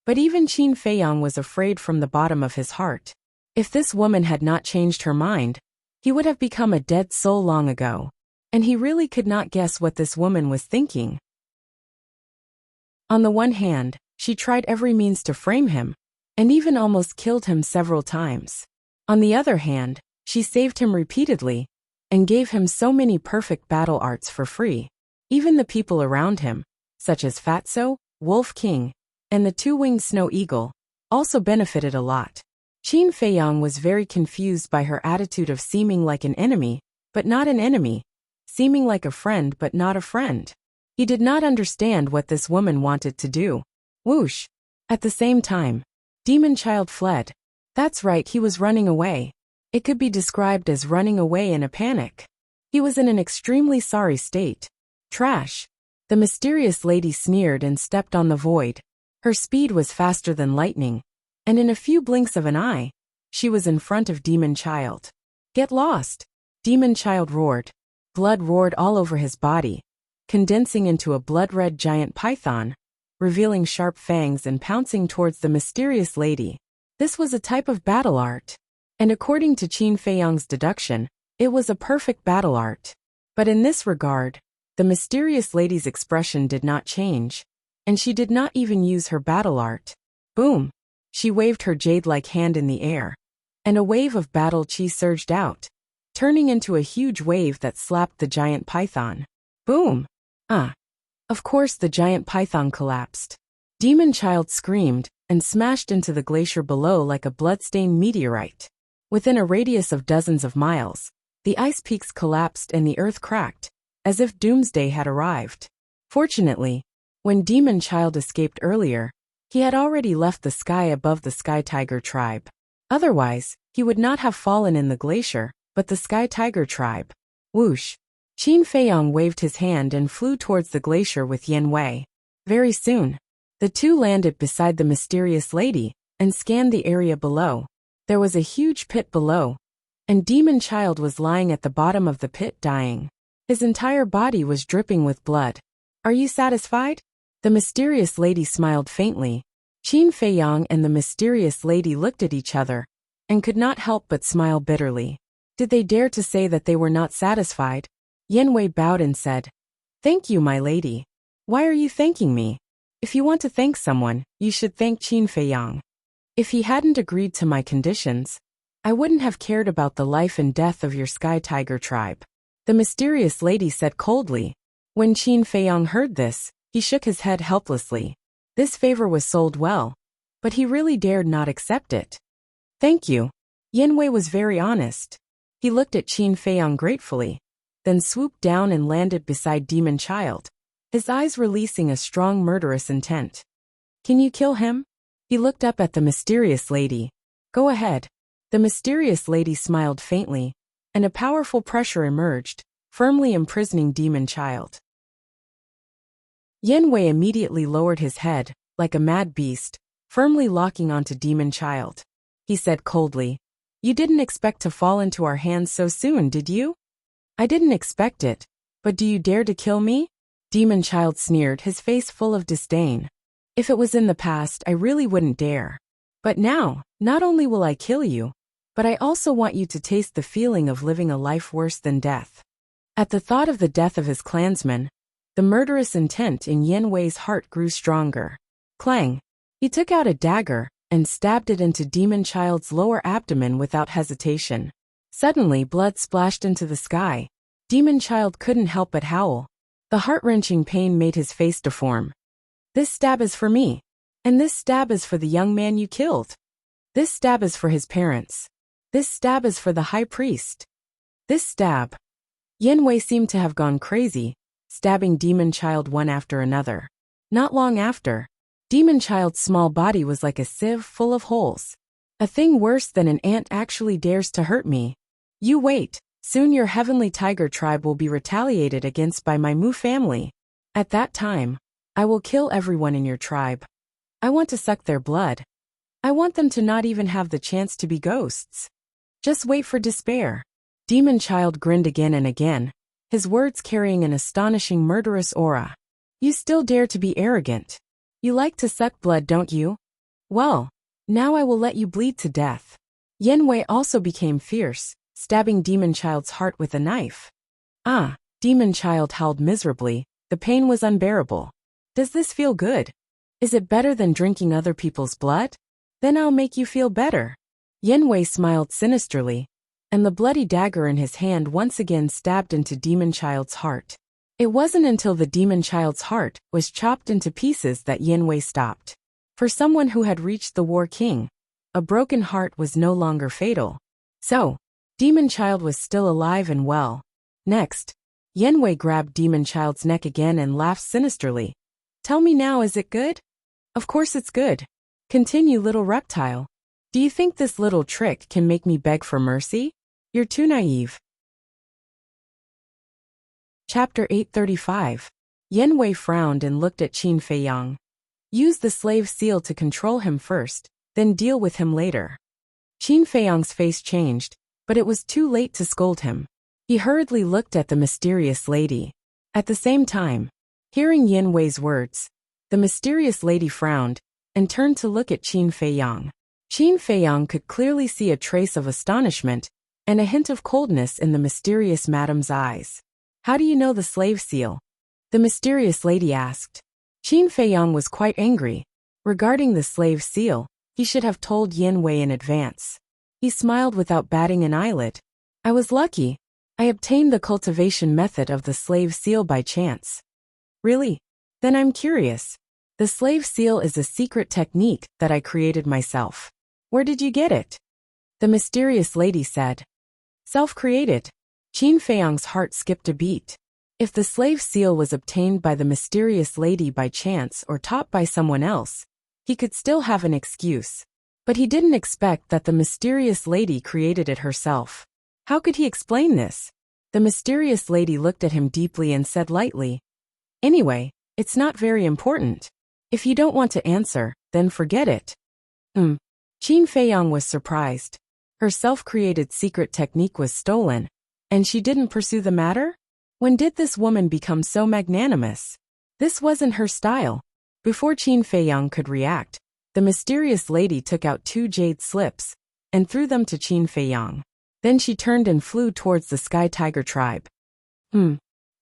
but even Qin Fei Yang was afraid from the bottom of his heart. If this woman had not changed her mind, he would have become a dead soul long ago, and he really could not guess what this woman was thinking. On the one hand, she tried every means to frame him, and even almost killed him several times. On the other hand, she saved him repeatedly, and gave him so many perfect battle arts for free. Even the people around him, such as Fatso, Wolf King, and the two-winged snow eagle, also benefited a lot. Qin Fei Yang was very confused by her attitude of seeming like an enemy, but not an enemy, seeming like a friend but not a friend. He did not understand what this woman wanted to do. Whoosh! At the same time, Demon Child fled. That's right, he was running away. It could be described as running away in a panic. He was in an extremely sorry state. Trash! The mysterious lady sneered and stepped on the void. Her speed was faster than lightning, and in a few blinks of an eye, she was in front of Demon Child. Get lost! Demon Child roared. Blood roared all over his body, condensing into a blood-red giant python, revealing sharp fangs and pouncing towards the mysterious lady. This was a type of battle art, and according to Qin Fei Yang's deduction, it was a perfect battle art. But in this regard, the mysterious lady's expression did not change, and she did not even use her battle art. Boom! She waved her jade-like hand in the air, and a wave of battle chi surged out, turning into a huge wave that slapped the giant python. Boom! Of course the giant python collapsed. Demon Child screamed and smashed into the glacier below like a blood-stained meteorite. Within a radius of dozens of miles, the ice peaks collapsed and the earth cracked, as if doomsday had arrived. Fortunately, when Demon Child escaped earlier, he had already left the sky above the Sky Tiger tribe. Otherwise, he would not have fallen in the glacier, but the Sky Tiger tribe. Whoosh! Qin Fei Yang waved his hand and flew towards the glacier with Yan Wei. Very soon, the two landed beside the mysterious lady and scanned the area below. There was a huge pit below, and Demon Child was lying at the bottom of the pit dying. His entire body was dripping with blood. Are you satisfied? The mysterious lady smiled faintly. Qin Fei Yang and the mysterious lady looked at each other, and could not help but smile bitterly. Did they dare to say that they were not satisfied? Yan Wei bowed and said, "Thank you, my lady. Why are you thanking me? If you want to thank someone, you should thank Qin Fei Yang. If he hadn't agreed to my conditions, I wouldn't have cared about the life and death of your Sky Tiger tribe." the mysterious lady said coldly. When Qin Feiyang heard this, he shook his head helplessly. This favor was sold well, but he really dared not accept it. Thank you. Yin Wei was very honest. He looked at Qin Feiyang gratefully, then swooped down and landed beside Demon Child, his eyes releasing a strong murderous intent. Can you kill him? He looked up at the mysterious lady. Go ahead. The mysterious lady smiled faintly, and a powerful pressure emerged, firmly imprisoning Demon Child. Yin Wei immediately lowered his head, like a mad beast, firmly locking onto Demon Child. He said coldly, You didn't expect to fall into our hands so soon, did you? I didn't expect it, but do you dare to kill me? Demon Child sneered, his face full of disdain. If it was in the past, I really wouldn't dare. But now, not only will I kill you, but I also want you to taste the feeling of living a life worse than death. At the thought of the death of his clansmen, the murderous intent in Yin Wei's heart grew stronger. Clang! He took out a dagger and stabbed it into Demon Child's lower abdomen without hesitation. Suddenly, blood splashed into the sky. Demon Child couldn't help but howl. The heart-wrenching pain made his face deform. This stab is for me. And this stab is for the young man you killed. This stab is for his parents. This stab is for the high priest. This stab. Yin Wei seemed to have gone crazy, stabbing Demon Child one after another. Not long after, Demon Child's small body was like a sieve full of holes. A thing worse than an ant actually dares to hurt me. You wait, soon your heavenly tiger tribe will be retaliated against by my Mu family. At that time, I will kill everyone in your tribe. I want to suck their blood. I want them to not even have the chance to be ghosts. Just wait for despair. Demon Child grinned again and again, his words carrying an astonishing murderous aura. You still dare to be arrogant. You like to suck blood, don't you? Well, now I will let you bleed to death. Yin Wei also became fierce, stabbing Demon Child's heart with a knife. Ah, Demon Child howled miserably, the pain was unbearable. Does this feel good? Is it better than drinking other people's blood? Then I'll make you feel better. Yin Wei smiled sinisterly, and the bloody dagger in his hand once again stabbed into Demon Child's heart. It wasn't until the Demon Child's heart was chopped into pieces that Yin Wei stopped. For someone who had reached the War King, a broken heart was no longer fatal. So, Demon Child was still alive and well. Next, Yin Wei grabbed Demon Child's neck again and laughed sinisterly. Tell me now, is it good? Of course it's good. Continue, little reptile. Do you think this little trick can make me beg for mercy? You're too naive. Chapter 835. Yin Wei frowned and looked at Qin Feiyang. Use the slave seal to control him first, then deal with him later. Qin Feiyang's face changed, but it was too late to scold him. He hurriedly looked at the mysterious lady. At the same time, hearing Yin Wei's words, the mysterious lady frowned and turned to look at Qin Feiyang. Qin Feiyang could clearly see a trace of astonishment and a hint of coldness in the mysterious madam's eyes. How do you know the slave seal? The mysterious lady asked. Qin Feiyang was quite angry. Regarding the slave seal, he should have told Yin Wei in advance. He smiled without batting an eyelid. I was lucky. I obtained the cultivation method of the slave seal by chance. Really? Then I'm curious. The slave seal is a secret technique that I created myself. Where did you get it? The mysterious lady said. Self-created. Qin Feiyang's heart skipped a beat. If the slave seal was obtained by the mysterious lady by chance or taught by someone else, he could still have an excuse. But he didn't expect that the mysterious lady created it herself. How could he explain this? The mysterious lady looked at him deeply and said lightly, Anyway, it's not very important. If you don't want to answer, then forget it. Qin Feiyang was surprised. Her self-created secret technique was stolen, and she didn't pursue the matter? When did this woman become so magnanimous? This wasn't her style. Before Qin Feiyang could react, the mysterious lady took out 2 jade slips and threw them to Qin Feiyang. Then she turned and flew towards the Sky Tiger tribe.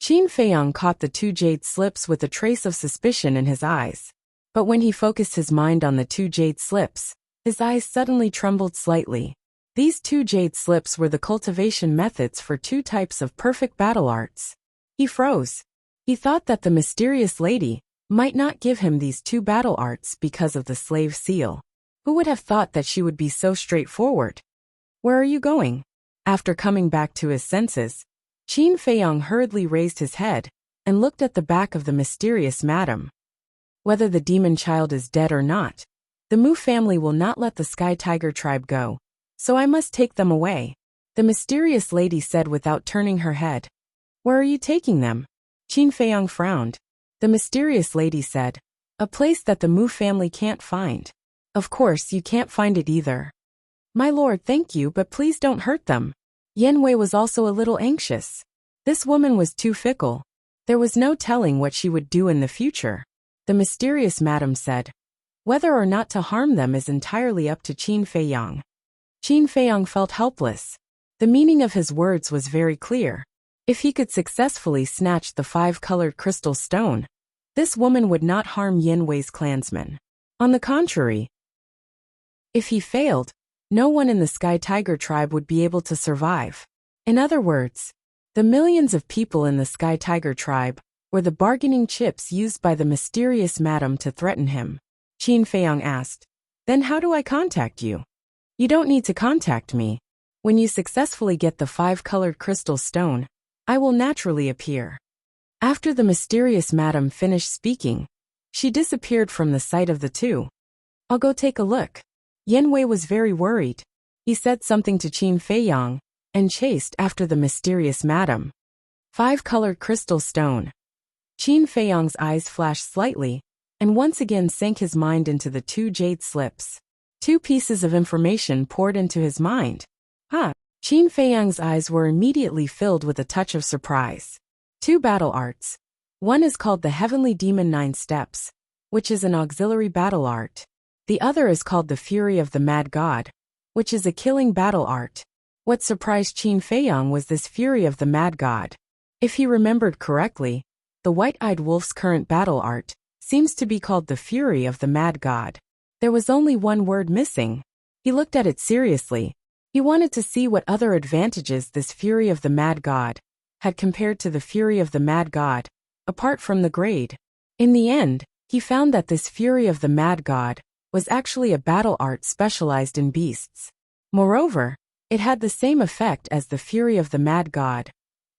Qin Feiyang caught the 2 jade slips with a trace of suspicion in his eyes. But when he focused his mind on the 2 jade slips, his eyes suddenly trembled slightly. These 2 jade slips were the cultivation methods for 2 types of perfect battle arts. He froze. He thought that the mysterious lady might not give him these 2 battle arts because of the slave seal. Who would have thought that she would be so straightforward? Where are you going? After coming back to his senses, Qin Feiyang hurriedly raised his head and looked at the back of the mysterious madam. Whether the demon child is dead or not, the Mu family will not let the Sky Tiger tribe go, so I must take them away, the mysterious lady said without turning her head. Where are you taking them? Qin Feiyang frowned. The mysterious lady said, a place that the Mu family can't find. Of course you can't find it either. My lord, thank you, but please don't hurt them. Yan Wei was also a little anxious. This woman was too fickle. There was no telling what she would do in the future. The mysterious madam said, whether or not to harm them is entirely up to Qin Feiyang. Qin Feiyang felt helpless. The meaning of his words was very clear. If he could successfully snatch the 5-colored crystal stone, this woman would not harm Yan Wei's clansmen. On the contrary, if he failed, no one in the Sky Tiger tribe would be able to survive. In other words, the millions of people in the Sky Tiger tribe were the bargaining chips used by the mysterious madam to threaten him. Qin Feiyang asked, then how do I contact you? You don't need to contact me. When you successfully get the 5-colored crystal stone, I will naturally appear. After the mysterious madam finished speaking, she disappeared from the sight of the 2. I'll go take a look. Yan Wei was very worried. He said something to Qin Feiyang and chased after the mysterious madam. 5-colored crystal stone. Qin Feiyang's eyes flashed slightly and once again sank his mind into the 2 jade slips. 2 pieces of information poured into his mind. Qin Feiyang's eyes were immediately filled with a touch of surprise. 2 battle arts. One is called the Heavenly Demon 9 Steps, which is an auxiliary battle art. The other is called the Fury of the Mad God, which is a killing battle art. What surprised Qin Feiyang was this Fury of the Mad God. If he remembered correctly, the White-Eyed Wolf's current battle art seems to be called the Fury of the Mad God. There was only one word missing. He looked at it seriously. He wanted to see what other advantages this Fury of the Mad God had compared to the Fury of the Mad God, apart from the grade. In the end, he found that this Fury of the Mad God was actually a battle art specialized in beasts. Moreover, it had the same effect as the Fury of the Mad God,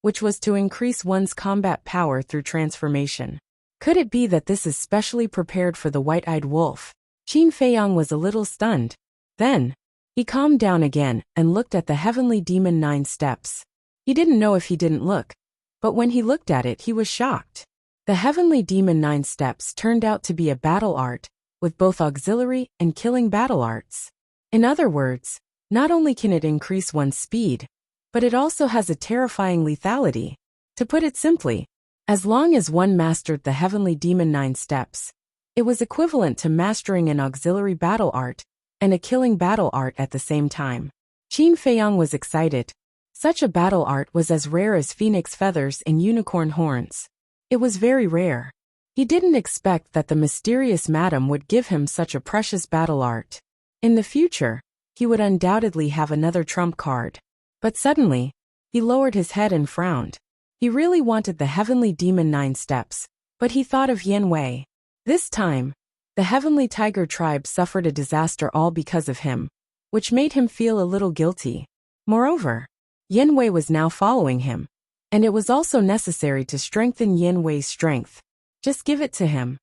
which was to increase one's combat power through transformation. Could it be that this is specially prepared for the White-Eyed Wolf? Qin Feiyang was a little stunned. Then, he calmed down again and looked at the Heavenly Demon 9 Steps. He didn't know if he didn't look, but when he looked at it he was shocked. The Heavenly Demon 9 Steps turned out to be a battle art, with both auxiliary and killing battle arts. In other words, not only can it increase one's speed, but it also has a terrifying lethality. To put it simply, as long as one mastered the Heavenly Demon 9 Steps, it was equivalent to mastering an auxiliary battle art and a killing battle art at the same time. Qin Feiyang was excited. Such a battle art was as rare as phoenix feathers and unicorn horns. It was very rare. He didn't expect that the mysterious madam would give him such a precious battle art. In the future, he would undoubtedly have another trump card. But suddenly, he lowered his head and frowned. He really wanted the Heavenly Demon 9 Steps, but he thought of Yan Wei. This time, the Heavenly Tiger tribe suffered a disaster all because of him, which made him feel a little guilty. Moreover, Yan Wei was now following him, and it was also necessary to strengthen Yan Wei's strength. Just give it to him.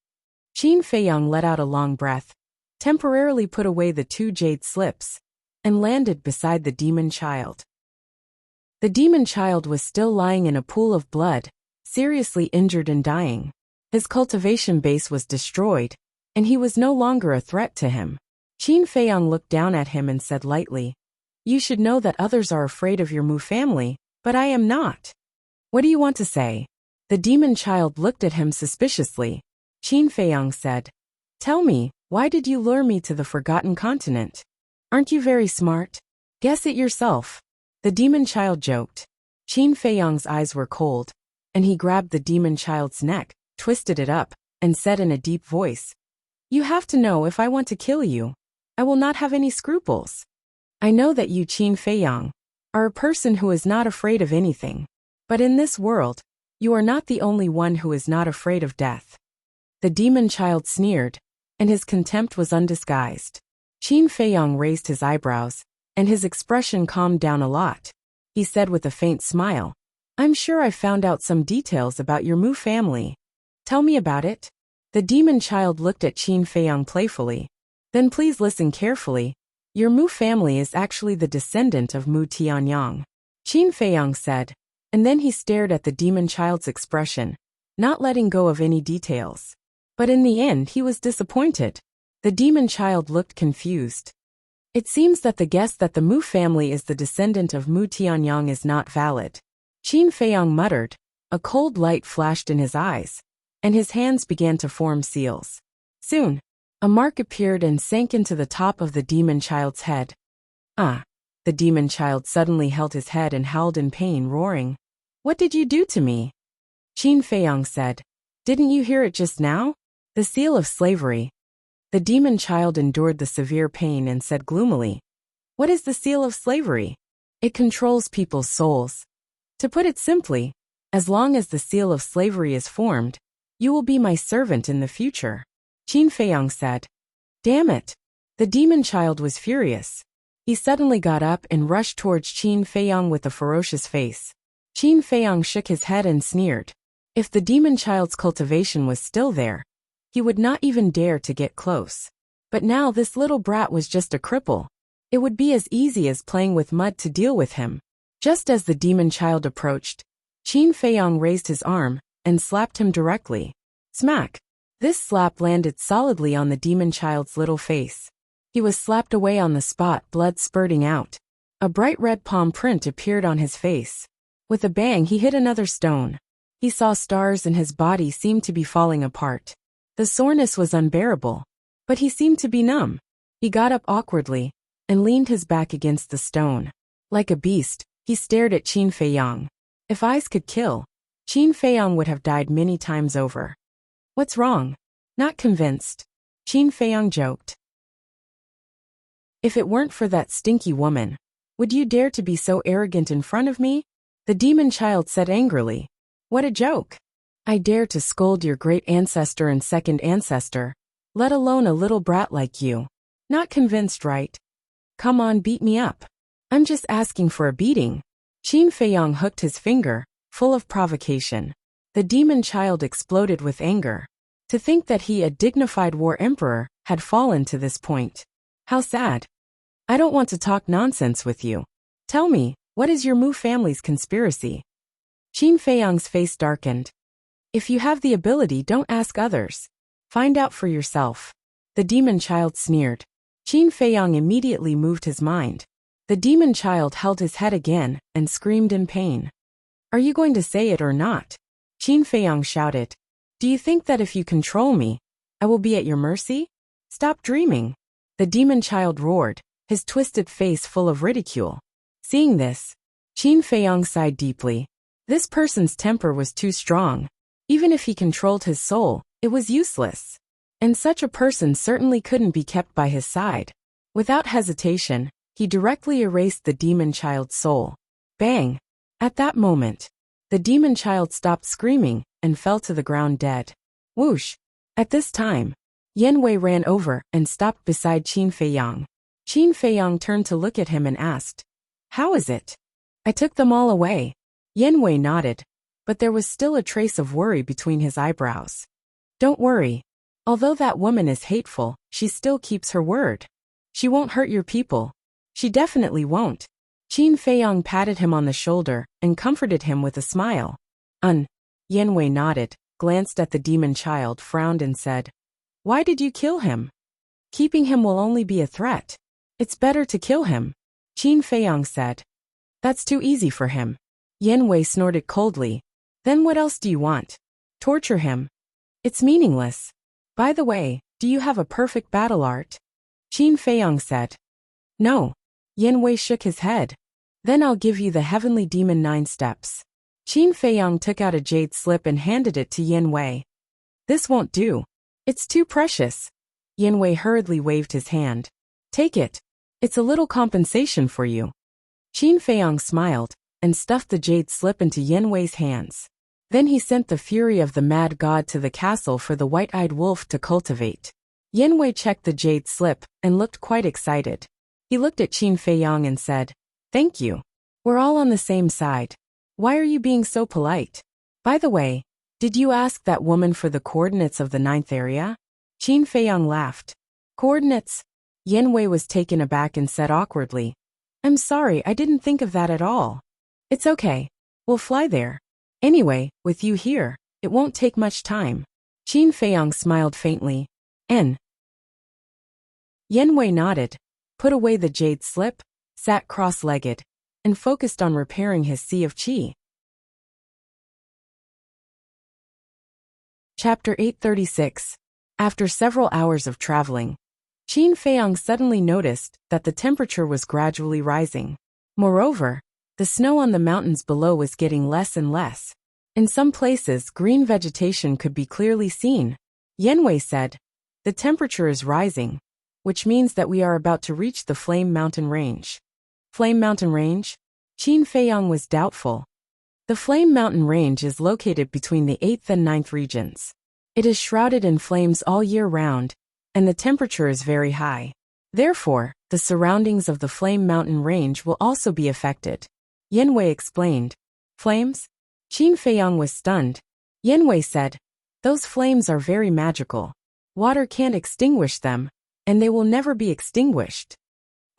Qin Feiyang let out a long breath, temporarily put away the 2 jade slips, and landed beside the demon child. The demon child was still lying in a pool of blood, seriously injured and dying. His cultivation base was destroyed, and he was no longer a threat to him. Qin Feiyang looked down at him and said lightly, "You should know that others are afraid of your Mu family, but I am not. What do you want to say?" The demon child looked at him suspiciously. Qin Feiyang said, "Tell me, why did you lure me to the Forgotten Continent? Aren't you very smart? Guess it yourself." The demon child joked. Qin Feiyang's eyes were cold, and he grabbed the demon child's neck, twisted it up, and said in a deep voice, "You have to know if I want to kill you. I will not have any scruples. I know that you, Qin Feiyang, are a person who is not afraid of anything. But in this world, you are not the only one who is not afraid of death. The demon child sneered, and his contempt was undisguised. Qin Feiyang raised his eyebrows, and his expression calmed down a lot. He said with a faint smile, I'm sure I found out some details about your Mu family. Tell me about it. The demon child looked at Qin Feiyang playfully. Then please listen carefully. Your Mu family is actually the descendant of Mu Tianyang. Qin Feiyang said, and then he stared at the demon child's expression, not letting go of any details. But in the end he was disappointed. The demon child looked confused. It seems that the guess that the Mu family is the descendant of Mu Tianyang is not valid. Qin Feiyang muttered. A cold light flashed in his eyes, and his hands began to form seals. Soon, a mark appeared and sank into the top of the demon child's head. Ah! The demon child suddenly held his head and howled in pain, roaring. What did you do to me? Qin Feiyang said. Didn't you hear it just now? The seal of slavery. The demon child endured the severe pain and said gloomily. What is the seal of slavery? It controls people's souls. To put it simply, as long as the seal of slavery is formed, you will be my servant in the future. Qin Feiyang said. Damn it! The demon child was furious. He suddenly got up and rushed towards Qin Feiyang with a ferocious face. Qin Feiyang shook his head and sneered. If the demon child's cultivation was still there, he would not even dare to get close. But now this little brat was just a cripple. It would be as easy as playing with mud to deal with him. Just as the demon child approached, Qin Feiyang raised his arm and slapped him directly. Smack! This slap landed solidly on the demon child's little face. He was slapped away on the spot, blood spurting out. A bright red palm print appeared on his face. With a bang he hit another stone. He saw stars and his body seemed to be falling apart. The soreness was unbearable, but he seemed to be numb. He got up awkwardly and leaned his back against the stone. Like a beast, he stared at Qin Feiyang. If eyes could kill, Qin Feiyang would have died many times over. What's wrong? Not convinced. Qin Feiyang joked. If it weren't for that stinky woman, would you dare to be so arrogant in front of me? The demon child said angrily. What a joke. I dare to scold your great ancestor and second ancestor, let alone a little brat like you. Not convinced, right? Come on, beat me up. I'm just asking for a beating. Qin Feiyang hooked his finger, full of provocation. The demon child exploded with anger. To think that he, a dignified war emperor, had fallen to this point. How sad. I don't want to talk nonsense with you. Tell me, what is your Mu family's conspiracy? Qin Feiyang's face darkened. If you have the ability, don't ask others. Find out for yourself. The demon child sneered. Qin Feiyang immediately moved his mind. The demon child held his head again and screamed in pain. Are you going to say it or not? Qin Feiyang shouted. Do you think that if you control me, I will be at your mercy? Stop dreaming. The demon child roared, his twisted face full of ridicule. Seeing this, Qin Feiyang sighed deeply. This person's temper was too strong. Even if he controlled his soul, it was useless. And such a person certainly couldn't be kept by his side. Without hesitation, he directly erased the demon child's soul. Bang! At that moment, the demon child stopped screaming and fell to the ground dead. Whoosh! At this time, Yan Wei ran over and stopped beside Qin Feiyang. Qin Feiyang turned to look at him and asked, How is it? I took them all away. Yan Wei nodded, but there was still a trace of worry between his eyebrows. Don't worry. Although that woman is hateful, she still keeps her word. She won't hurt your people. She definitely won't. Qin Feiyang patted him on the shoulder and comforted him with a smile. Yan Wei nodded, glanced at the demon child, frowned and said, Why did you kill him? Keeping him will only be a threat. It's better to kill him. Qin Feiyang said. That's too easy for him. Yan Wei snorted coldly. Then what else do you want? Torture him. It's meaningless. By the way, do you have a perfect battle art? Qin Feiyang said. No. Yan Wei shook his head. Then I'll give you the Heavenly Demon 9 steps. Qin Feiyang took out a jade slip and handed it to Yan Wei. This won't do. It's too precious. Yan Wei hurriedly waved his hand. Take it. It's a little compensation for you. Qin Feiyang smiled and stuffed the jade slip into Yen Wei's hands. Then he sent the fury of the mad god to the castle for the white-eyed wolf to cultivate. Yen Wei checked the jade slip and looked quite excited. He looked at Qin Feiyang and said, "Thank you. We're all on the same side. Why are you being so polite? By the way, did you ask that woman for the coordinates of the 9th area?" Qin Feiyang laughed. "Coordinates?" Yen Wei was taken aback and said awkwardly, "I'm sorry, I didn't think of that at all." "It's okay. We'll fly there. Anyway, with you here, it won't take much time." Qin Feiyang smiled faintly. "N." Yen Wei nodded, put away the jade slip, sat cross-legged, and focused on repairing his sea of qi. Chapter 836. After several hours of traveling, Qin Feiyang suddenly noticed that the temperature was gradually rising. Moreover, the snow on the mountains below was getting less and less. In some places, green vegetation could be clearly seen. Yen Wei said, "The temperature is rising, which means that we are about to reach the Flame Mountain Range." Flame Mountain Range? Qin Feiyang was doubtful. The Flame Mountain Range is located between the 8th and 9th regions. It is shrouded in flames all year round, and the temperature is very high. Therefore, the surroundings of the Flame Mountain Range will also be affected. Yen Wei explained. "Flames?" Qin Feiyang was stunned. Yen Wei said, "Those flames are very magical. Water can't extinguish them, and they will never be extinguished."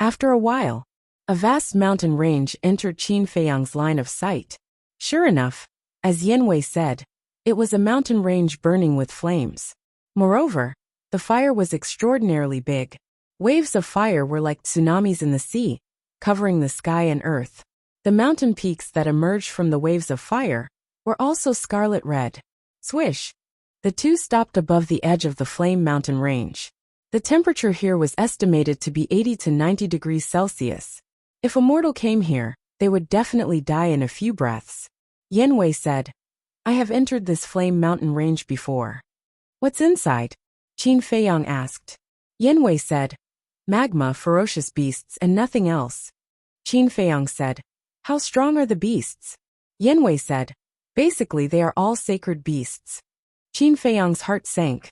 After a while, a vast mountain range entered Qin Feiyang's line of sight. Sure enough, as Yen Wei said, it was a mountain range burning with flames. Moreover, the fire was extraordinarily big. Waves of fire were like tsunamis in the sea, covering the sky and earth. The mountain peaks that emerged from the waves of fire were also scarlet red. Swish! The two stopped above the edge of the Flame Mountain Range. The temperature here was estimated to be 80 to 90 degrees Celsius. If a mortal came here, they would definitely die in a few breaths. Yen Wei said, "I have entered this Flame Mountain Range before." "What's inside?" Qin Feiyang asked. Yen Wei said, "Magma, ferocious beasts, and nothing else." Qin Feiyang said, "How strong are the beasts?" Yen Wei said, "Basically they are all sacred beasts." Qin Feiyang's heart sank.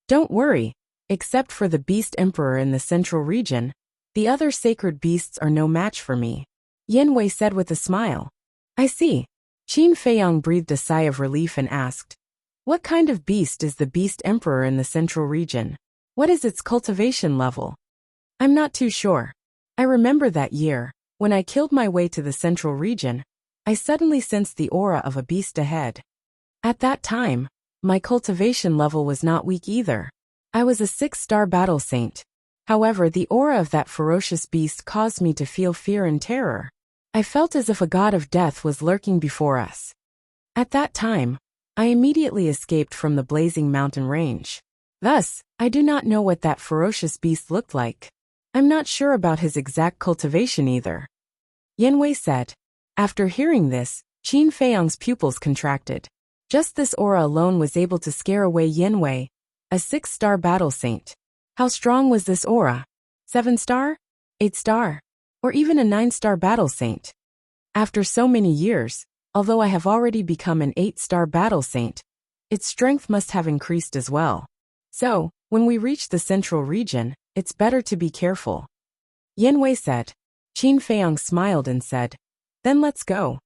"Don't worry, except for the Beast Emperor in the central region, the other sacred beasts are no match for me," Yen Wei said with a smile. "I see." Qin Feiyang breathed a sigh of relief and asked, "What kind of beast is the Beast Emperor in the central region? What is its cultivation level?" "I'm not too sure. I remember that year, when I killed my way to the central region, I suddenly sensed the aura of a beast ahead. At that time, my cultivation level was not weak either. I was a 6-star battle saint. However, the aura of that ferocious beast caused me to feel fear and terror. I felt as if a god of death was lurking before us. At that time, I immediately escaped from the blazing mountain range. Thus, I do not know what that ferocious beast looked like. I'm not sure about his exact cultivation either," Yen Wei said. After hearing this, Qin Feiyang's pupils contracted. Just this aura alone was able to scare away Yen Wei, a 6-star battle saint. How strong was this aura? 7-star? 8-star? Or even a 9-star battle saint? After so many years, although I have already become an 8-star battle saint, its strength must have increased as well. So, when we reach the central region, it's better to be careful," Yen Wei said. Qin Feiyang smiled and said, "Then let's go.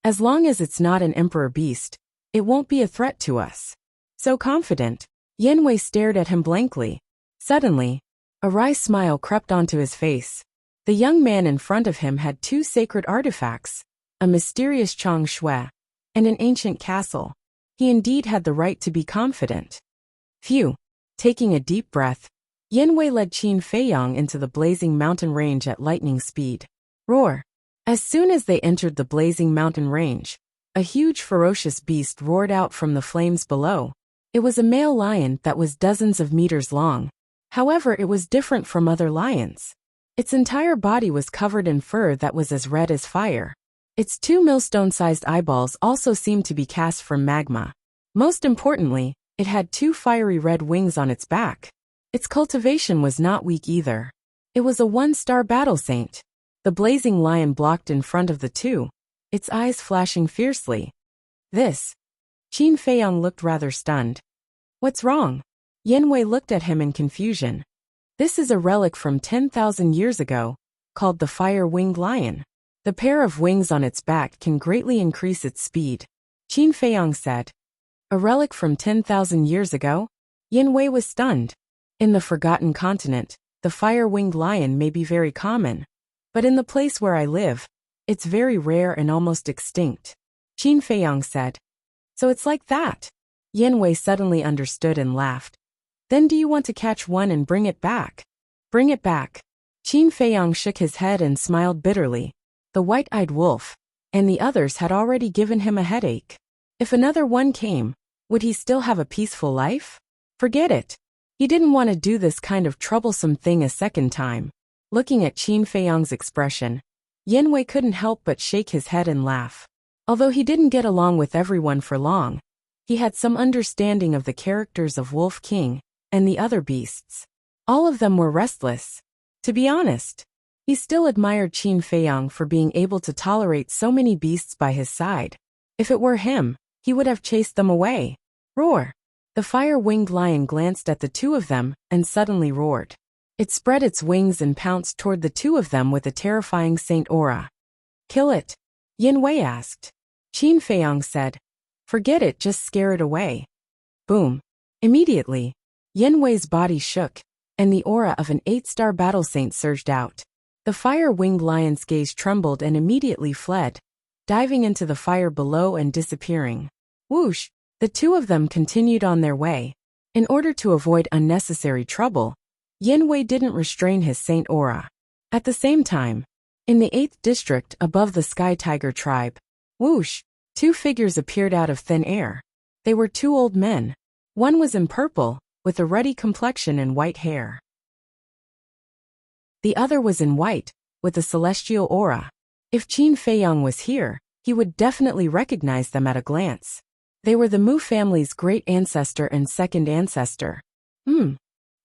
As long as it's not an emperor beast, it won't be a threat to us." So confident, Yen Wei stared at him blankly. Suddenly, a wry smile crept onto his face. The young man in front of him had 2 sacred artifacts, a mysterious Chang Shui, and an ancient castle. He indeed had the right to be confident. Phew! Taking a deep breath, Yen Wei led Qin Feiyang into the blazing mountain range at lightning speed. Roar! As soon as they entered the blazing mountain range, a huge ferocious beast roared out from the flames below. It was a male lion that was dozens of meters long. However, it was different from other lions. Its entire body was covered in fur that was as red as fire. Its 2 millstone-sized eyeballs also seemed to be cast from magma. Most importantly, it had 2 fiery red wings on its back. Its cultivation was not weak either. It was a one-star battle saint. The blazing lion blocked in front of the two, its eyes flashing fiercely. This. Qin Feiyang looked rather stunned. What's wrong? Yin Wei looked at him in confusion. This is a relic from 10,000 years ago, called the fire-winged lion. The pair of wings on its back can greatly increase its speed. Qin Feiyang said. A relic from 10,000 years ago? Yin Wei was stunned. In the Forgotten Continent, the fire-winged lion may be very common. But in the place where I live, it's very rare and almost extinct. Qin Feiyang said. So it's like that. Yin Wei suddenly understood and laughed. Then do you want to catch one and bring it back? Bring it back. Qin Feiyang shook his head and smiled bitterly. The white-eyed wolf, and the others had already given him a headache. If another one came, would he still have a peaceful life? Forget it. He didn't want to do this kind of troublesome thing a second time. Looking at Qin Feiyang's expression, Yin Wei couldn't help but shake his head and laugh. Although he didn't get along with everyone for long, he had some understanding of the characters of Wolf King and the other beasts. All of them were restless. To be honest, he still admired Qin Feiyang for being able to tolerate so many beasts by his side. If it were him, he would have chased them away. Roar! The fire-winged lion glanced at the two of them and suddenly roared. It spread its wings and pounced toward the two of them with a terrifying saint aura. Kill it? Yin Wei asked. Qin Feiyang said. Forget it, just scare it away. Boom. Immediately, Yin Wei's body shook, and the aura of an 8-star battle saint surged out. The fire-winged lion's gaze trembled and immediately fled, diving into the fire below and disappearing. Whoosh! The two of them continued on their way. In order to avoid unnecessary trouble, Yin Wei didn't restrain his saint aura. At the same time, in the 8th district above the Sky Tiger tribe, whoosh! Two figures appeared out of thin air. They were two old men. One was in purple, with a ruddy complexion and white hair. The other was in white, with a celestial aura. If Qin Feiyang was here, he would definitely recognize them at a glance. They were the Mu family's great ancestor and second ancestor.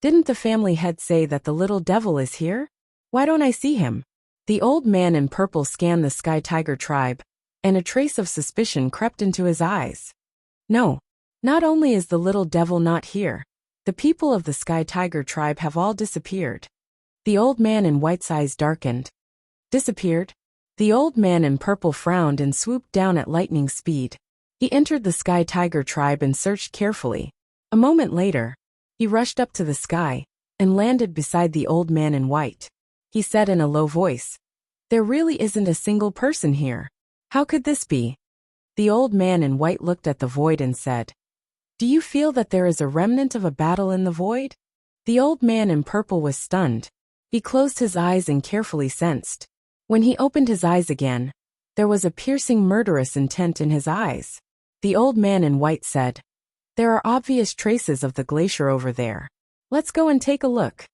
Didn't the family head say that the little devil is here? Why don't I see him? The old man in purple scanned the Sky Tiger tribe, and a trace of suspicion crept into his eyes. No, not only is the little devil not here, the people of the Sky Tiger tribe have all disappeared. The old man in white's eyes darkened. Disappeared? The old man in purple frowned and swooped down at lightning speed. He entered the Sky Tiger tribe and searched carefully. A moment later, he rushed up to the sky and landed beside the old man in white. He said in a low voice, "There really isn't a single person here. How could this be?" The old man in white looked at the void and said, "Do you feel that there is a remnant of a battle in the void?" The old man in purple was stunned. He closed his eyes and carefully sensed. When he opened his eyes again, there was a piercing murderous intent in his eyes. The old man in white said, "There are obvious traces of the glacier over there. Let's go and take a look."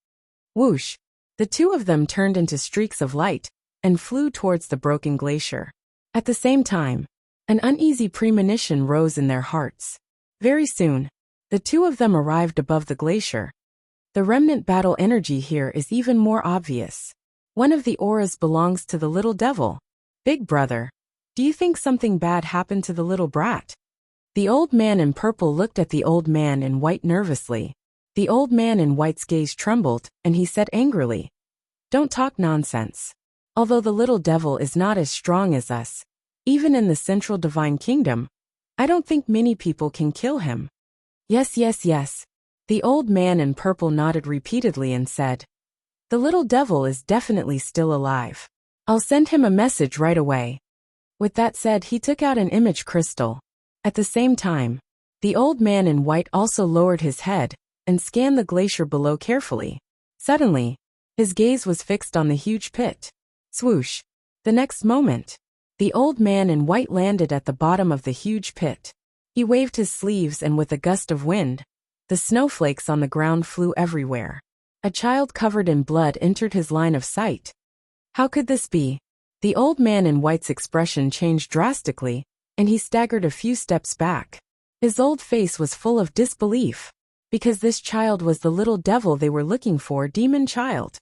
Whoosh! The two of them turned into streaks of light and flew towards the broken glacier. At the same time, an uneasy premonition rose in their hearts. Very soon, the two of them arrived above the glacier. The remnant battle energy here is even more obvious. One of the auras belongs to the little devil. Big brother, do you think something bad happened to the little brat? The old man in purple looked at the old man in white nervously. The old man in white's gaze trembled, and he said angrily, "Don't talk nonsense. Although the little devil is not as strong as us, even in the central divine kingdom, I don't think many people can kill him." Yes, yes, yes. The old man in purple nodded repeatedly and said, "The little devil is definitely still alive. I'll send him a message right away." With that said, he took out an image crystal. At the same time, the old man in white also lowered his head and scanned the glacier below carefully. Suddenly, his gaze was fixed on the huge pit. Swoosh! The next moment, the old man in white landed at the bottom of the huge pit. He waved his sleeves and with a gust of wind, the snowflakes on the ground flew everywhere. A child covered in blood entered his line of sight. How could this be? The old man in white's expression changed drastically, and he staggered a few steps back. His old face was full of disbelief, because this child was the little devil they were looking for, demon child.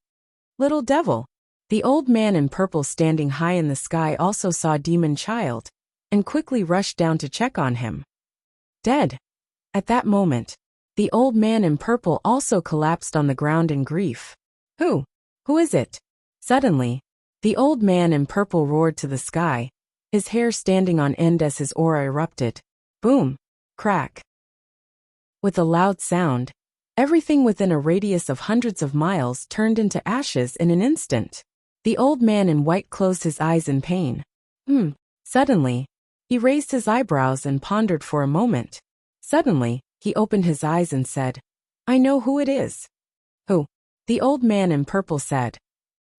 Little devil. The old man in purple standing high in the sky also saw Demon Child, and quickly rushed down to check on him. Dead. At that moment, the old man in purple also collapsed on the ground in grief. Who? Who is it? Suddenly, the old man in purple roared to the sky, his hair standing on end as his aura erupted. Boom. Crack. With a loud sound, everything within a radius of hundreds of miles turned into ashes in an instant. The old man in white closed his eyes in pain. Suddenly, he raised his eyebrows and pondered for a moment. Suddenly, he opened his eyes and said, I know who it is. Who? The old man in purple said.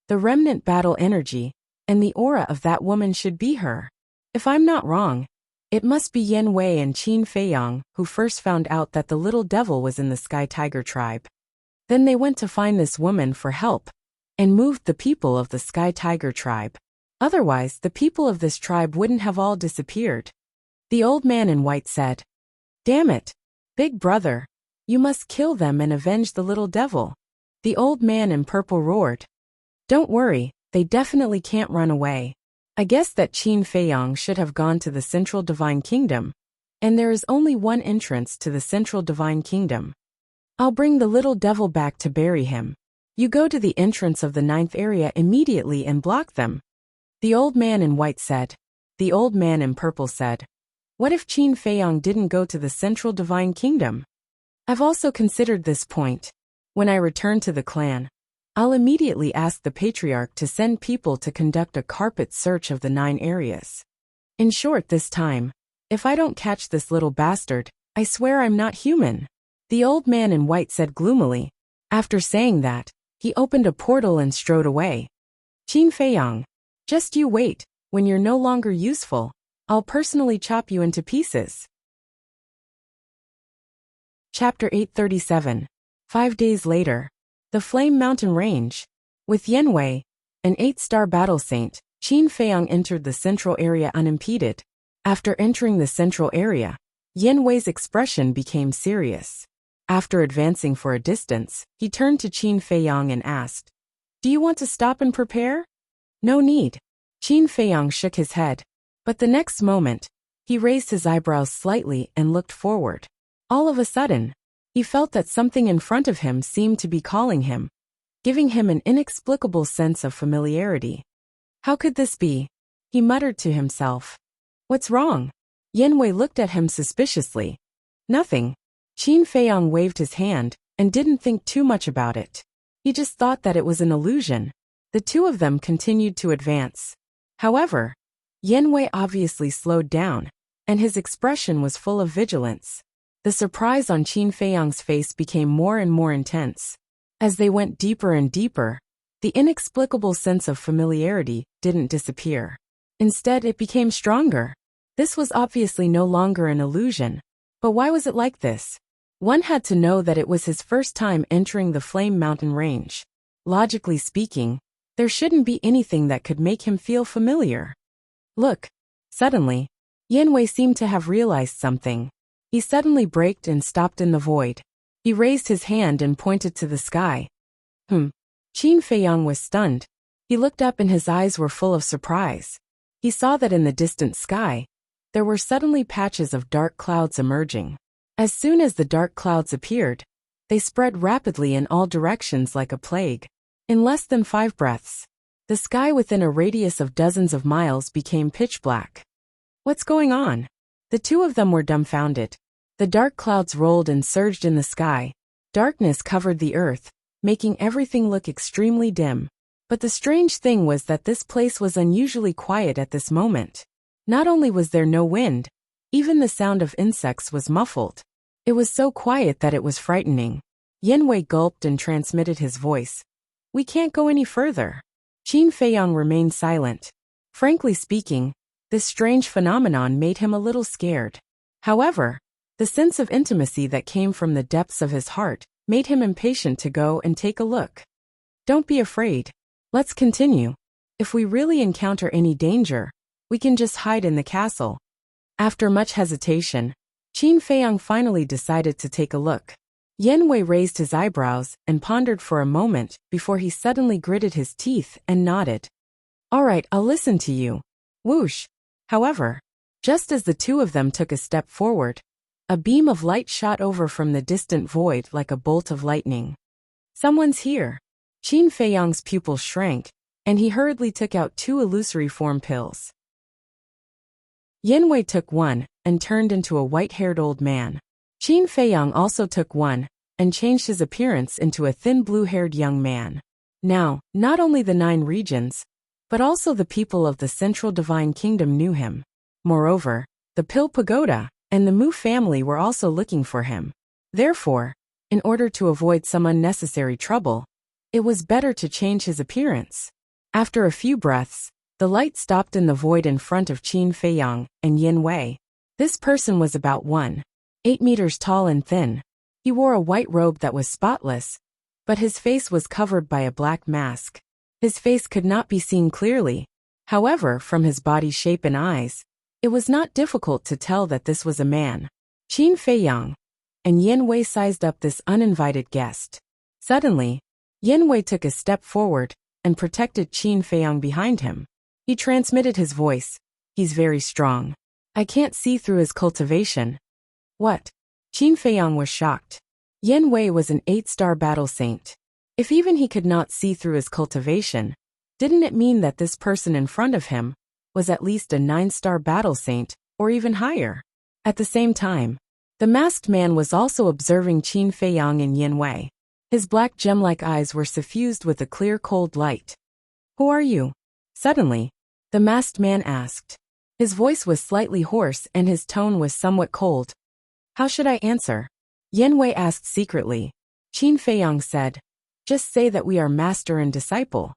The remnant battle energy, and the aura of that woman should be her. If I'm not wrong, it must be Yan Wei and Qin Feiyang who first found out that the little devil was in the Sky Tiger tribe. Then they went to find this woman for help, and moved the people of the Sky Tiger tribe. Otherwise, the people of this tribe wouldn't have all disappeared. The old man in white said, Damn it, big brother, you must kill them and avenge the little devil. The old man in purple roared. Don't worry, they definitely can't run away. I guess that Qin Feiyang should have gone to the Central Divine Kingdom, and there is only one entrance to the Central Divine Kingdom. I'll bring the little devil back to bury him. You go to the entrance of the 9th area immediately and block them. The old man in white said. The old man in purple said, What if Qin Feiyang didn't go to the Central Divine Kingdom? I've also considered this point. When I return to the clan, I'll immediately ask the patriarch to send people to conduct a carpet search of the 9 areas. In short, this time, if I don't catch this little bastard, I swear I'm not human. The old man in white said gloomily. After saying that, he opened a portal and strode away. Qin Feiyang, just you wait, when you're no longer useful, I'll personally chop you into pieces. Chapter 837. 5 days later. The Flame Mountain Range. With Yan Wei, an 8-star battle saint, Qin Feiyang entered the central area unimpeded. After entering the central area, Yan Wei's expression became serious. After advancing for a distance, he turned to Qin Feiyang and asked, Do you want to stop and prepare? No need. Qin Feiyang shook his head. But the next moment, he raised his eyebrows slightly and looked forward. All of a sudden, he felt that something in front of him seemed to be calling him, giving him an inexplicable sense of familiarity. How could this be? He muttered to himself. What's wrong? Yan Wei looked at him suspiciously. Nothing. Qin Feiyang waved his hand and didn't think too much about it. He just thought that it was an illusion. The two of them continued to advance. However, Yan Wei obviously slowed down, and his expression was full of vigilance. The surprise on Qin Feiyang's face became more and more intense. As they went deeper and deeper, the inexplicable sense of familiarity didn't disappear. Instead, it became stronger. This was obviously no longer an illusion. But why was it like this? One had to know that it was his first time entering the Flame Mountain Range. Logically speaking, there shouldn't be anything that could make him feel familiar. Look. Suddenly, Yan Wei seemed to have realized something. He suddenly braked and stopped in the void. He raised his hand and pointed to the sky. Qin Feiyang was stunned. He looked up and his eyes were full of surprise. He saw that in the distant sky, there were suddenly patches of dark clouds emerging. As soon as the dark clouds appeared, they spread rapidly in all directions like a plague. In less than 5 breaths, the sky within a radius of dozens of miles became pitch black. What's going on? The two of them were dumbfounded. The dark clouds rolled and surged in the sky. Darkness covered the earth, making everything look extremely dim. But the strange thing was that this place was unusually quiet at this moment. Not only was there no wind, even the sound of insects was muffled. It was so quiet that it was frightening. Yan Wei gulped and transmitted his voice. We can't go any further. Qin Feiyang remained silent. Frankly speaking, this strange phenomenon made him a little scared. However, the sense of intimacy that came from the depths of his heart made him impatient to go and take a look. Don't be afraid. Let's continue. If we really encounter any danger, we can just hide in the castle. After much hesitation, Qin Feiyang finally decided to take a look. Yen Wei raised his eyebrows and pondered for a moment before he suddenly gritted his teeth and nodded. All right, I'll listen to you. Whoosh. However, just as the two of them took a step forward, a beam of light shot over from the distant void like a bolt of lightning. Someone's here. Qin Feiyang's pupils shrank, and he hurriedly took out 2 illusory form pills. Yen Wei took one and turned into a white-haired old man. Qin Feiyang also took one and changed his appearance into a thin blue-haired young man. Now, not only the 9 regions, but also the people of the Central Divine Kingdom knew him. Moreover, the Pill Pagoda and the Mu family were also looking for him. Therefore, in order to avoid some unnecessary trouble, it was better to change his appearance. After a few breaths, the light stopped in the void in front of Qin Feiyang and Yen Wei. This person was about 1.8 meters tall and thin. He wore a white robe that was spotless, but his face was covered by a black mask. His face could not be seen clearly. However, from his body shape and eyes, it was not difficult to tell that this was a man. Qin Feiyang and Yen Wei sized up this uninvited guest. Suddenly, Yen Wei took a step forward and protected Qin Feiyang behind him. He transmitted his voice. He's very strong. I can't see through his cultivation. What? Qin Feiyang was shocked. Yen Wei was an 8-star battle saint. If even he could not see through his cultivation, didn't it mean that this person in front of him was at least a 9-star battle saint, or even higher? At the same time, the masked man was also observing Qin Feiyang and Yen Wei. His black gem-like eyes were suffused with a clear cold light. Who are you? Suddenly, the masked man asked. His voice was slightly hoarse and his tone was somewhat cold. How should I answer? Yen Wei asked secretly. Qin Feiyang said, just say that we are master and disciple.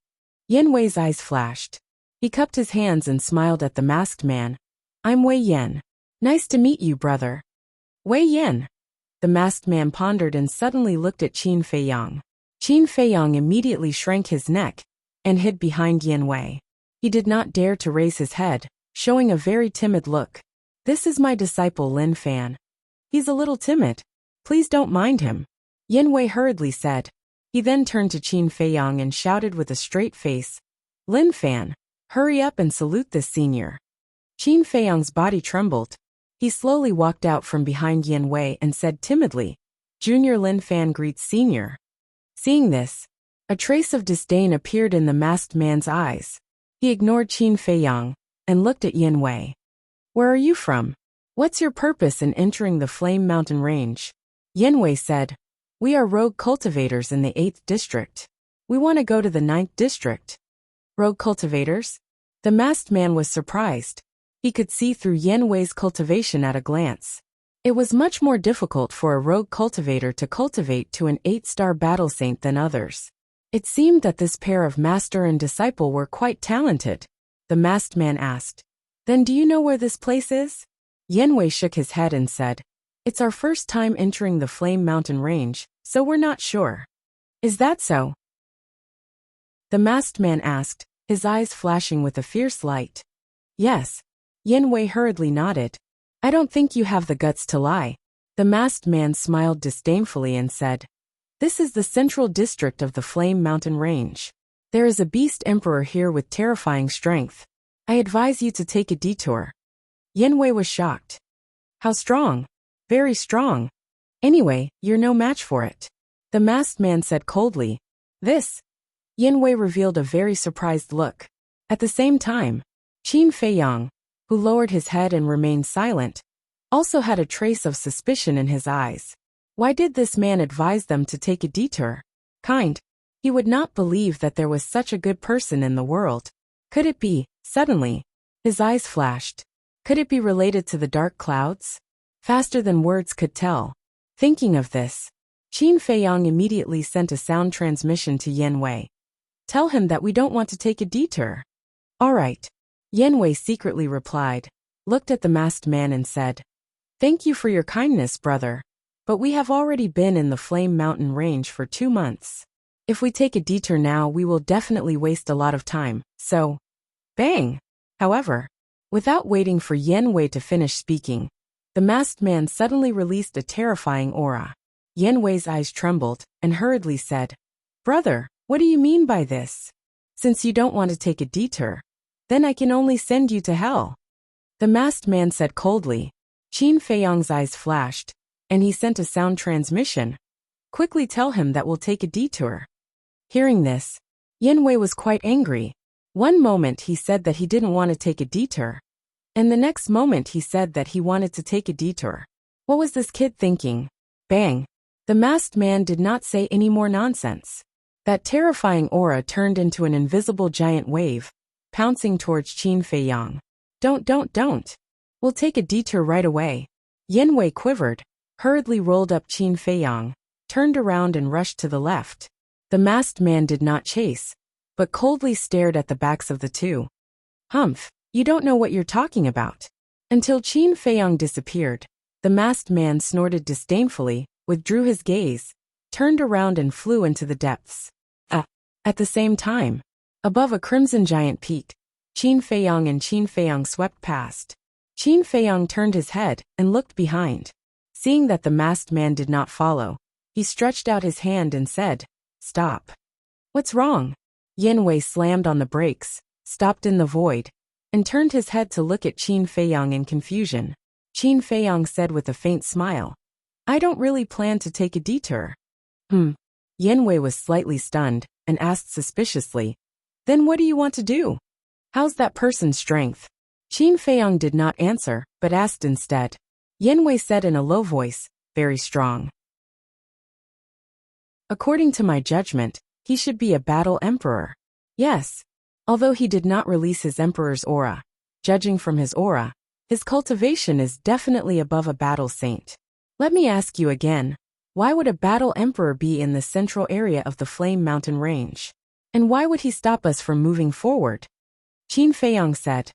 Yen Wei's eyes flashed. He cupped his hands and smiled at the masked man. I'm Wei Yan. Nice to meet you, brother. Wei Yan. The masked man pondered and suddenly looked at Qin Feiyang. Qin Feiyang immediately shrank his neck and hid behind Yen Wei. He did not dare to raise his head, showing a very timid look. This is my disciple Lin Fan. He's a little timid. Please don't mind him. Yen Wei hurriedly said. He then turned to Qin Feiyang and shouted with a straight face. Lin Fan, hurry up and salute this senior. Qin Feiyang's body trembled. He slowly walked out from behind Yen Wei and said timidly, Junior Lin Fan greets senior. Seeing this, a trace of disdain appeared in the masked man's eyes. He ignored Qin Feiyang and looked at Yen Wei. Where are you from? What's your purpose in entering the Flame Mountain Range? Yen Wei said, we are rogue cultivators in the 8th district. We want to go to the 9th district. Rogue cultivators? The masked man was surprised. He could see through Yen Wei's cultivation at a glance. It was much more difficult for a rogue cultivator to cultivate to an 8-star battle saint than others. It seemed that this pair of master and disciple were quite talented. The masked man asked, then do you know where this place is? Yen Wei shook his head and said, it's our first time entering the Flame Mountain Range, so we're not sure. Is that so? The masked man asked, his eyes flashing with a fierce light. Yes. Yen Wei hurriedly nodded. I don't think you have the guts to lie. The masked man smiled disdainfully and said, this is the central district of the Flame Mountain Range. There is a beast emperor here with terrifying strength. I advise you to take a detour. Yen Wei was shocked. How strong? Very strong. Anyway, you're no match for it. The masked man said coldly. This? Yen Wei revealed a very surprised look. At the same time, Qin Feiyang, who lowered his head and remained silent, also had a trace of suspicion in his eyes. Why did this man advise them to take a detour? He would not believe that there was such a good person in the world. Could it be? Suddenly, his eyes flashed. Could it be related to the dark clouds? Faster than words could tell. Thinking of this, Qin Feiyang immediately sent a sound transmission to Yen Wei. Tell him that we don't want to take a detour. All right. Yen Wei secretly replied, looked at the masked man and said, thank you for your kindness, brother. But we have already been in the Flame Mountain Range for 2 months. If we take a detour now, we will definitely waste a lot of time, so... Bang! However, without waiting for Yen Wei to finish speaking, the masked man suddenly released a terrifying aura. Yan Wei's eyes trembled and hurriedly said, "Brother, what do you mean by this? Since you don't want to take a detour, then I can only send you to hell." The masked man said coldly. Qin Feiyang's eyes flashed, and he sent a sound transmission. "Quickly tell him that we'll take a detour." Hearing this, Yan Wei was quite angry. One moment he said that he didn't want to take a detour, and the next moment he said that he wanted to take a detour. What was this kid thinking? Bang! The masked man did not say any more nonsense. That terrifying aura turned into an invisible giant wave, pouncing towards Qin Feiyang. Don't. We'll take a detour right away." Yan Wei quivered, hurriedly rolled up Qin Feiyang, turned around and rushed to the left. The masked man did not chase, but coldly stared at the backs of the two. "Humph, you don't know what you're talking about." Until Qin Feiyang disappeared, the masked man snorted disdainfully, withdrew his gaze, turned around and flew into the depths. At the same time, above a crimson giant peak, Qin Feiyang swept past. Qin Feiyang turned his head and looked behind. Seeing that the masked man did not follow, he stretched out his hand and said, "Stop." "What's wrong?" Yan Wei slammed on the brakes, stopped in the void, and turned his head to look at Qin Feiyang in confusion. Qin Feiyang said with a faint smile, "I don't really plan to take a detour." Yan Wei was slightly stunned and asked suspiciously, "Then what do you want to do? How's that person's strength?" Qin Feiyang did not answer, but asked instead. Yan Wei said in a low voice, "Very strong. According to my judgment, he should be a battle emperor." Yes. Although he did not release his emperor's aura, judging from his aura, his cultivation is definitely above a battle saint. Let me ask you again, why would a battle emperor be in the central area of the Flame Mountain Range? And why would he stop us from moving forward? Qin Feiyang said.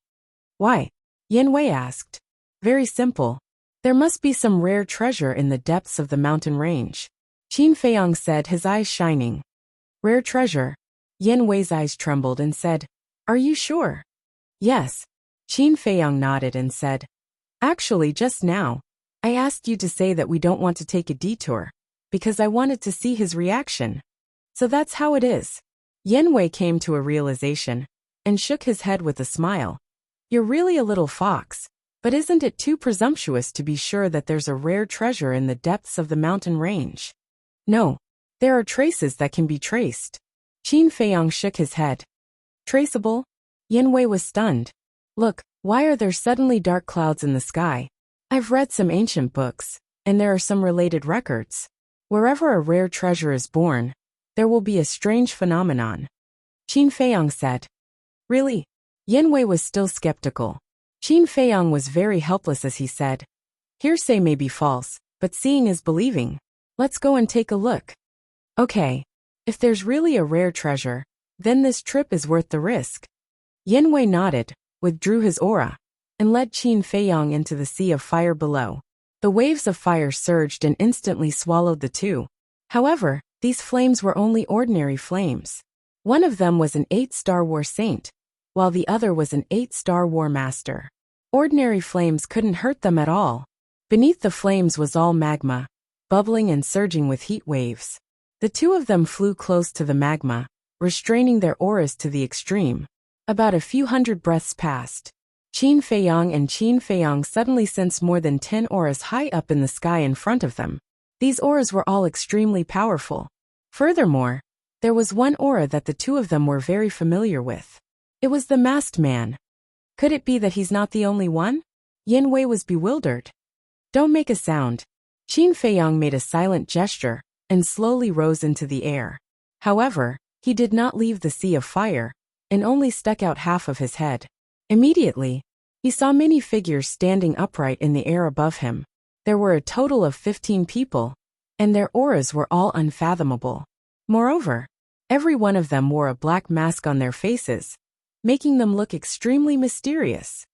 Why? Yan Wei asked. Very simple. There must be some rare treasure in the depths of the mountain range. Qin Feiyang said, his eyes shining. Rare treasure? Yan Wei's eyes trembled and said, Are you sure? Yes. Qin Feiyang nodded and said, Actually, just now, I asked you to say that we don't want to take a detour, because I wanted to see his reaction. So that's how it is. Yan Wei came to a realization, and shook his head with a smile. You're really a little fox, but isn't it too presumptuous to be sure that there's a rare treasure in the depths of the mountain range? No, there are traces that can be traced. Qin Feiyang shook his head. Traceable? Yan Wei was stunned. Look, why are there suddenly dark clouds in the sky? I've read some ancient books, and there are some related records. Wherever a rare treasure is born, there will be a strange phenomenon. Qin Feiyang said. Really? Yan Wei was still skeptical. Qin Feiyang was very helpless as he said. Hearsay may be false, but seeing is believing. Let's go and take a look. Okay. If there's really a rare treasure, then this trip is worth the risk. Yan Wei nodded, withdrew his aura, and led Qin Feiyang into the sea of fire below. The waves of fire surged and instantly swallowed the two. However, these flames were only ordinary flames. One of them was an 8-star war saint, while the other was an 8-star war master. Ordinary flames couldn't hurt them at all. Beneath the flames was all magma, bubbling and surging with heat waves. The two of them flew close to the magma, restraining their auras to the extreme. About a few hundred breaths passed. Qin Feiyang suddenly sensed more than 10 auras high up in the sky in front of them. These auras were all extremely powerful. Furthermore, there was one aura that the two of them were very familiar with. It was the masked man. Could it be that he's not the only one? Yan Wei was bewildered. Don't make a sound. Qin Feiyang made a silent gesture and slowly rose into the air. However, he did not leave the sea of fire, and only stuck out half of his head. Immediately, he saw many figures standing upright in the air above him. There were a total of 15 people, and their auras were all unfathomable. Moreover, every one of them wore a black mask on their faces, making them look extremely mysterious.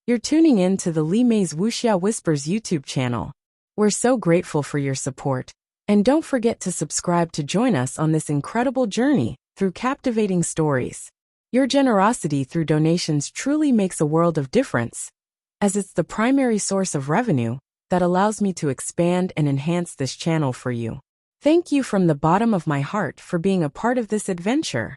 You're tuning in to the Li Mei's Wuxia Whispers YouTube channel. We're so grateful for your support, and don't forget to subscribe to join us on this incredible journey through captivating stories. Your generosity through donations truly makes a world of difference, as it's the primary source of revenue that allows me to expand and enhance this channel for you. Thank you from the bottom of my heart for being a part of this adventure.